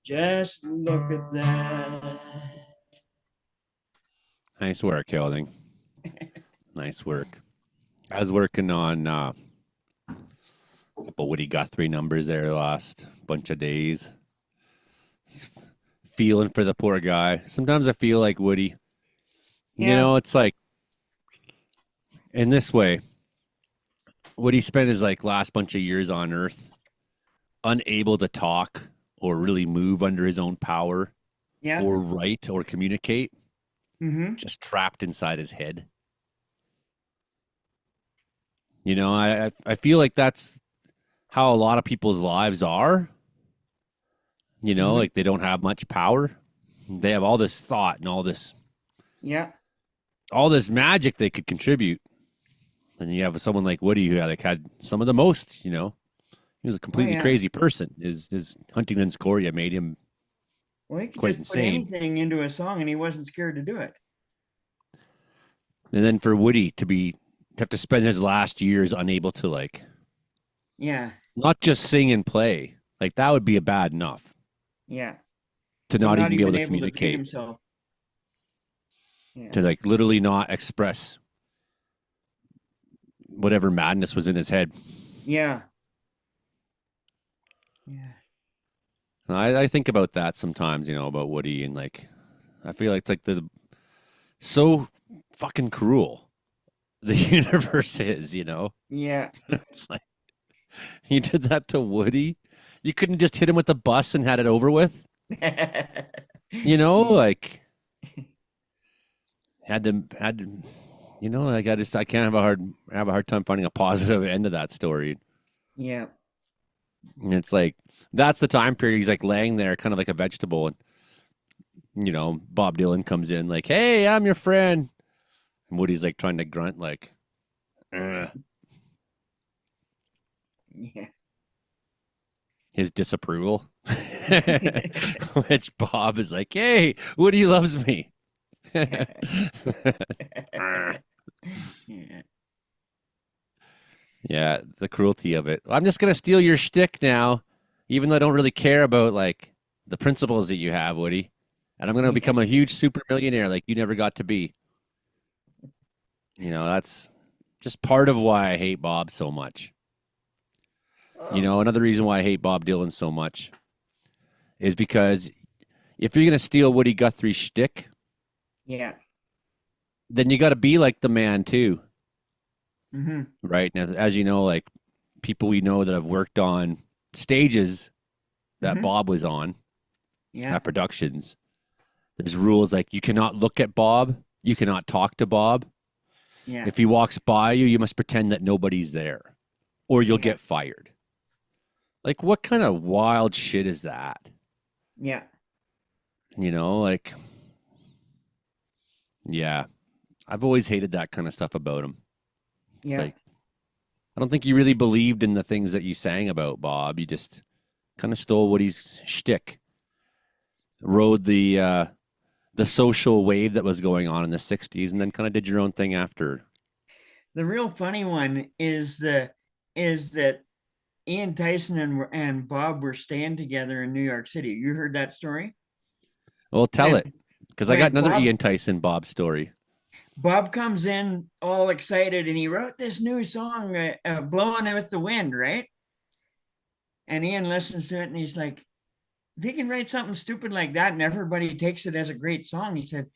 Just look at that. Nice work, Hilding. Nice work. I was working on a couple Woody Guthrie numbers there the last bunch of days. Feeling for the poor guy. Sometimes I feel like Woody. You Yeah. know, it's like in this way. Woody spent his like last bunch of years on Earth unable to talk or really move under his own power Yeah. or write or communicate. Mm-hmm. Just trapped inside his head. You know, I feel like that's how a lot of people's lives are. You know, like they don't have much power. They have all this thought and all this magic they could contribute. And you have someone like Woody who had some of the most, you know. He was a completely crazy person. His Huntington's chorea made him he could quite just put insane. anything into a song and he wasn't scared to do it. And then for Woody to have to spend his last years unable to not just sing and play, like that would be a bad enough. Yeah. To not even be able to feed communicate. himself. Yeah. To like literally not express whatever madness was in his head. Yeah. Yeah. I think about that sometimes, you know, about Woody, and like I feel like it's like so fucking cruel the universe is, you know. Yeah. It's like you did that to Woody. You couldn't just hit him with the bus and had it over with. You know, like had to, you know, like I can't have a hard time finding a positive end to that story. Yeah. And it's like that's the time period he's like laying there kind of like a vegetable, and you know, Bob Dylan comes in like, "Hey, I'm your friend." And Woody's like trying to grunt like Yeah. his disapproval. Which Bob is like, "Hey, Woody loves me." Yeah. Yeah, the cruelty of it. I'm just gonna steal your shtick now, even though I don't really care about like the principles that you have, Woody. And I'm gonna become a huge super millionaire like you never got to be. You know, that's just part of why I hate Bob so much. You know, another reason why I hate Bob Dylan so much is because if you're gonna steal Woody Guthrie's shtick, then you got to be like the man too. Mm-hmm. Right now, as you know, like people we know that have worked on stages that Bob was on, at productions. There's rules like you cannot look at Bob, you cannot talk to Bob. Yeah. If he walks by you, you must pretend that nobody's there, or you'll get fired. Like, what kind of wild shit is that? Yeah. You know, like, yeah, I've always hated that kind of stuff about him. It's like, I don't think you really believed in the things that you sang about Bob. You just kind of stole Woody's shtick, rode the social wave that was going on in the 60s, and then kind of did your own thing after. The real funny one is that Ian Tyson and Bob were staying together in New York City. You heard that story? Well, tell it, because I got another Bob, Ian Tyson Bob story. Bob comes in all excited, and he wrote this new song, "Blowing with the Wind," right? And Ian listens to it, and he's like, if he can write something stupid like that and everybody takes it as a great song, he said,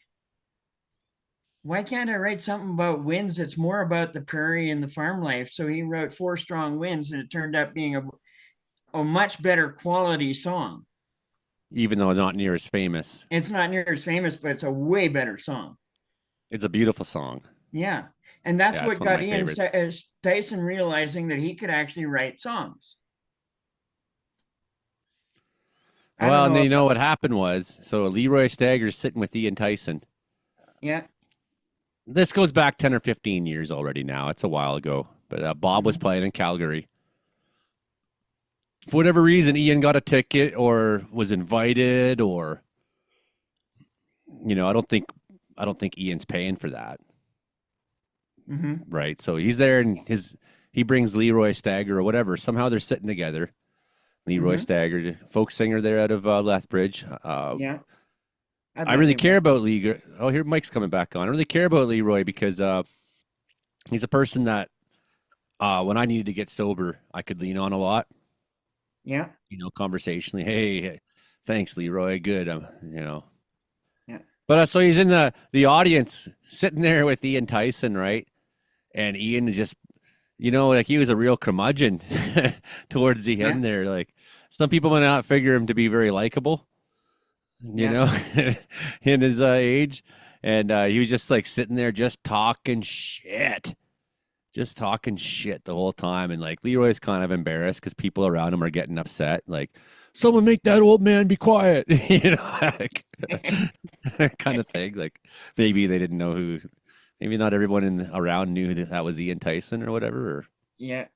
why can't I write something about winds that's more about the prairie and the farm life? So he wrote Four Strong Winds, and it turned out being a much better quality song. Even though not near as famous. It's not near as famous, but it's a way better song. It's a beautiful song. Yeah. And that's what got Ian Tyson realizing that he could actually write songs. Well, and then you know what happened was, so Leroy Stagger's sitting with Ian Tyson. Yeah. This goes back 10 or 15 years already now. It's a while ago. But Bob was playing in Calgary. for whatever reason, Ian got a ticket or was invited, or I don't think Ian's paying for that, right? So he's there, and he brings Leroy Stagger or whatever. Somehow they're sitting together. Leroy Stagger, folk singer there out of Lethbridge. Yeah. I really care about Leroy. Oh, here Mike's coming back on. I really care about Leroy because he's a person that when I needed to get sober, I could lean on a lot. Yeah. Conversationally. Hey, thanks, Leroy. Good. Yeah. But so he's in the audience sitting there with Ian Tyson, right? And Ian is just, like he was a real curmudgeon towards the end there. Like some people might not figure him to be very likable. In his age. And he was just like sitting there just talking shit the whole time. And like Leroy's kind of embarrassed because people around him are getting upset. Like, someone make that old man be quiet, like, kind of thing. Like maybe they didn't know maybe not everyone around knew that was Ian Tyson or whatever. Yeah.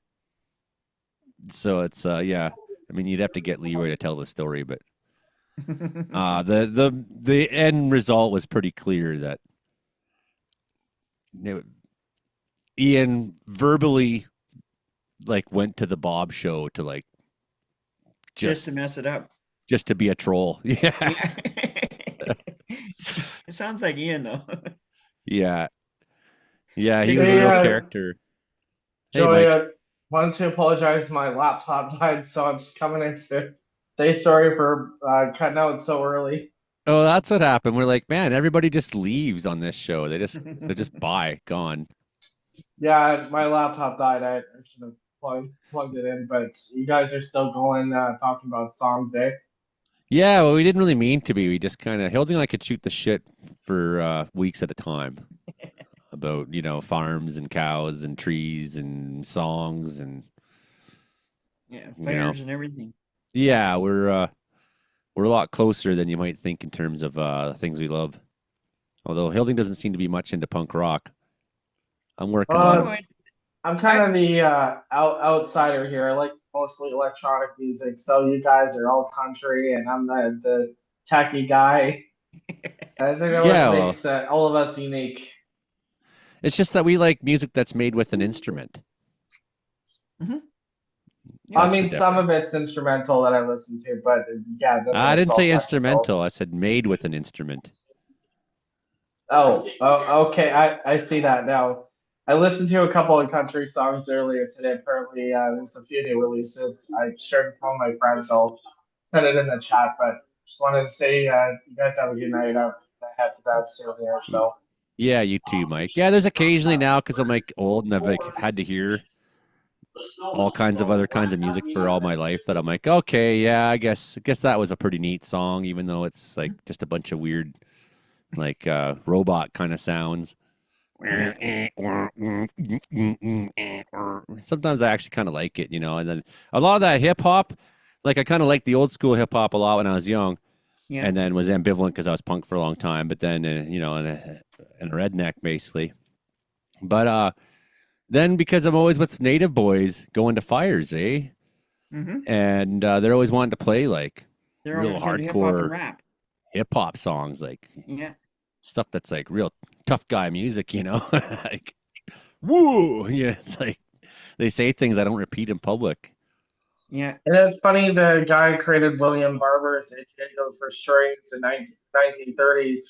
So it's, yeah. I mean, you'd have to get Leroy to tell the story, but the end result was pretty clear that Ian verbally like went to the Bob show to like just to mess it up, just to be a troll. Yeah. It sounds like Ian though. Yeah, he was a real character. Joey, Hey, I wanted to apologize. My laptop died, so I'm just coming in to say sorry for cutting out so early. Oh, that's what happened. We're like, man, everybody just leaves on this show. They're just gone. Yeah, my laptop died. I should have plugged it in, but you guys are still going talking about songs, eh? Yeah, well, we didn't really mean to be. We just kind of, Hildy and I could shoot the shit for weeks at a time about, farms and cows and trees and songs and fires and everything. Yeah, we're a lot closer than you might think in terms of things we love. Although Hilding doesn't seem to be much into punk rock. I'm working on it. I'm kind of the outsider here. I like mostly electronic music, so you guys are all country, and I'm the tacky guy. I think that what makes all of us unique. It's just that we like music that's made with an instrument. I mean, some of it's instrumental that I listen to, but yeah. I didn't say instrumental. I said made with an instrument. Oh, okay. I see that now. I listened to a couple of country songs earlier today. Apparently, there's a few new releases. I shared it with my friends. I'll send it in the chat. But just wanted to say, you guys have a good night. I head to bed soon here. So. Yeah, you too, Mike. Yeah, there's occasionally now because I'm like old and I've like had to hear all kinds of other kinds of music for all my life that I'm like, okay, yeah, I guess that was a pretty neat song, even though it's like just a bunch of weird, like robot kind of sounds. Sometimes I actually kind of like it, and then a lot of that hip hop, like I kind of liked the old school hip hop a lot when I was young, and then was ambivalent because I was punk for a long time, but then and a redneck basically, but then because I'm always with native boys going to fires, eh? And they're always wanting to play like real hardcore hip hop songs, like stuff that's like real tough guy music, like woo, it's like they say things I don't repeat in public. Yeah, and it's funny. The guy who created William Barber's Nintendo for strings in 1930s.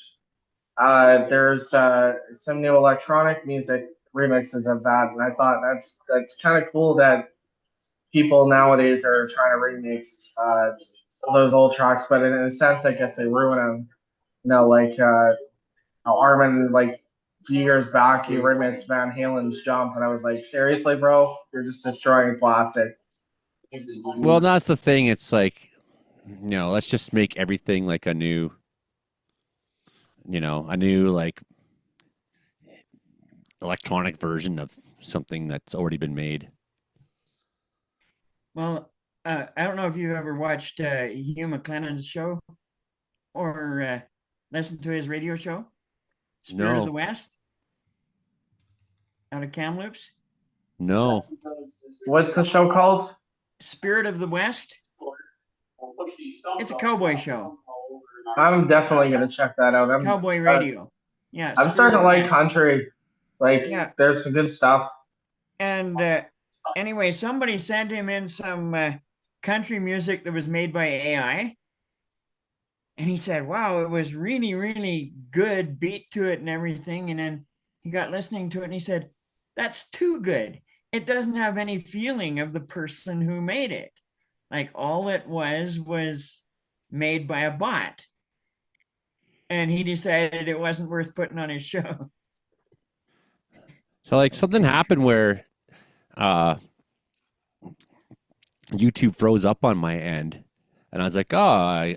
There's some new electronic music remixes of that, and I thought that's kind of cool that people nowadays are trying to remix those old tracks, but in a sense, I guess they ruin them. Like Armin, like a few years back, he remixed Van Halen's "Jump," and I was like, seriously, bro, you're just destroying classic. Well, that's the thing. It's like, let's just make everything like a new like electronic version of something that's already been made. Well, I don't know if you've ever watched Hugh McLennan's show or listened to his radio show, Spirit of the West, out of Kamloops. No. What's the show called? Spirit of the West. It's a cowboy show. I'm definitely gonna check that out. Cowboy radio. Yeah. I'm starting to like country. Like, there's some good stuff. And anyway, somebody sent him in some country music that was made by AI. And he said, wow, it was really, really good beat to it and everything. And then he got listening to it and he said, that's too good. It doesn't have any feeling of the person who made it. Like, all it was made by a bot. And he decided it wasn't worth putting on his show. So like something happened where YouTube froze up on my end, and I was like, oh, I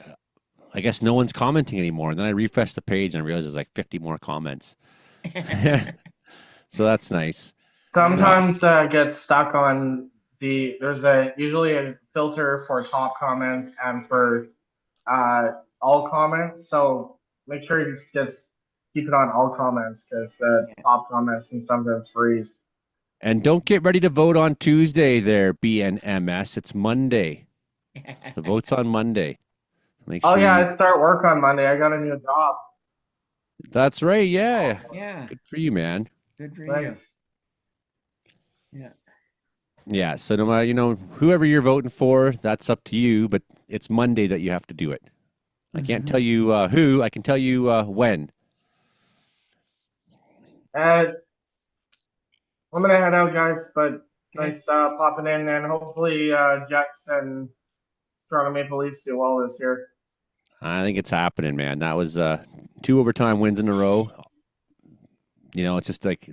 guess no one's commenting anymore. And then I refreshed the page and I realized there's like 50 more comments. So that's nice. Sometimes gets stuck on there's usually a filter for top comments and for all comments. So make sure you just keep it on all comments, because top comments can sometimes freeze. And don't get ready to vote on Tuesday there, BNMS. It's Monday. The vote's on Monday. Make sure I start work on Monday. I got a new job. That's right. Yeah. Yeah. Good for you, man. Good for Thanks. you. Yeah. Yeah. So no matter, whoever you're voting for, that's up to you. But it's Monday that you have to do it. I can't tell you who. I can tell you when. I'm gonna head out, guys. But nice popping in, and hopefully Jets and Toronto Maple Leafs do well this year. I think it's happening, man. That was 2 overtime wins in a row. It's just like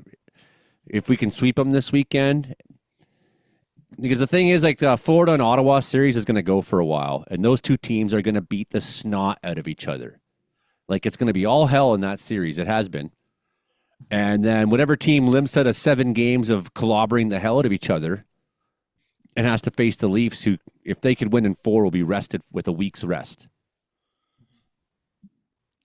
if we can sweep them this weekend. Because the thing is, like, the Florida and Ottawa series is going to go for a while, and those two teams are going to beat the snot out of each other. Like, it's going to be all hell in that series. It has been. And then whatever team limps out of 7 games of clobbering the hell out of each other and has to face the Leafs, who, if they could win in 4, will be rested with a week's rest.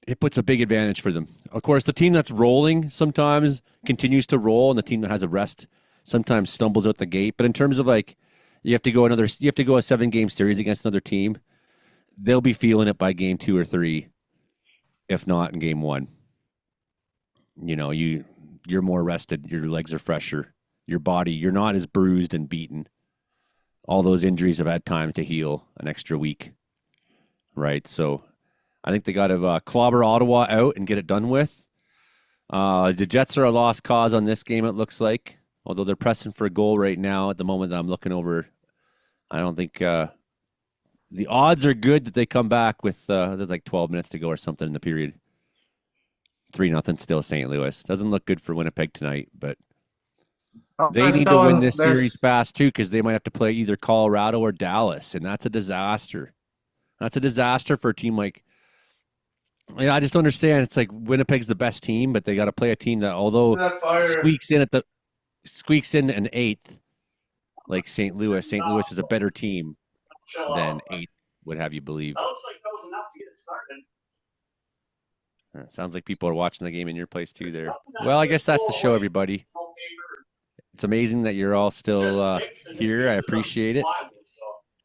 It puts a big advantage for them. Of course, the team that's rolling sometimes continues to roll, and the team that has a rest sometimes stumbles out the gate. But in terms of, like, you have to go a 7-game series against another team, they'll be feeling it by game 2 or 3, if not in game 1. You're more rested. Your legs are fresher. Your body, you're not as bruised and beaten. All those injuries have had time to heal an extra week, right? So I think they got to clobber Ottawa out and get it done with. The Jets are a lost cause on this game, it looks like. Although they're pressing for a goal right now at the moment that I'm looking over. I don't think the odds are good that they come back with there's like 12 minutes to go or something in the period. 3-0 still St. Louis. Doesn't look good for Winnipeg tonight, but they need to win this series fast too, because they might have to play either Colorado or Dallas, and that's a disaster. That's a disaster for a team like. I just don't understand. It's like Winnipeg's the best team, but they got to play a team that, although squeaks in an 8th, like St. Louis. St. Louis is a better team than 8th would have you believe. That looks like that was enough to get it started. It sounds like people are watching the game in your place too there. Well, I guess that's the show, everybody. It's amazing that you're all still here. I appreciate it.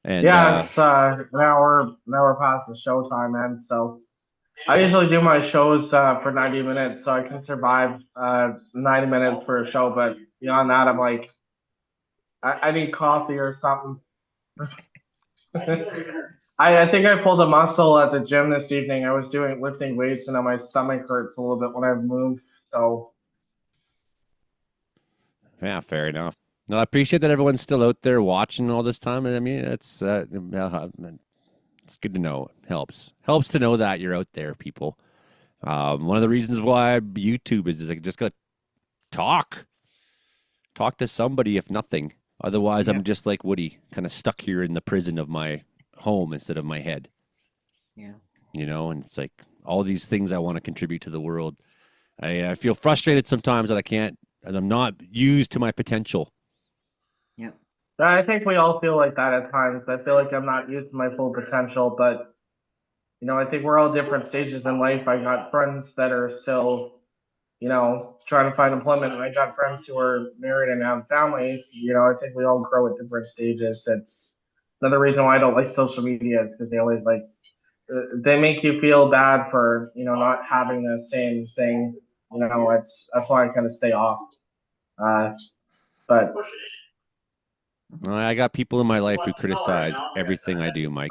And it's now we're past the show time, man. So I usually do my shows for 90 minutes, so I can survive 90 minutes for a show. But beyond that, I'm like, I need coffee or something. I think I pulled a muscle at the gym this evening. I was lifting weights, and my stomach hurts a little bit when I move. So yeah, fair enough. No, I appreciate that everyone's still out there watching all this time. I mean, it's good to know. It helps to know that you're out there, people. One of the reasons why YouTube is I just gotta talk to somebody, if nothing. Otherwise, I'm just like Woody, kind of stuck here in the prison of my home instead of my head. Yeah. And it's like all these things I want to contribute to the world. I feel frustrated sometimes that I can't, and I'm not used to my potential. Yeah. I think we all feel like that at times. I feel like I'm not used to my full potential, but I think we're all different stages in life. I got friends that are still, trying to find employment, and I got friends who are married and have families. I think we all grow at different stages. another reason why I don't like social media is because they always like they make you feel bad for not having the same thing. That's why I kind of stay off. But I got people in my life who criticize everything I do, Mike.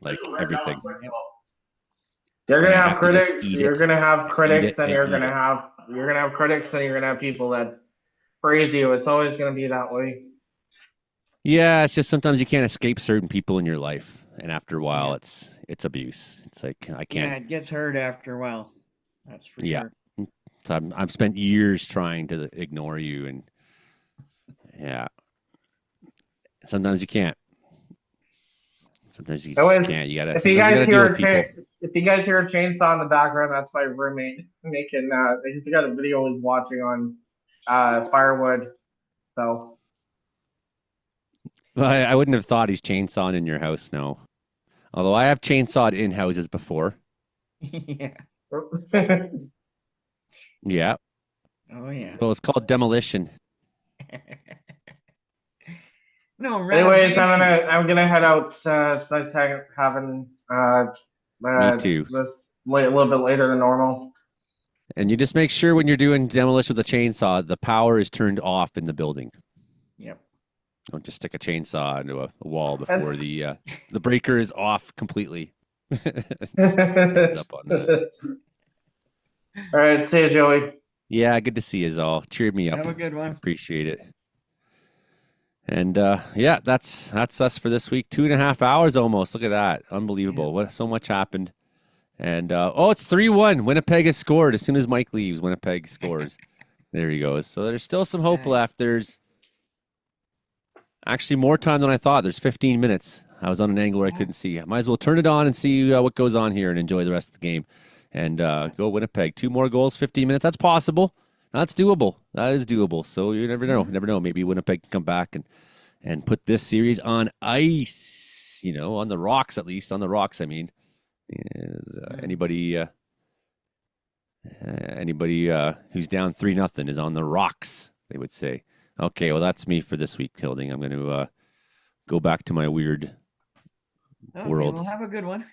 Like everything. You're And gonna I have have to just critics. eat You're it. gonna have critics, and and you're eat gonna it. have critics, and you're gonna have people that praise you. It's always gonna be that way. Yeah, it's just sometimes you can't escape certain people in your life, and after a while, Yeah. it's abuse. It's like I Yeah, can't. it gets hurt after a while. That's for Yeah, sure. so I've spent years trying to ignore you, and yeah, sometimes you can't. Sometimes you just Anyways, can't. You gotta. if you Sometimes you guys gotta deal hear with people. if you guys hear a chainsaw in the background, that's my roommate making. He's got a video he's watching on firewood. So Well, I wouldn't have thought he's chainsawing in your house, no. Although I have chainsawed in houses before. Yeah. Yeah. Oh yeah. Well, it's called demolition. No, anyways, renovation. I'm gonna head out. It's nice having Me too. this a little bit later than normal. And you just make sure when you're doing demolition with a chainsaw, the power is turned off in the building. Yep. Don't just stick a chainsaw into a wall before That's- the breaker is off completely. Just heads up on that. All right, see you, Joey. Yeah, good to see you all. Cheered me up. Have a good one. Appreciate it. And yeah, that's us for this week. 2.5 hours almost. Look at that. Unbelievable. What so much happened. And it's 3-1. Winnipeg has scored. As soon as Mike leaves, Winnipeg scores. There he goes. So there's still some hope left. There's actually more time than I thought. There's 15 minutes. I was on an angle where I couldn't see. I might as well turn it on and see what goes on here and enjoy the rest of the game. And go Winnipeg. 2 more goals, 15 minutes. That's possible. That's doable. That is doable. So you never know. Never know. Maybe Winnipeg can come back and put this series on ice. On the rocks at least. On the rocks, I mean. Anybody who's down 3-0 is on the rocks, they would say. Okay, well, that's me for this week, Hilding. I'm going to go back to my weird world. Well, have a good one.